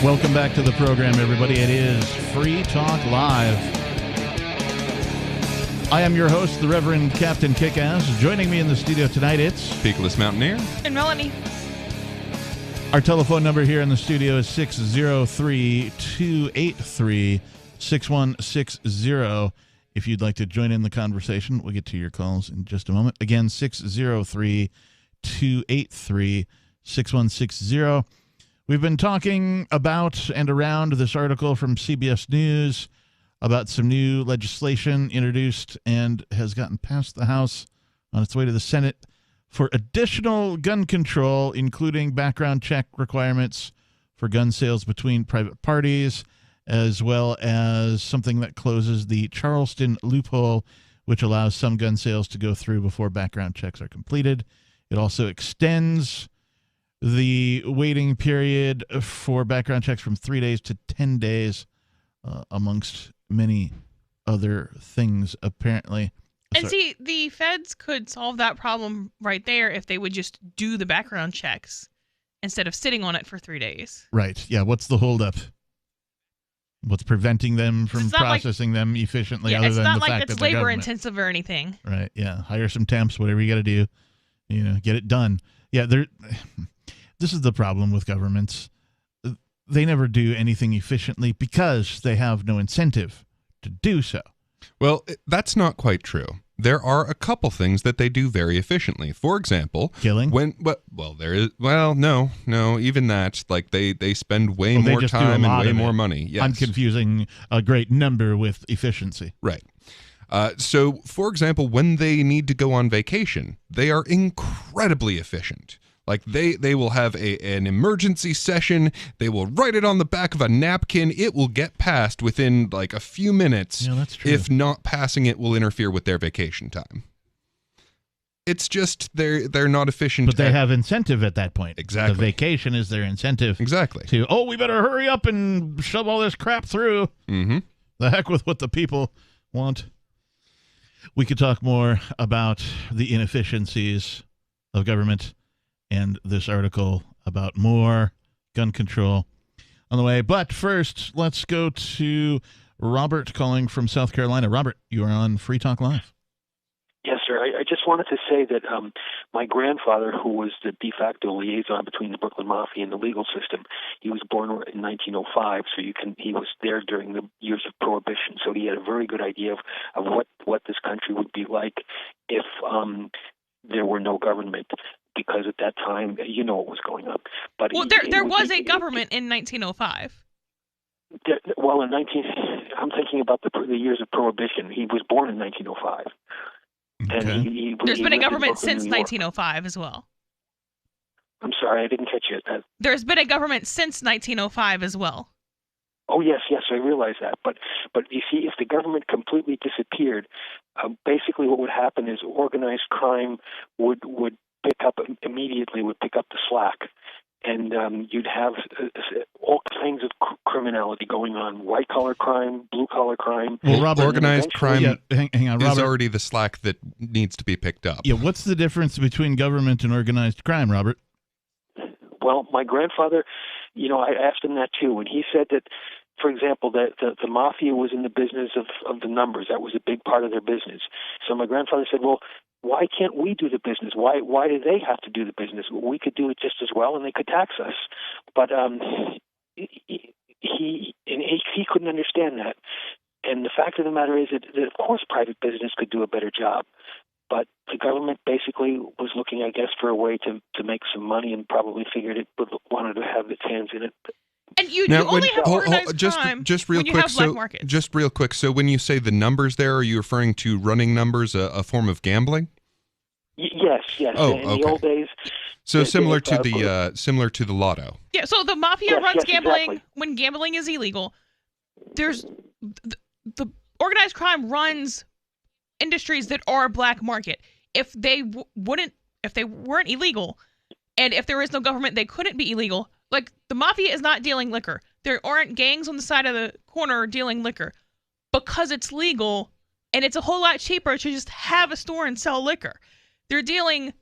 Welcome back to the program, everybody. It is Free Talk Live. I am your host, the Reverend Captain Kickass. Joining me in the studio tonight, it's Peakless Mountaineer and Melanie. Our telephone number here in the studio is 603-283-6160. If you'd like to join in the conversation, we'll get to your calls in just a moment. Again, 603-283-6160. We've been talking about and around this article from CBS News about some new legislation introduced and has gotten past the House on its way to the Senate for additional gun control, including background check requirements for gun sales between private parties, as well as something that closes the Charleston loophole, which allows some gun sales to go through before background checks are completed. It also extends the waiting period for background checks from 3 days to 10 days, amongst many other things, apparently. And see, the feds could solve that problem right there if they would just do the background checks instead of sitting on it for 3 days. Right. Yeah. What's the holdup? What's preventing them from processing them efficiently? Other than the fact that it's labor intensive or anything. Right. Yeah. Hire some temps, whatever you got to do, get it done. Yeah. This is the problem with governments. They never do anything efficiently because they have no incentive to do so. Well, that's not quite true. There are a couple things that they do very efficiently. For example, killing. No, even that. Like they spend way more time and way more money. Yes. I'm confusing a great number with efficiency. Right. So, for example, when they need to go on vacation, they are incredibly efficient. Like they will have an emergency session. They will write it on the back of a napkin. It will get passed within like a few minutes. Yeah, that's true. If not passing it will interfere with their vacation time. It's just they're not efficient. But they have incentive at that point. Exactly. The vacation is their incentive. Exactly. We better hurry up and shove all this crap through. Mm-hmm. The heck with what the people want. We could talk more about the inefficiencies of government and this article about more gun control on the way. But first, let's go to Robert calling from South Carolina. Robert, you are on Free Talk Live. Yes, sir. I just wanted to say that my grandfather, who was the de facto liaison between the Brooklyn Mafia and the legal system, he was born in 1905, so he was there during the years of Prohibition, so he had a very good idea of what this country would be like if there were no government, because at that time, you know what was going on. But there was a government in 1905. Well, I'm thinking about the years of Prohibition. He was born in 1905. Okay. And there's been a government since 1905 as well. I'm sorry, I didn't catch you. There's been a government since 1905 as well. Oh, yes, I realize that. But you see, if the government completely disappeared, basically what would happen is organized crime would pick up the slack. And you'd have all kinds of criminality going on: white-collar crime, blue-collar crime. Well, Robert, organized crime hang on, Robert. is already the slack that needs to be picked up. Yeah, what's the difference between government and organized crime, Robert? Well, my grandfather, I asked him that too, and he said that, for example, that the mafia was in the business of the numbers. That was a big part of their business. So my grandfather said, well, why can't we do the business? Why do they have to do the business? We could do it just as well, and they could tax us. But he couldn't understand that. And the fact of the matter is that of course private business could do a better job. But the government basically was looking, I guess, for a way to make some money, and probably figured it wanted to have its hands in it. And you only have organized crime just real when you quick. have black markets. Just real quick. So when you say the numbers there, are you referring to running numbers, a form of gambling? Yes. Oh, in okay. the old days. So similar to the lotto. Yeah. So the mafia runs gambling exactly. when gambling is illegal. There's the organized crime runs industries that are black market. If they weren't illegal, and if there is no government, they couldn't be illegal. Like, the mafia is not dealing liquor. There aren't gangs on the side of the corner dealing liquor because it's legal, and it's a whole lot cheaper to just have a store and sell liquor. They're dealing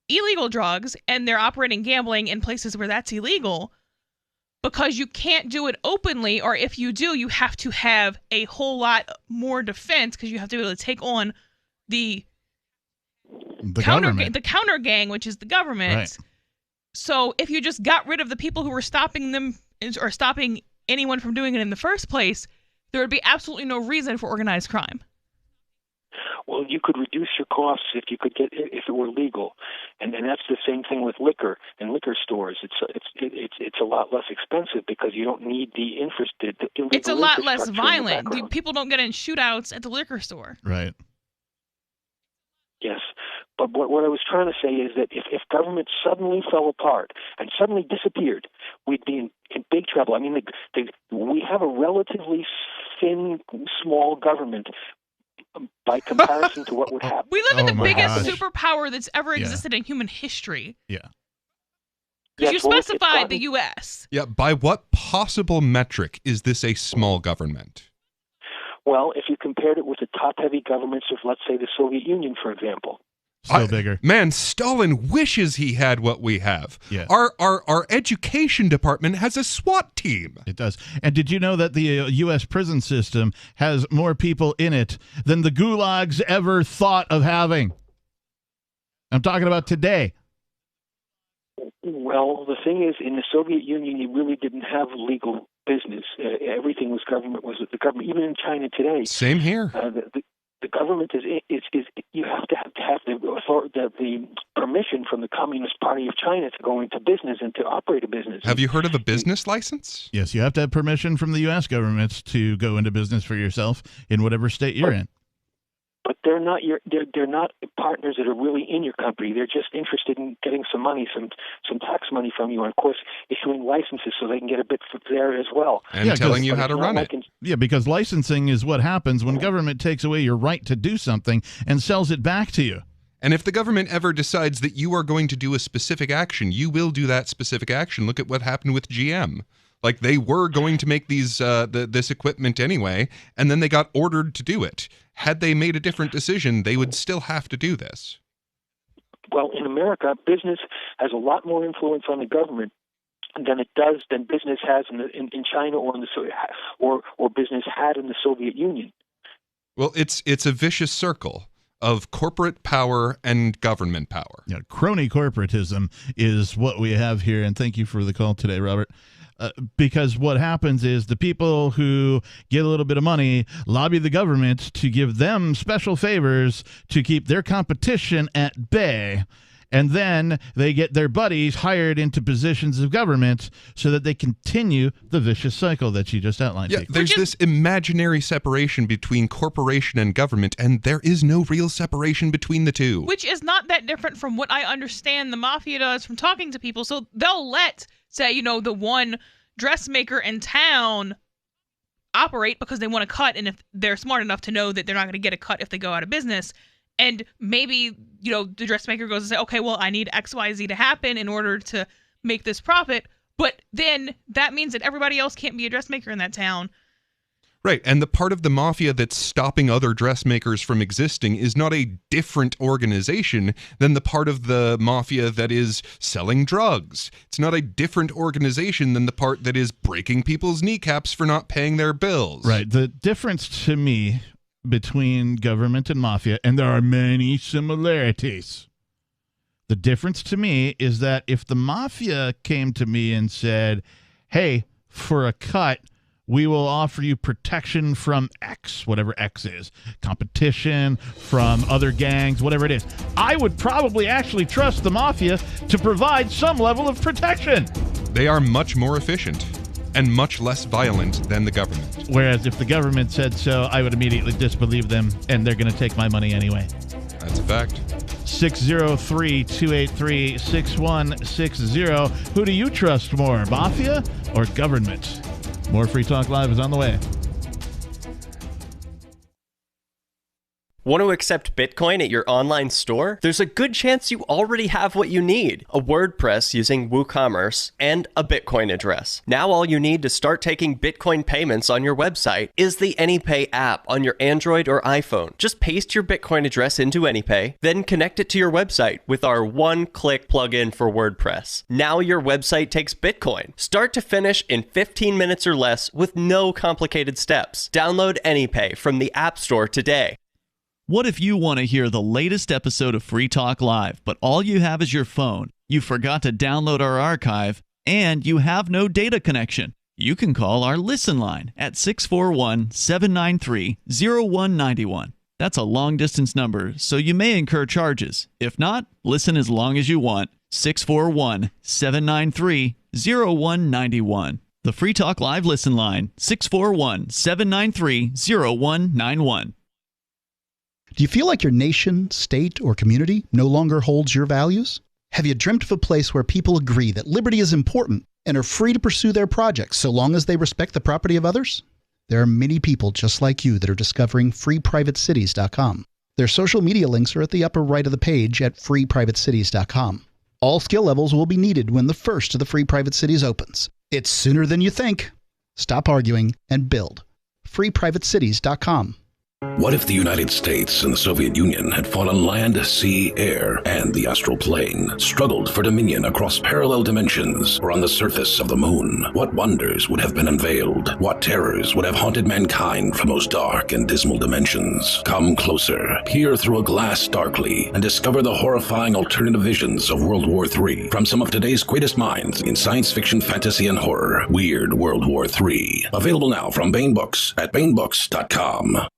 illegal drugs, and they're operating gambling in places where that's illegal because you can't do it openly, or if you do, you have to have a whole lot more defense because you have to be able to take on the counter gang, which is the government. Right. So if you just got rid of the people who were stopping them or stopping anyone from doing it in the first place, there would be absolutely no reason for organized crime. Well, you could reduce your costs if it were legal, and that's the same thing with liquor and liquor stores. It's a lot less expensive because you don't need the infrastructure. It's a lot less violent. People don't get in shootouts at the liquor store. Right. Yes. But what I was trying to say is that if government suddenly fell apart and suddenly disappeared, we'd be in big trouble. I mean, we have a relatively thin, small government by comparison to what would happen. We live in the biggest superpower that's ever existed in human history. Yeah. Because you specified the U.S. Yeah. By what possible metric is this a small government? Well, if you compared it with the top-heavy governments of, let's say, the Soviet Union, for example. Still bigger. Man, Stalin wishes he had what we have. Yeah. Our education department has a SWAT team. It does. And did you know that the U.S. prison system has more people in it than the gulags ever thought of having? I'm talking about today. Well, the thing is, in the Soviet Union, you really didn't have legal business. Everything was government. The government, even in China today. Same here. The government is you have to have the permission from the Communist Party of China to go into business and to operate a business. Have you heard of a business license? Yes, you have to have permission from the U.S. government to go into business for yourself in whatever state you're in. But they're not they're not partners that are really in your company. They're just interested in getting some money, some tax money from you, and of course issuing licenses so they can get a bit there as well. And telling you how to run it. Yeah, because licensing is what happens when government takes away your right to do something and sells it back to you. And if the government ever decides that you are going to do a specific action, you will do that specific action. Look at what happened with GM. Like, they were going to make these this equipment anyway, and then they got ordered to do it. Had they made a different decision, they would still have to do this. Well, in America, business has a lot more influence on the government than business has in China or business had in the Soviet Union. Well, it's a vicious circle of corporate power and government power. Yeah, crony corporatism is what we have here, and thank you for the call today, Robert. Because what happens is the people who get a little bit of money lobby the government to give them special favors to keep their competition at bay. And then they get their buddies hired into positions of government so that they continue the vicious cycle that you just outlined. Yeah, there's this imaginary separation between corporation and government, and there is no real separation between the two. Which is not that different from what I understand the mafia does from talking to people. So they'll let, say, the one dressmaker in town operate because they want to cut, and if they're smart enough to know that they're not going to get a cut if they go out of business. And maybe, the dressmaker goes and say, okay, well, I need XYZ to happen in order to make this profit. But then that means that everybody else can't be a dressmaker in that town. Right. And the part of the mafia that's stopping other dressmakers from existing is not a different organization than the part of the mafia that is selling drugs. It's not a different organization than the part that is breaking people's kneecaps for not paying their bills. Right. The difference to me between government and mafia, and there are many similarities. The difference to me is that if the mafia came to me and said, hey, for a cut, we will offer you protection from X, whatever X is, competition, from other gangs, whatever it is, I would probably actually trust the mafia to provide some level of protection. They are much more efficient and much less violent than the government. Whereas if the government said so, I would immediately disbelieve them, and they're going to take my money anyway. That's a fact. 603-283-6160. Who do you trust more, mafia or government? More Free Talk Live is on the way. Want to accept Bitcoin at your online store? There's a good chance you already have what you need: a WordPress using WooCommerce and a Bitcoin address. Now all you need to start taking Bitcoin payments on your website is the AnyPay app on your Android or iPhone. Just paste your Bitcoin address into AnyPay, then connect it to your website with our one-click plugin for WordPress. Now your website takes Bitcoin, start to finish, in 15 minutes or less with no complicated steps. Download AnyPay from the App Store today. What if you want to hear the latest episode of Free Talk Live, but all you have is your phone, you forgot to download our archive, and you have no data connection? You can call our Listen line at 641-793-0191. That's a long-distance number, so you may incur charges. If not, listen as long as you want. 641-793-0191. The Free Talk Live Listen line, 641-793-0191. Do you feel like your nation, state, or community no longer holds your values? Have you dreamt of a place where people agree that liberty is important and are free to pursue their projects so long as they respect the property of others? There are many people just like you that are discovering freeprivatecities.com. Their social media links are at the upper right of the page at freeprivatecities.com. All skill levels will be needed when the first of the Free Private Cities opens. It's sooner than you think. Stop arguing and build. freeprivatecities.com. What if the United States and the Soviet Union had fought on land, sea, air, and the astral plane, struggled for dominion across parallel dimensions, or on the surface of the moon? What wonders would have been unveiled? What terrors would have haunted mankind from those dark and dismal dimensions? Come closer, peer through a glass darkly, and discover the horrifying alternative visions of World War III from some of today's greatest minds in science fiction, fantasy, and horror. Weird World War III. Available now from Baen Books at baenbooks.com.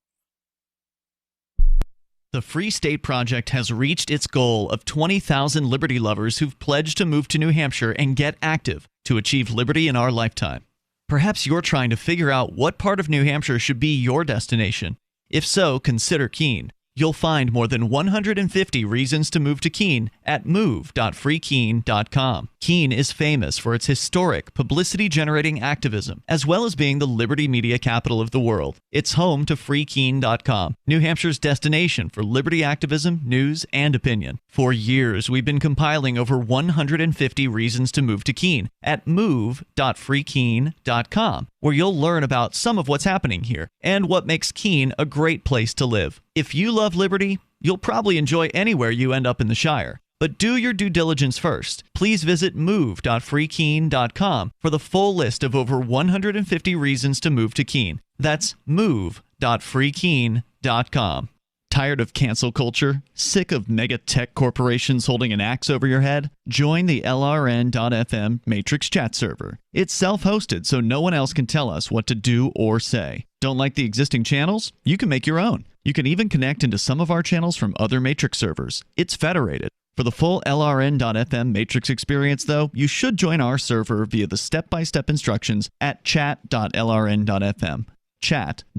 The Free State Project has reached its goal of 20,000 liberty lovers who've pledged to move to New Hampshire and get active to achieve liberty in our lifetime. Perhaps you're trying to figure out what part of New Hampshire should be your destination. If so, consider Keene. You'll find more than 150 reasons to move to Keene at move.freekeen.com. Keene is famous for its historic, publicity-generating activism, as well as being the liberty media capital of the world. It's home to freekeen.com, New Hampshire's destination for liberty activism, news, and opinion. For years, we've been compiling over 150 reasons to move to Keene at move.freekeen.com, where you'll learn about some of what's happening here and what makes Keene a great place to live. If you love liberty, you'll probably enjoy anywhere you end up in the Shire. But do your due diligence first. Please visit move.freekeen.com for the full list of over 150 reasons to move to Keene. That's move.freekeen.com. Tired of cancel culture? Sick of mega tech corporations holding an axe over your head? Join the LRN.FM Matrix chat server. It's self-hosted, so no one else can tell us what to do or say. Don't like the existing channels? You can make your own. You can even connect into some of our channels from other Matrix servers. It's federated. For the full LRN.FM Matrix experience, though, you should join our server via the step-by-step instructions at chat.lrn.fm. Chat.lrn.fm.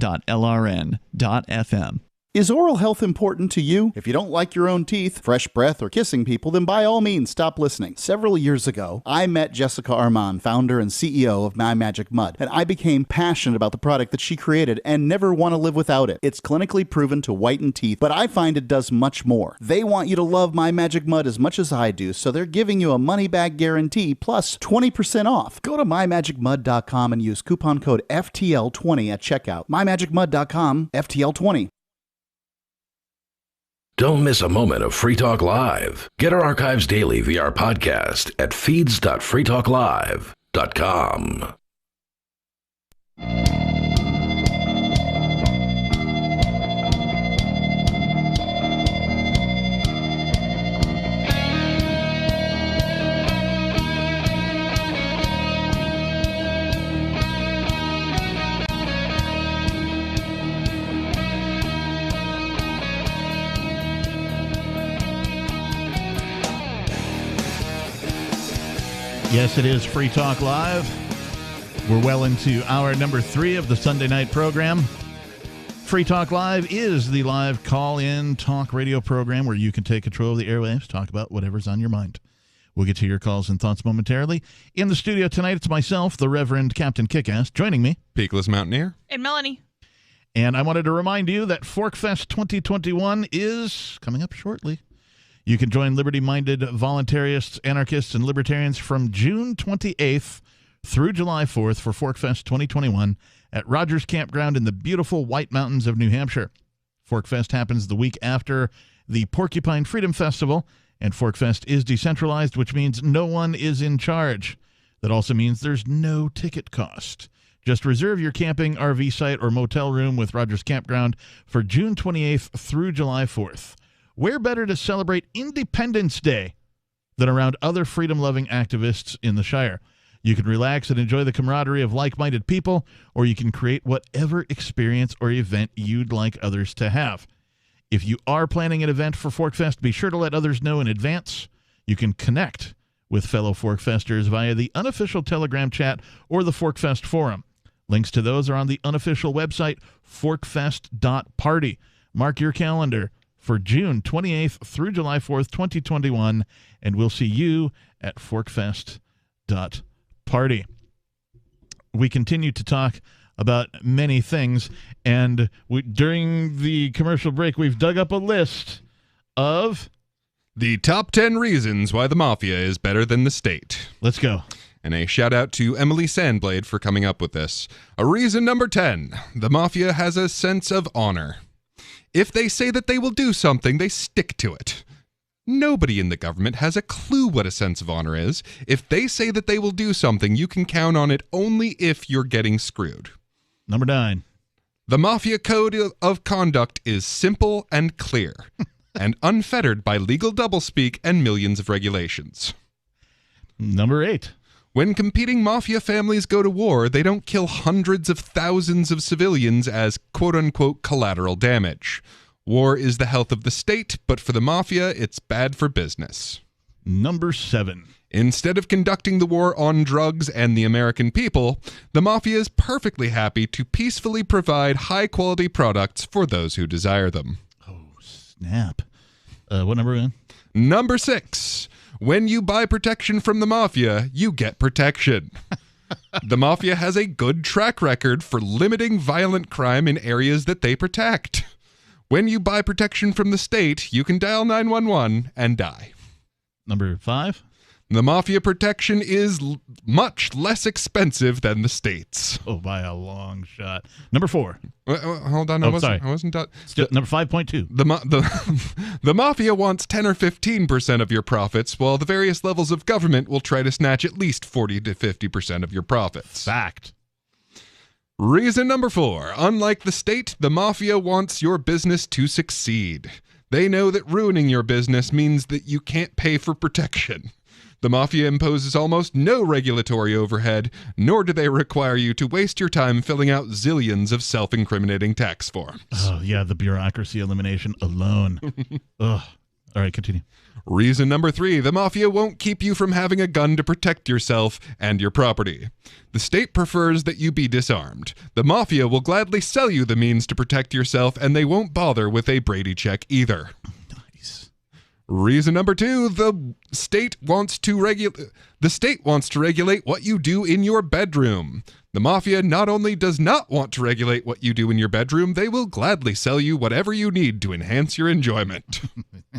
Is oral health important to you? If you don't like your own teeth, fresh breath, or kissing people, then by all means stop listening. Several years ago, I met Jessica Armand, founder and CEO of My Magic Mud, and I became passionate about the product that she created and never want to live without it. It's clinically proven to whiten teeth, but I find it does much more. They want you to love My Magic Mud as much as I do, so they're giving you a money-back guarantee plus 20% off. Go to mymagicmud.com and use coupon code FTL20 at checkout. mymagicmud.com, FTL20. Don't miss a moment of Free Talk Live. Get our archives daily via our podcast at feeds.freetalklive.com. Yes, it is Free Talk Live. We're well into hour number 3 of the Sunday night program. Free Talk Live is the live call-in talk radio program where you can take control of the airwaves, talk about whatever's on your mind. We'll get to your calls and thoughts momentarily. In the studio tonight, it's myself, the Reverend Captain Kickass. Joining me, Peakless Mountaineer. And Melanie. And I wanted to remind you that ForkFest 2021 is coming up shortly. You can join liberty-minded voluntarists, anarchists, and libertarians from June 28th through July 4th for ForkFest 2021 at Rogers Campground in the beautiful White Mountains of New Hampshire. ForkFest happens the week after the Porcupine Freedom Festival, and ForkFest is decentralized, which means no one is in charge. That also means there's no ticket cost. Just reserve your camping, RV site, or motel room with Rogers Campground for June 28th through July 4th. Where better to celebrate Independence Day than around other freedom-loving activists in the Shire? You can relax and enjoy the camaraderie of like-minded people, or you can create whatever experience or event you'd like others to have. If you are planning an event for ForkFest, be sure to let others know in advance. You can connect with fellow ForkFesters via the unofficial Telegram chat or the ForkFest forum. Links to those are on the unofficial website, forkfest.party. Mark your calendar for June 28th through July 4th, 2021, and we'll see you at forkfest.party. We continue to talk about many things, and during the commercial break, we've dug up a list of the top 10 reasons why the mafia is better than the state. Let's go. And a shout out to Emily Sandblade for coming up with this. Reason number 10, the mafia has a sense of honor. If they say that they will do something, they stick to it. Nobody in the government has a clue what a sense of honor is. If they say that they will do something, you can count on it only if you're getting screwed. Number 9. The mafia code of conduct is simple and clear, and unfettered by legal doublespeak and millions of regulations. Number 8. When competing mafia families go to war, they don't kill hundreds of thousands of civilians as quote-unquote collateral damage. War is the health of the state, but for the mafia, it's bad for business. Number 7. Instead of conducting the war on drugs and the American people, the mafia is perfectly happy to peacefully provide high-quality products for those who desire them. Oh, snap. What number are we on? Number 6. When you buy protection from the mafia, you get protection. The mafia has a good track record for limiting violent crime in areas that they protect. When you buy protection from the state, you can dial 911 and die. Number 5. The mafia protection is much less expensive than the state's. Oh, by a long shot. Number 4. Hold on, I wasn't done. Number 5.2. The mafia wants 10 or 15% of your profits, while the various levels of government will try to snatch at least 40 to 50% of your profits. Fact. Reason number 4. Unlike the state, the mafia wants your business to succeed. They know that ruining your business means that you can't pay for protection. The mafia imposes almost no regulatory overhead, nor do they require you to waste your time filling out zillions of self-incriminating tax forms. Oh, yeah, the bureaucracy elimination alone. Ugh. All right, continue. Reason number 3, the mafia won't keep you from having a gun to protect yourself and your property. The state prefers that you be disarmed. The mafia will gladly sell you the means to protect yourself, and they won't bother with a Brady check either. Reason number 2, the state wants to regulate what you do in your bedroom. The mafia not only does not want to regulate what you do in your bedroom, they will gladly sell you whatever you need to enhance your enjoyment.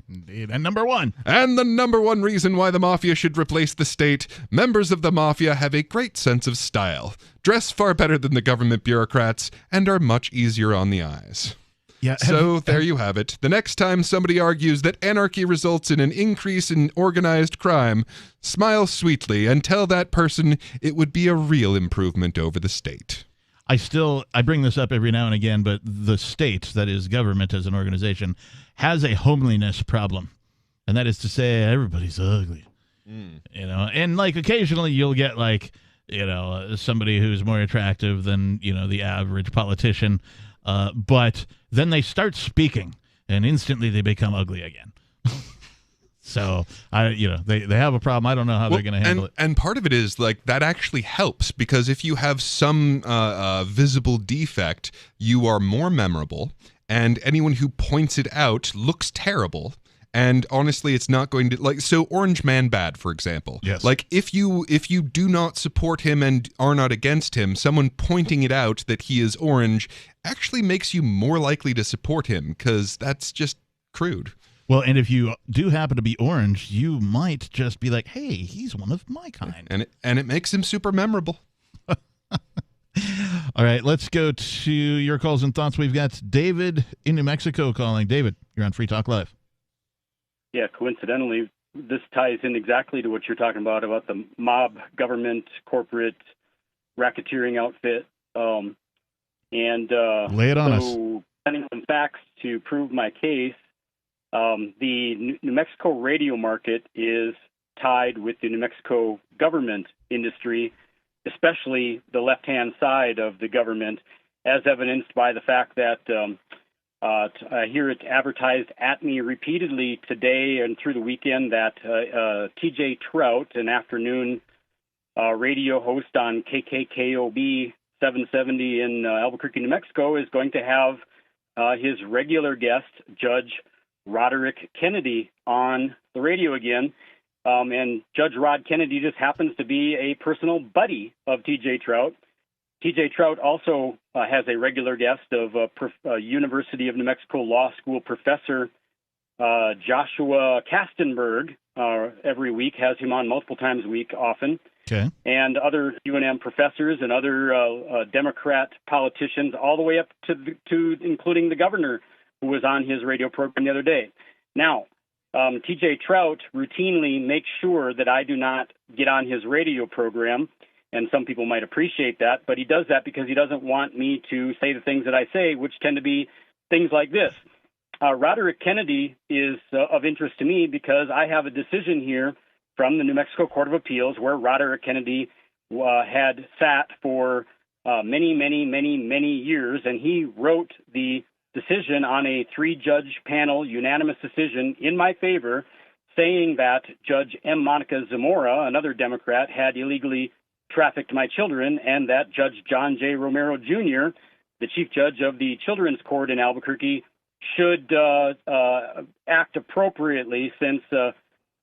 Indeed. And number 1. And the number 1 reason why the mafia should replace the state: members of the mafia have a great sense of style, dress far better than the government bureaucrats, and are much easier on the eyes. Yeah, so there you have it. The next time somebody argues that anarchy results in an increase in organized crime, smile sweetly and tell that person it would be a real improvement over the state. I bring this up every now and again, but the state, that is government as an organization, has a homeliness problem. And that is to say, everybody's ugly. You know, and like occasionally you'll get like, you know, somebody who's more attractive than, you know, the average politician. But then they start speaking, and instantly they become ugly again. So they have a problem. I don't know how they're going to handle it. And part of it is like that actually helps, because if you have some visible defect, you are more memorable, and anyone who points it out looks terrible. And honestly, it's not going to, like, so Orange Man Bad, for example. Yes. Like, if you do not support him and are not against him, someone pointing it out that he is orange actually makes you more likely to support him, because that's just crude. Well, and if you do happen to be orange, you might just be like, hey, he's one of my kind. And it makes him super memorable. All right, let's go to your calls and thoughts. We've got David in New Mexico calling. David, you're on Free Talk Live. Yeah, coincidentally, this ties in exactly to what you're talking about the mob, government, corporate racketeering outfit. Lay it on us. Sending some facts to prove my case. The New Mexico radio market is tied with the New Mexico government industry, especially the left-hand side of the government, as evidenced by the fact that I hear it advertised at me repeatedly today and through the weekend that TJ Trout, an afternoon radio host on KKKOB 770 in Albuquerque, New Mexico, is going to have his regular guest, Judge Roderick Kennedy, on the radio again. And Judge Rod Kennedy just happens to be a personal buddy of TJ Trout. TJ Trout also has a regular guest of University of New Mexico Law School professor Joshua Kastenberg every week, has him on multiple times a week often. Okay. And other UNM professors and other Democrat politicians, all the way up to including the governor, who was on his radio program the other day. Now, TJ Trout routinely makes sure that I do not get on his radio program. And some people might appreciate that, but he does that because he doesn't want me to say the things that I say, which tend to be things like this. Roderick Kennedy is of interest to me because I have a decision here from the New Mexico Court of Appeals where Roderick Kennedy had sat for many, many, many, many years, and he wrote the decision on a 3-judge panel unanimous decision in my favor, saying that Judge M. Monica Zamora, another Democrat, had illegally trafficked my children, and that Judge John J. Romero Jr., the chief judge of the Children's Court in Albuquerque, should act appropriately, since the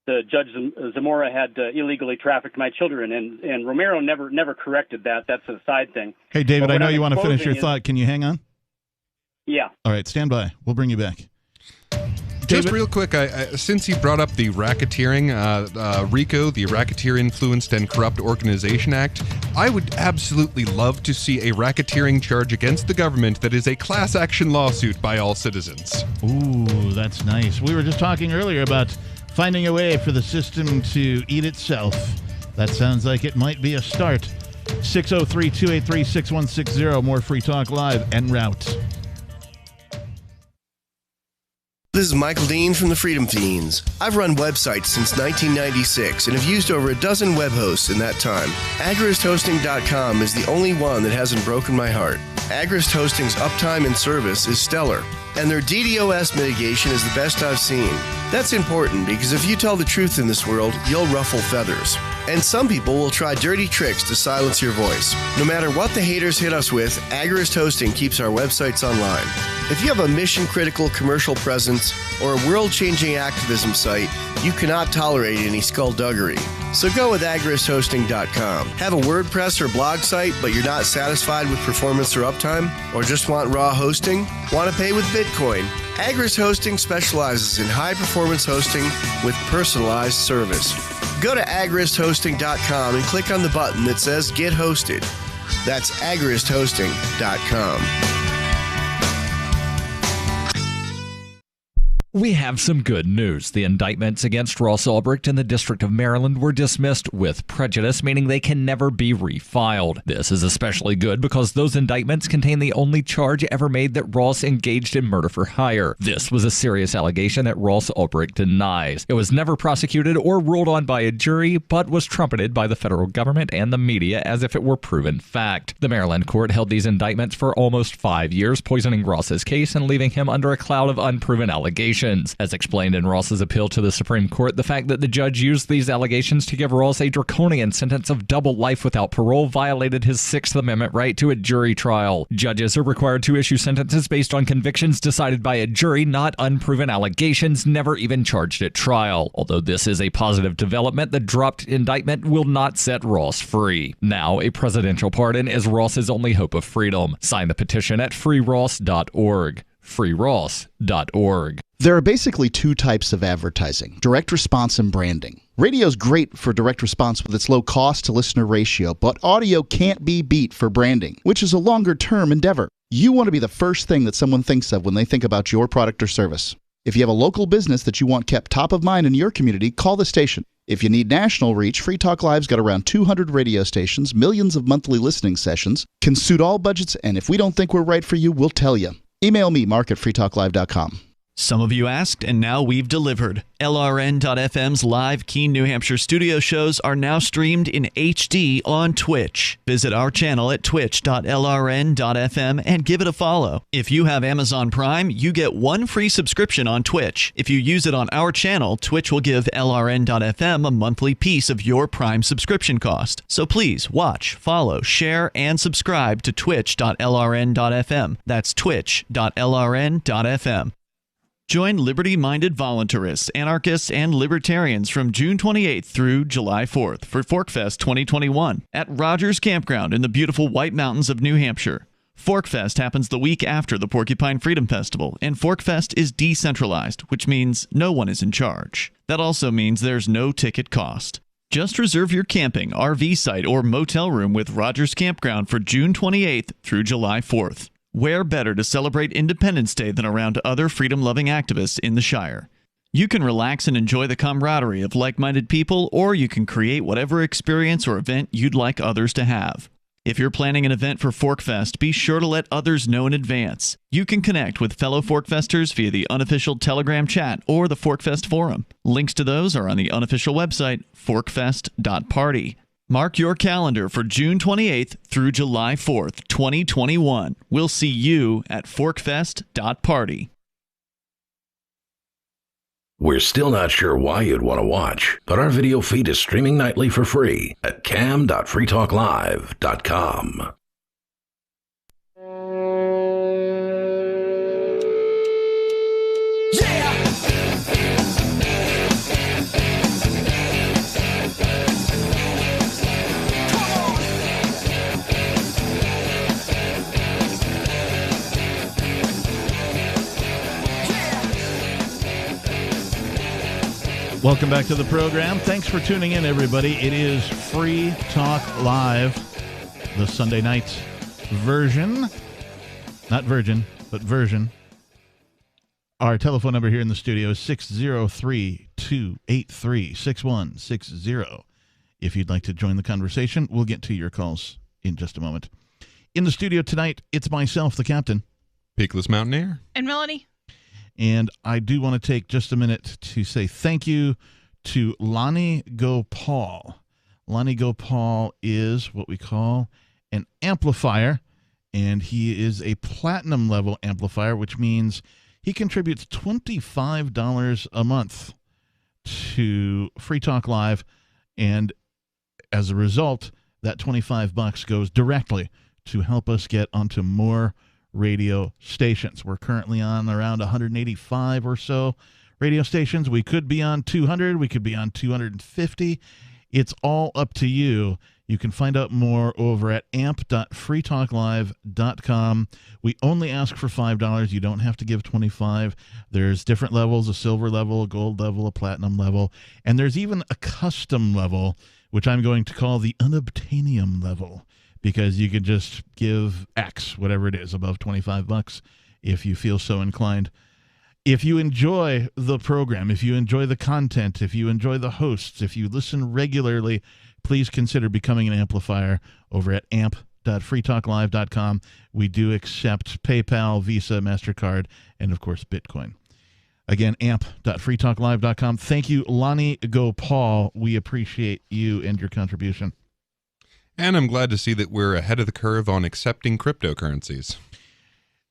Judge Zamora had illegally trafficked my children, and Romero never corrected that. That's a side thing. Hey, David, I know you want to finish your is, thought. Can you hang on? Yeah. All right, stand by. We'll bring you back. Just David? real quick, since he brought up the racketeering, RICO, the Racketeer Influenced and Corrupt Organization Act, I would absolutely love to see a racketeering charge against the government that is a class action lawsuit by all citizens. Ooh, that's nice. We were just talking earlier about finding a way for the system to eat itself. That sounds like it might be a start. 603-283-6160, more Free Talk Live en route. This is Michael Dean from the Freedom Fiends. I've run websites since 1996 and have used over a dozen web hosts in that time. AgristHosting.com is the only one that hasn't broken my heart. Agrist Hosting's uptime and service is stellar, and their DDoS mitigation is the best I've seen. That's important because if you tell the truth in this world, you'll ruffle feathers. And some people will try dirty tricks to silence your voice. No matter what the haters hit us with, Agrist Hosting keeps our websites online. If you have a mission-critical commercial presence or a world-changing activism site, you cannot tolerate any skullduggery. So go with agristhosting.com. Have a WordPress or blog site, but you're not satisfied with performance or uptime? Or just want raw hosting? Want to pay with Bitcoin? Agrist Hosting specializes in high-performance hosting with personalized service. Go to agristhosting.com and click on the button that says Get Hosted. That's agristhosting.com. We have some good news. The indictments against Ross Ulbricht in the District of Maryland were dismissed with prejudice, meaning they can never be refiled. This is especially good because those indictments contain the only charge ever made that Ross engaged in murder for hire. This was a serious allegation that Ross Ulbricht denies. It was never prosecuted or ruled on by a jury, but was trumpeted by the federal government and the media as if it were proven fact. The Maryland court held these indictments for almost 5 years, poisoning Ross's case and leaving him under a cloud of unproven allegations. As explained in Ross's appeal to the Supreme Court, the fact that the judge used these allegations to give Ross a draconian sentence of double life without parole violated his Sixth Amendment right to a jury trial. Judges are required to issue sentences based on convictions decided by a jury, not unproven allegations never even charged at trial. Although this is a positive development, the dropped indictment will not set Ross free. Now, a presidential pardon is Ross's only hope of freedom. Sign the petition at freeross.org. freeross.org. There are basically two types of advertising: direct response and branding. Radio's great for direct response with its low cost to listener ratio, but audio can't be beat for branding, which is a longer term endeavor. You want to be the first thing that someone thinks of when they think about your product or service. If you have a local business that you want kept top of mind in your community, call the station. If you need national reach, Free Talk Live's got around 200 radio stations, millions of monthly listening sessions, can suit all budgets, and if we don't think we're right for you, we'll tell you. Email me, mark@freetalklive.com. Some of you asked, and now we've delivered. LRN.FM's live Keene, New Hampshire studio shows are now streamed in HD on Twitch. Visit our channel at twitch.lrn.fm and give it a follow. If you have Amazon Prime, you get one free subscription on Twitch. If you use it on our channel, Twitch will give LRN.FM a monthly piece of your Prime subscription cost. So please watch, follow, share, and subscribe to twitch.lrn.fm. That's twitch.lrn.fm. Join liberty-minded voluntarists, anarchists, and libertarians from June 28th through July 4th for ForkFest 2021 at Rogers Campground in the beautiful White Mountains of New Hampshire. ForkFest happens the week after the Porcupine Freedom Festival, and ForkFest is decentralized, which means no one is in charge. That also means there's no ticket cost. Just reserve your camping, RV site, or motel room with Rogers Campground for June 28th through July 4th. Where better to celebrate Independence Day than around other freedom-loving activists in the Shire? You can relax and enjoy the camaraderie of like-minded people, or you can create whatever experience or event you'd like others to have. If you're planning an event for ForkFest, be sure to let others know in advance. You can connect with fellow ForkFesters via the unofficial Telegram chat or the ForkFest forum. Links to those are on the unofficial website, forkfest.party. Mark your calendar for June 28th through July 4th, 2021. We'll see you at forkfest.party. We're still not sure why you'd want to watch, but our video feed is streaming nightly for free at cam.freetalklive.com. Welcome back to the program. Thanks for tuning in, everybody. It is Free Talk Live, the Sunday night version. Not virgin, but version. Our telephone number here in the studio is 603-283-6160. If you'd like to join the conversation, we'll get to your calls in just a moment. In the studio tonight, it's myself, the captain. Peakless Mountaineer. And Melanie. And I do want to take just a minute to say thank you to Lonnie Gopal. Lonnie Gopal is what we call an amplifier, and he is a platinum level amplifier, which means he contributes $25 a month to Free Talk Live, and as a result, that $25 goes directly to help us get onto more radio stations. We're currently on around 185 or so radio stations. We could be on 200. We could be on 250. It's all up to you. You can find out more over at amp.freetalklive.com. We only ask for $5. You don't have to give $25. There's different levels, a silver level, a gold level, a platinum level, and there's even a custom level, which I'm going to call the unobtainium level, because you can just give X, whatever it is, above $25 if you feel so inclined. If you enjoy the program, if you enjoy the content, if you enjoy the hosts, if you listen regularly, please consider becoming an amplifier over at amp.freetalklive.com. We do accept PayPal, Visa, MasterCard, and, of course, Bitcoin. Again, amp.freetalklive.com. Thank you, Lonnie Gopal. We appreciate you and your contribution. And I'm glad to see that we're ahead of the curve on accepting cryptocurrencies.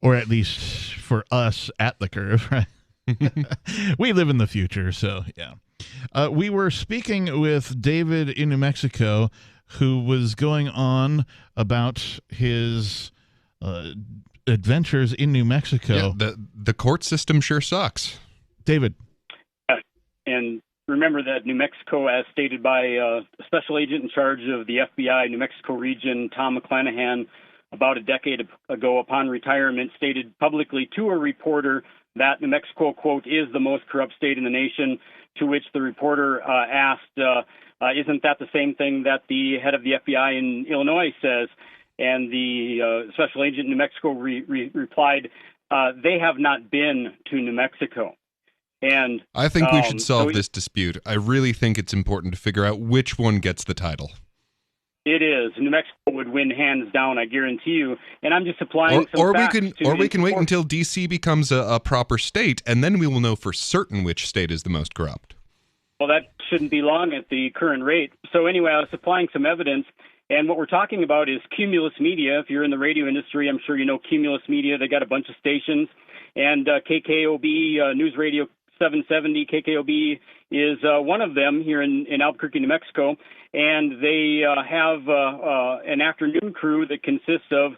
Or at least for us at the curve, right? We live in the future, so yeah. We were speaking with David in New Mexico, who was going on about his adventures in New Mexico. Yeah, the court system sure sucks. David. And remember that New Mexico, as stated by a special agent in charge of the FBI New Mexico region, Tom McClanahan, about a decade ago upon retirement, stated publicly to a reporter that New Mexico, quote, is the most corrupt state in the nation, to which the reporter asked, isn't that the same thing that the head of the FBI in Illinois says? And the special agent in New Mexico replied, they have not been to New Mexico. And I think we should solve this dispute. I really think it's important to figure out which one gets the title. It is. New Mexico would win hands down, I guarantee you. And I'm just applying some facts we can wait until D.C. becomes a proper state, and then we will know for certain which state is the most corrupt. Well, that shouldn't be long at the current rate. So anyway, I was supplying some evidence, and what we're talking about is Cumulus Media. If you're in the radio industry, I'm sure you know Cumulus Media. They got a bunch of stations, and KKOB, News Radio 770, KKOB is one of them here in Albuquerque, New Mexico, and they have an afternoon crew that consists of,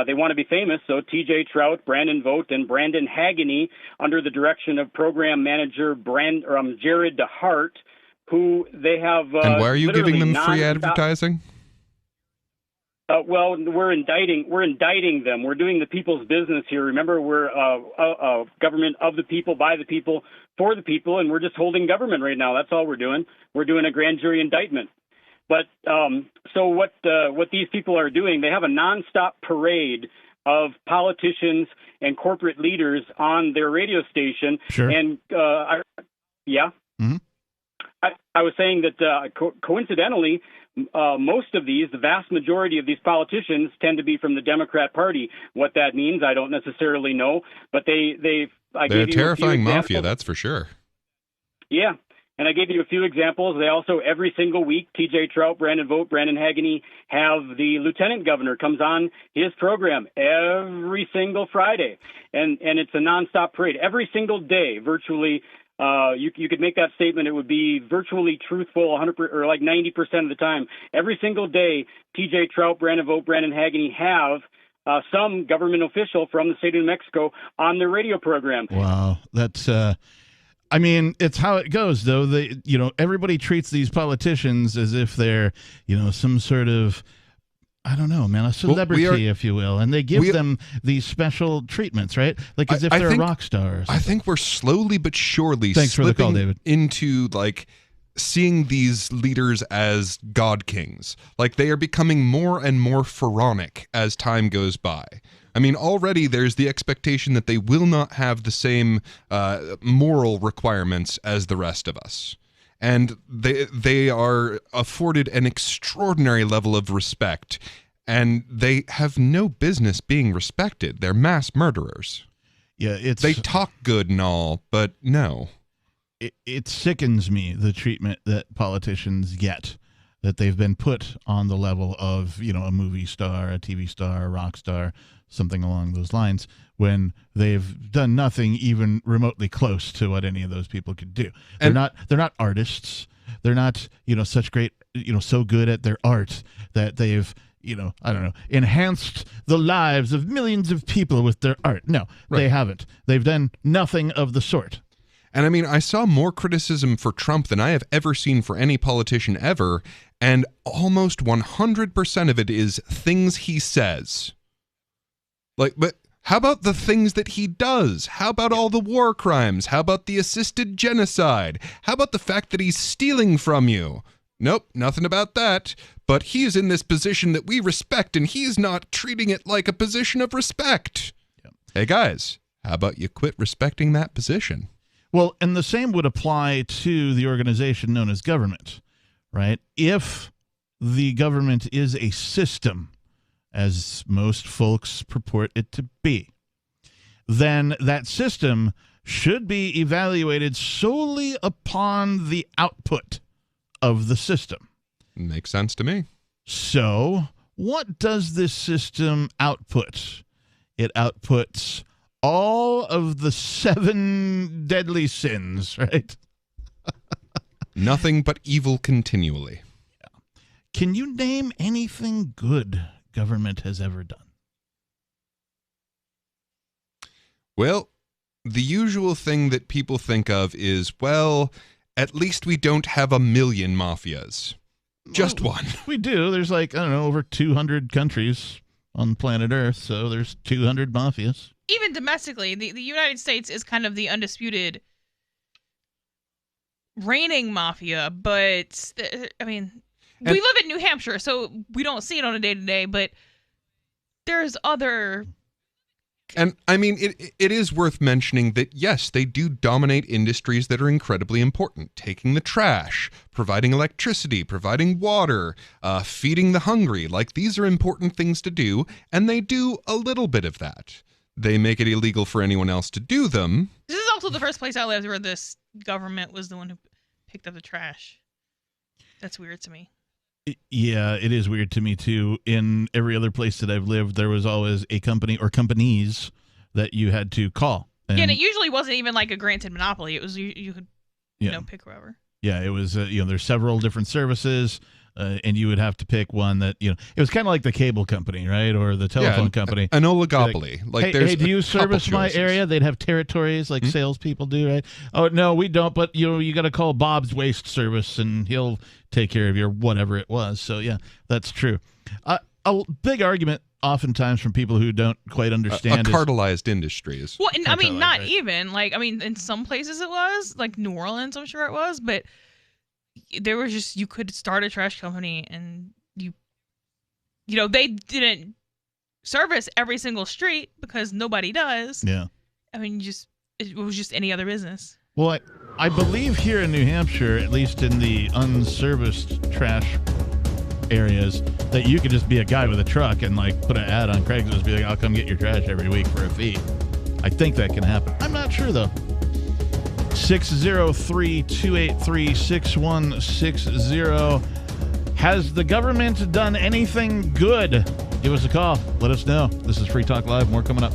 they want to be famous, so TJ Trout, Brandon Vogt, and Brandon Haggany, under the direction of program manager Jared DeHart, who they have. And why are you giving them free advertising? Well, we're indicting them. We're doing the people's business here. Remember, we're a government of the people, by the people, for the people, and we're just holding government right now. That's all we're doing. We're doing a grand jury indictment. But so what these people are doing, they have a nonstop parade of politicians and corporate leaders on their radio station. Sure. And yeah. Mm-hmm. I was saying that coincidentally, most of these, the vast majority of these politicians, tend to be from the Democrat Party. What that means, I don't necessarily know, but they're a terrifying mafia, that's for sure. Yeah, and I gave you a few examples. They also, every single week, TJ Trout, Brandon Vogt, Brandon Haggany, have the lieutenant governor comes on his program every single Friday, and it's a nonstop parade every single day, virtually. You could make that statement. It would be virtually truthful 100% or like 90% of the time. Every single day, TJ Trout, Brandon Vogt, Brandon Haggany have some government official from the state of New Mexico on their radio program. Wow. That's, I mean, it's how it goes, though. Everybody treats these politicians as if they're, some sort of, I don't know, man, a celebrity, if you will, and they give them these special treatments, right? Like as if they're a rock star. I think we're slowly but surely Thanks for the call, slipping David. into like seeing these leaders as god kings. Like they are becoming more and more pharaonic as time goes by. I mean, already there's the expectation that they will not have the same moral requirements as the rest of us. And they are afforded an extraordinary level of respect, and they have no business being respected. They're mass murderers. Yeah, they talk good and all, but no. It sickens me, the treatment that politicians get, that they've been put on the level of, you know, a movie star, a TV star, a rock star, something along those lines, when they've done nothing even remotely close to what any of those people could do. They're not artists. They're not, you know, such great, you know, so good at their art that they've, you know, I don't know, enhanced the lives of millions of people with their art. No, they haven't. They've done nothing of the sort. And I mean, I saw more criticism for Trump than I have ever seen for any politician ever, and almost 100% of it is things he says. Like, but how about the things that he does? How about all the war crimes? How about the assisted genocide? How about the fact that he's stealing from you? Nope, nothing about that. But he's in this position that we respect, and he's not treating it like a position of respect. Yep. Hey, guys, how about you quit respecting that position? Well, and the same would apply to the organization known as government, right? If the government is a system, as most folks purport it to be, then that system should be evaluated solely upon the output of the system. Makes sense to me. So, what does this system output? It outputs all of the 7 deadly sins, right? Nothing but evil continually. Yeah. Can you name anything good government has ever done? Well, the usual thing that people think of is, well, at least we don't have a million mafias. Just one. We do. There's like, I don't know, over 200 countries on planet Earth, so there's 200 mafias. Even domestically, the United States is kind of the undisputed reigning mafia, but, I mean, we live in New Hampshire, so we don't see it on a day-to-day, but there's other... And, I mean, it is worth mentioning that, yes, they do dominate industries that are incredibly important. Taking the trash, providing electricity, providing water, feeding the hungry. Like, these are important things to do, and they do a little bit of that. They make it illegal for anyone else to do them. This is also the first place I lived where this government was the one who picked up the trash. That's weird to me. Yeah, it is weird to me, too. In every other place that I've lived, there was always a company or companies that you had to call. And it usually wasn't even like a granted monopoly. It was you could, you know, pick whoever. Yeah, it was, you know, there's several different services, and you would have to pick one that, you know, it was kind of like the cable company, right? Or the telephone company. An oligopoly. Like hey, do you service my area? They'd have territories like salespeople do, right? Oh, no, we don't, but, you know, you got to call Bob's Waste Service, and he'll take care of your whatever it was. So, yeah, that's true. A big argument oftentimes from people who don't quite understand a cartelized industries. Well, and I mean, not right? Even. Like, I mean, in some places it was, like New Orleans, I'm sure it was, but there was just, you could start a trash company and you know, they didn't service every single street because nobody does. Yeah. I mean, it was just any other business. Well, I believe here in New Hampshire, at least in the unserviced trash areas, that you could just be a guy with a truck and like put an ad on Craigslist, be like, I'll come get your trash every week for a fee. I think that can happen. I'm not sure though. 603-283-6160. Has the government done anything good? Give us a call. Let us know. This is Free Talk Live. More coming up.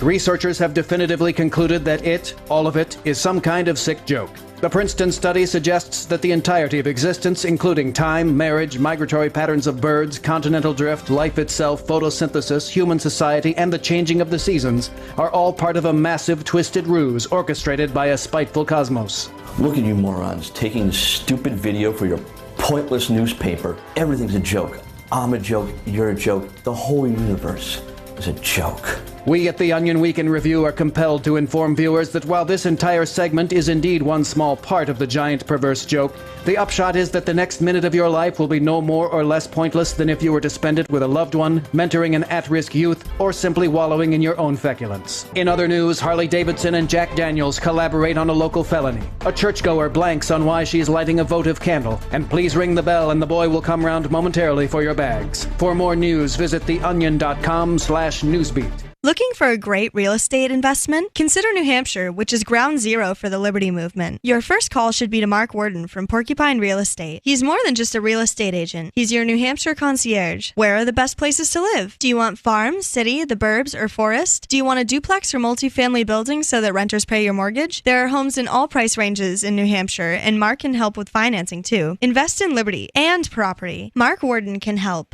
Researchers have definitively concluded that all of it, is some kind of sick joke. The Princeton study suggests that the entirety of existence, including time, marriage, migratory patterns of birds, continental drift, life itself, photosynthesis, human society, and the changing of the seasons, are all part of a massive, twisted ruse orchestrated by a spiteful cosmos. Look at you morons, taking stupid video for your pointless newspaper. Everything's a joke. I'm a joke, you're a joke. The whole universe is a joke. We at the Onion Week in Review are compelled to inform viewers that while this entire segment is indeed one small part of the giant perverse joke, the upshot is that the next minute of your life will be no more or less pointless than if you were to spend it with a loved one, mentoring an at-risk youth, or simply wallowing in your own feculence. In other news, Harley Davidson and Jack Daniels collaborate on a local felony. A churchgoer blanks on why she's lighting a votive candle. And please ring the bell and the boy will come round momentarily for your bags. For more news, visit theonion.com/newsbeat. Looking for a great real estate investment? Consider New Hampshire, which is ground zero for the Liberty Movement. Your first call should be to Mark Worden from Porcupine Real Estate. He's more than just a real estate agent. He's your New Hampshire concierge. Where are the best places to live? Do you want farm, city, the burbs, or forest? Do you want a duplex or multifamily building so that renters pay your mortgage? There are homes in all price ranges in New Hampshire, and Mark can help with financing too. Invest in Liberty and property. Mark Worden can help.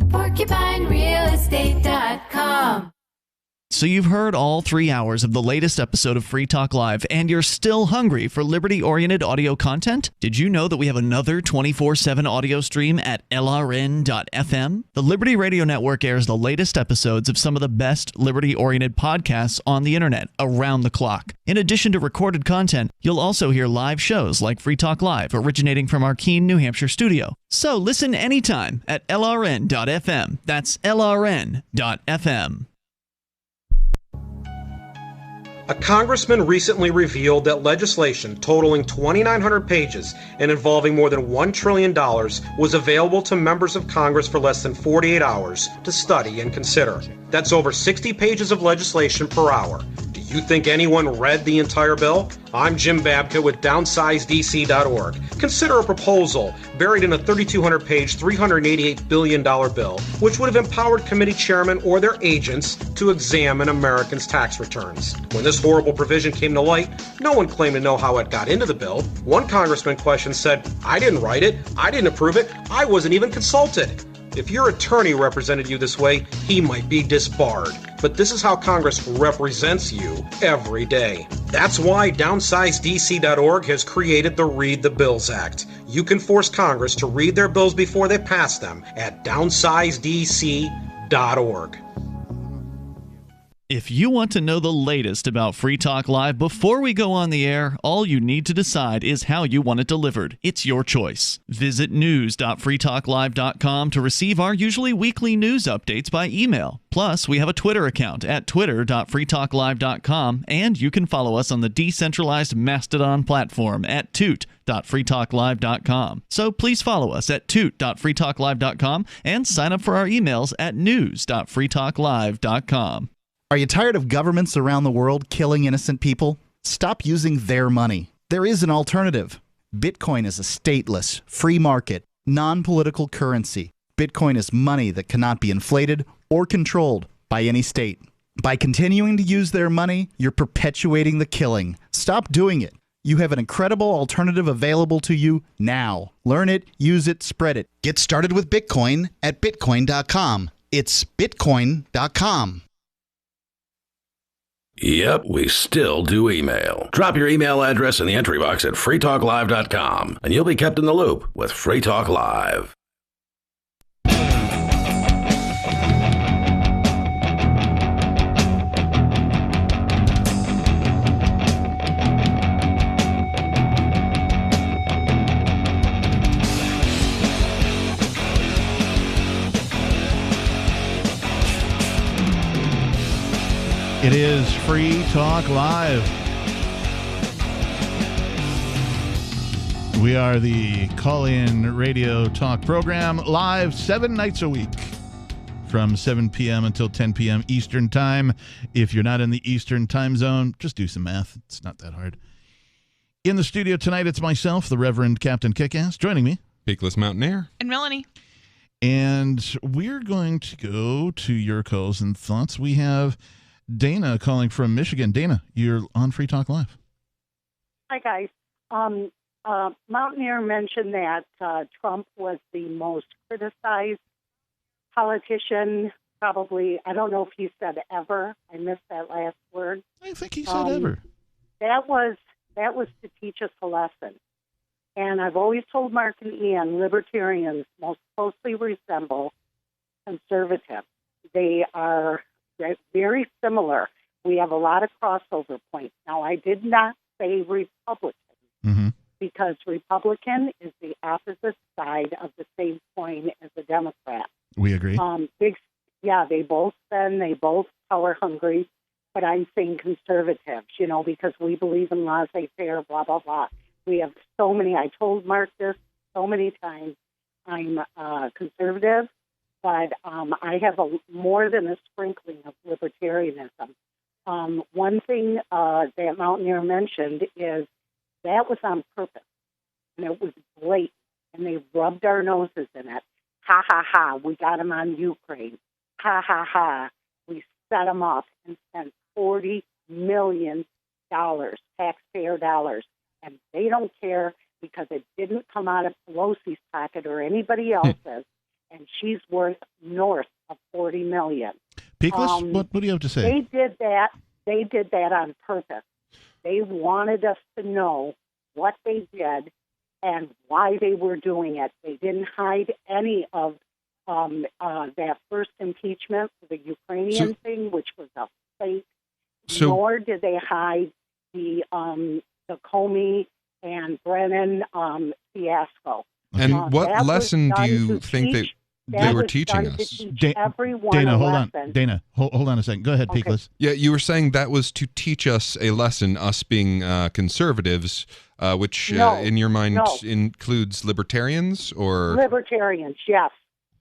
PorcupineRealEstate.com. So you've heard all 3 hours of the latest episode of Free Talk Live, and you're still hungry for liberty-oriented audio content? Did you know that we have another 24/7 audio stream at LRN.FM? The Liberty Radio Network airs the latest episodes of some of the best liberty-oriented podcasts on the internet around the clock. In addition to recorded content, you'll also hear live shows like Free Talk Live, originating from our Keene, New Hampshire studio. So listen anytime at LRN.FM. That's LRN.FM. A congressman recently revealed that legislation totaling 2,900 pages and involving more than $1 trillion was available to members of Congress for less than 48 hours to study and consider. That's over 60 pages of legislation per hour. Do you think anyone read the entire bill? I'm Jim Babka with DownsizeDC.org. Consider a proposal buried in a 3,200-page, $388 billion bill, which would have empowered committee chairmen or their agents to examine Americans' tax returns. When this horrible provision came to light, no one claimed to know how it got into the bill. One congressman questioned said, "I didn't write it, I didn't approve it, I wasn't even consulted." If your attorney represented you this way, he might be disbarred. But this is how Congress represents you every day. That's why DownsizeDC.org has created the Read the Bills Act. You can force Congress to read their bills before they pass them at DownsizeDC.org. If you want to know the latest about Free Talk Live before we go on the air, all you need to decide is how you want it delivered. It's your choice. Visit news.freetalklive.com to receive our usually weekly news updates by email. Plus, we have a Twitter account at twitter.freetalklive.com, and you can follow us on the decentralized Mastodon platform at toot.freetalklive.com. So please follow us at toot.freetalklive.com and sign up for our emails at news.freetalklive.com. Are you tired of governments around the world killing innocent people? Stop using their money. There is an alternative. Bitcoin is a stateless, free market, non-political currency. Bitcoin is money that cannot be inflated or controlled by any state. By continuing to use their money, you're perpetuating the killing. Stop doing it. You have an incredible alternative available to you now. Learn it, use it, spread it. Get started with Bitcoin at Bitcoin.com. It's Bitcoin.com. Yep, we still do email. Drop your email address in the entry box at freetalklive.com, and you'll be kept in the loop with Free Talk Live. It is Free Talk Live. We are the call-in radio talk program, live 7 nights a week from 7 p.m. until 10 p.m. Eastern Time. If you're not in the Eastern Time Zone, just do some math. It's not that hard. In the studio tonight, it's myself, the Reverend Captain Kickass. Joining me, Peakless Mountaineer. And Melanie. And we're going to go to your calls and thoughts. We have Dana calling from Michigan. Dana, you're on Free Talk Live. Hi, guys. Mountaineer mentioned that Trump was the most criticized politician, probably. I don't know if he said ever. I missed that last word. I think he said ever. That was to teach us a lesson. And I've always told Mark and Ian, libertarians most closely resemble conservatives. They're very similar. We have a lot of crossover points. Now, I did not say Republican, because Republican is the opposite side of the same coin as a Democrat. We agree. They both spend, they both power hungry, but I'm saying conservatives, because we believe in laissez-faire, blah, blah, blah. We have so many, I told Mark this so many times, I'm conservative, but I have more than a sprinkling of libertarianism. One thing that Mountaineer mentioned is that was on purpose, and it was blatant, and they rubbed our noses in it. Ha, ha, ha, we got them on Ukraine. Ha, ha, ha, we set them up and spent $40 million, taxpayer dollars, and they don't care because it didn't come out of Pelosi's pocket or anybody else's, and she's worth north of $40 million. Peakless, what do you have to say? They did that on purpose. They wanted us to know what they did and why they were doing it. They didn't hide any of that first impeachment for the Ukrainian thing, which was a fake. Nor did they hide the Comey and Brennan fiasco. And what lesson do you think they were teaching us? Dana, hold on. Dana, hold on a second. Go ahead, Okay. Peakless. Yeah, you were saying that was to teach us a lesson, us being conservatives, which in your mind includes libertarians, or libertarians? Yes,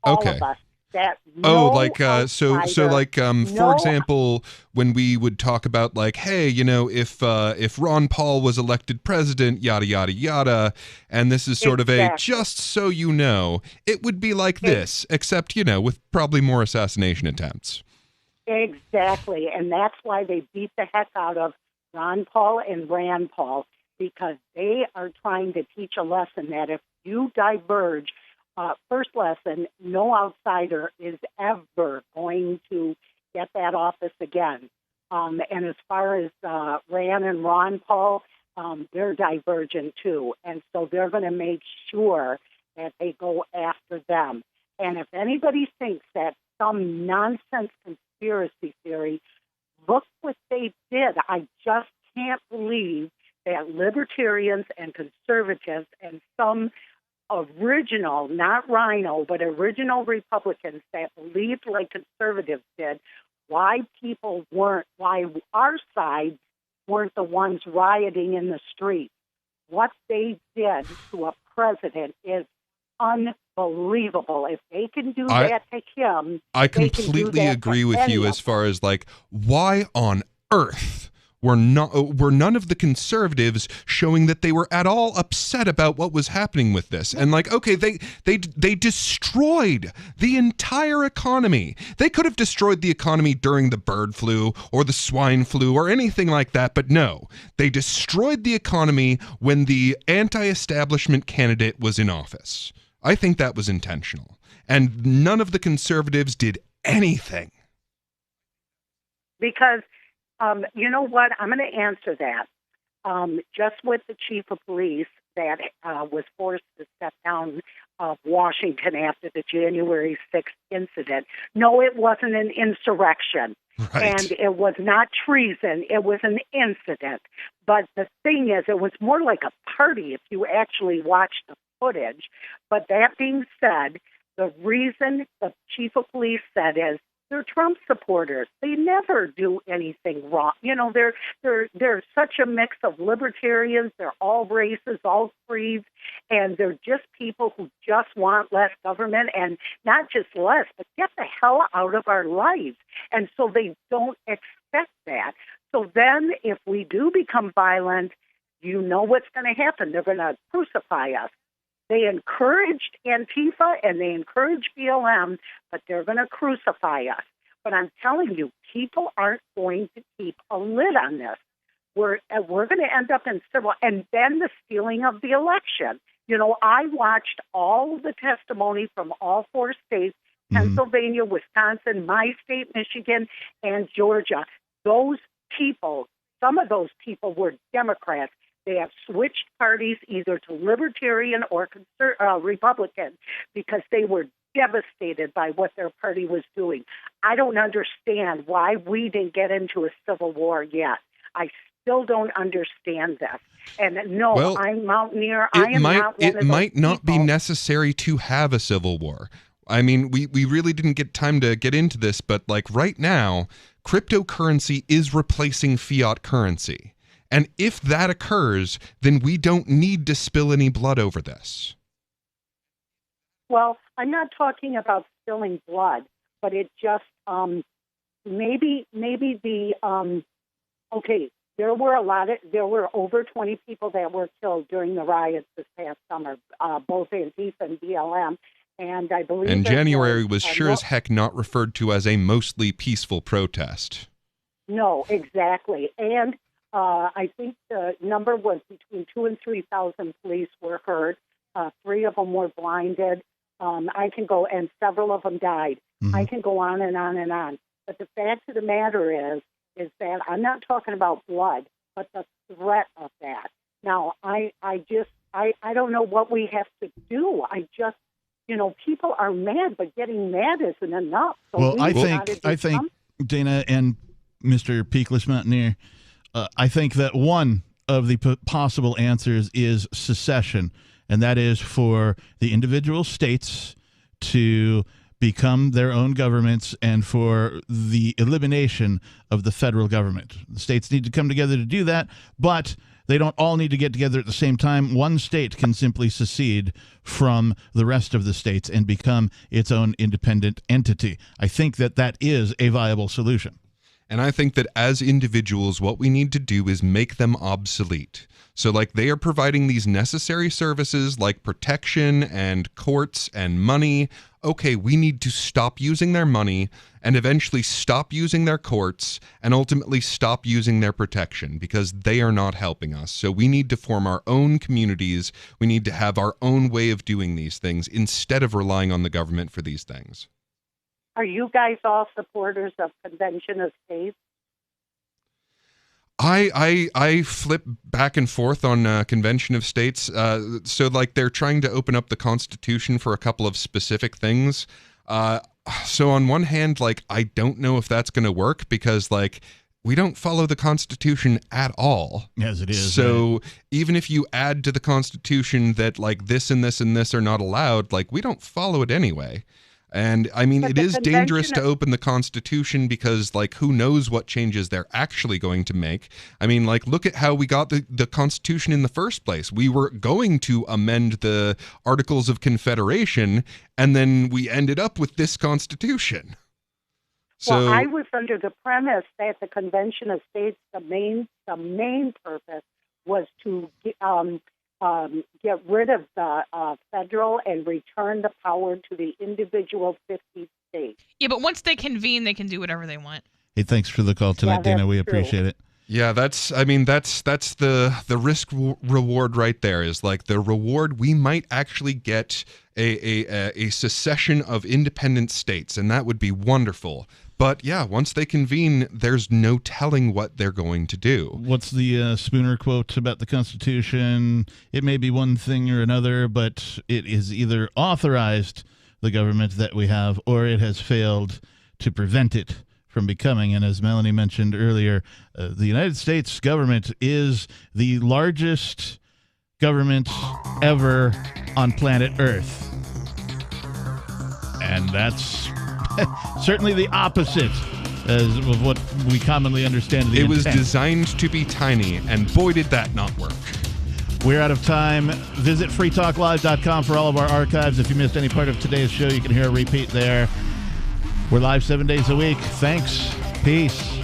all of us. That for example, when we would talk about like, hey, if Ron Paul was elected president, yada yada yada, and this is sort of a just so you know, it would be like this, except with probably more assassination attempts. Exactly, and that's why they beat the heck out of Ron Paul and Rand Paul, because they are trying to teach a lesson that if you diverge. First lesson, no outsider is ever going to get that office again. And as far as Rand and Ron Paul, they're divergent too. And so they're going to make sure that they go after them. And if anybody thinks that some nonsense conspiracy theory, look what they did. I just can't believe that libertarians and conservatives and some original, not rhino, but original Republicans that believed like conservatives did, why our side weren't the ones rioting in the street. What they did to a president is unbelievable. If they can do that to him, I completely agree with you as far as like, why on earth were none of the conservatives showing that they were at all upset about what was happening with this? And like, okay, they destroyed the entire economy. They could have destroyed the economy during the bird flu or the swine flu or anything like that, but no, they destroyed the economy when the anti-establishment candidate was in office. I think that was intentional, and none of the conservatives did anything. Because you know what? I'm going to answer that. Just with the chief of police that was forced to step down of Washington after the January 6th incident. No, it wasn't an insurrection. Right. And it was not treason. It was an incident. But the thing is, it was more like a party if you actually watched the footage. But that being said, the reason the chief of police said is, they're Trump supporters. They never do anything wrong. They're such a mix of libertarians. They're all races, all creeds, and they're just people who just want less government, and not just less, but get the hell out of our lives. And so they don't expect that. So then if we do become violent, you know what's going to happen. They're going to crucify us. They encouraged Antifa and they encouraged BLM, but they're going to crucify us. But I'm telling you, people aren't going to keep a lid on this. we're going to end up in civil, and then the stealing of the election. You know, I watched all the testimony from all 4 states, Pennsylvania, Wisconsin, my state, Michigan, and Georgia. Those people, some of those people were Democrats. They have switched parties either to Libertarian or Republican because they were devastated by what their party was doing. I don't understand why we didn't get into a civil war yet. I still don't understand this. And no, Well, I'm Mountaineer. I am not one of It those might not be people. necessary to have a civil war. I mean, we really didn't get time to get into this, but like right now, cryptocurrency is replacing fiat currency. And if that occurs, then we don't need to spill any blood over this. Well, I'm not talking about spilling blood, but it just maybe the okay. There were over 20 people that were killed during the riots this past summer, both Antifa and BLM, and I believe. And January was sure as heck not referred to as a mostly peaceful protest. No, exactly, and I think the number was between 2,000 and 3,000 police were hurt. 3 of them were blinded. I can go, and several of them died. I can go on and on and on. But the fact of the matter is that I'm not talking about blood, but the threat of that. Now, I don't know what we have to do. People are mad, but getting mad isn't enough. So well, I think Dana and Mr. Peakless Mountaineer, I think that one of the possible answers is secession, and that is for the individual states to become their own governments and for the elimination of the federal government. The states need to come together to do that, but they don't all need to get together at the same time. One state can simply secede from the rest of the states and become its own independent entity. I think that that is a viable solution. And I think that as individuals, what we need to do is make them obsolete. So like they are providing these necessary services like protection and courts and money. Okay, we need to stop using their money and eventually stop using their courts and ultimately stop using their protection because they are not helping us. So we need to form our own communities. We need to have our own way of doing these things instead of relying on the government for these things. Are you guys all supporters of Convention of States? I flip back and forth on Convention of States. So like they're trying to open up the Constitution for a couple of specific things. So on one hand, like I don't know if that's going to work because like we don't follow the Constitution at all. As it is. So right? Even if you add to the Constitution that like this and this and this are not allowed, like we don't follow it anyway. And I mean, it is dangerous to open the Constitution because, like, who knows what changes they're actually going to make. I mean, like, look at how we got the Constitution in the first place. We were going to amend the Articles of Confederation, and then we ended up with this Constitution. Well, I was under the premise that the Convention of States, the main purpose was to get rid of the federal and return the power to the individual 50 states. Yeah, but once they convene, they can do whatever they want. Hey, thanks for the call tonight, Dana. We appreciate it. Yeah, that's the risk reward right there. Is like the reward we might actually get a secession of independent states, and that would be wonderful. But yeah, once they convene, there's no telling what they're going to do. What's the Spooner quote about the Constitution? It may be one thing or another, but it is either authorized the government that we have, or it has failed to prevent it from becoming. And as Melanie mentioned earlier, the United States government is the largest government ever on planet Earth. And that's certainly the opposite of what we commonly understand. It was designed to be tiny, and boy, did that not work. We're out of time. Visit freetalklive.com for all of our archives. If you missed any part of today's show, you can hear a repeat there. We're live 7 days a week. Thanks. Peace.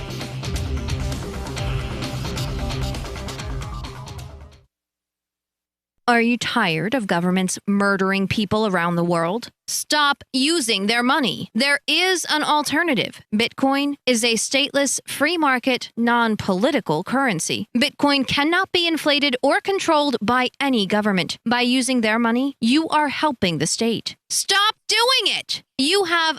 Are you tired of governments murdering people around the world? Stop using their money. There is an alternative. Bitcoin is a stateless, free market, non-political currency. Bitcoin cannot be inflated or controlled by any government. By using their money, you are helping the state. Stop doing it! You have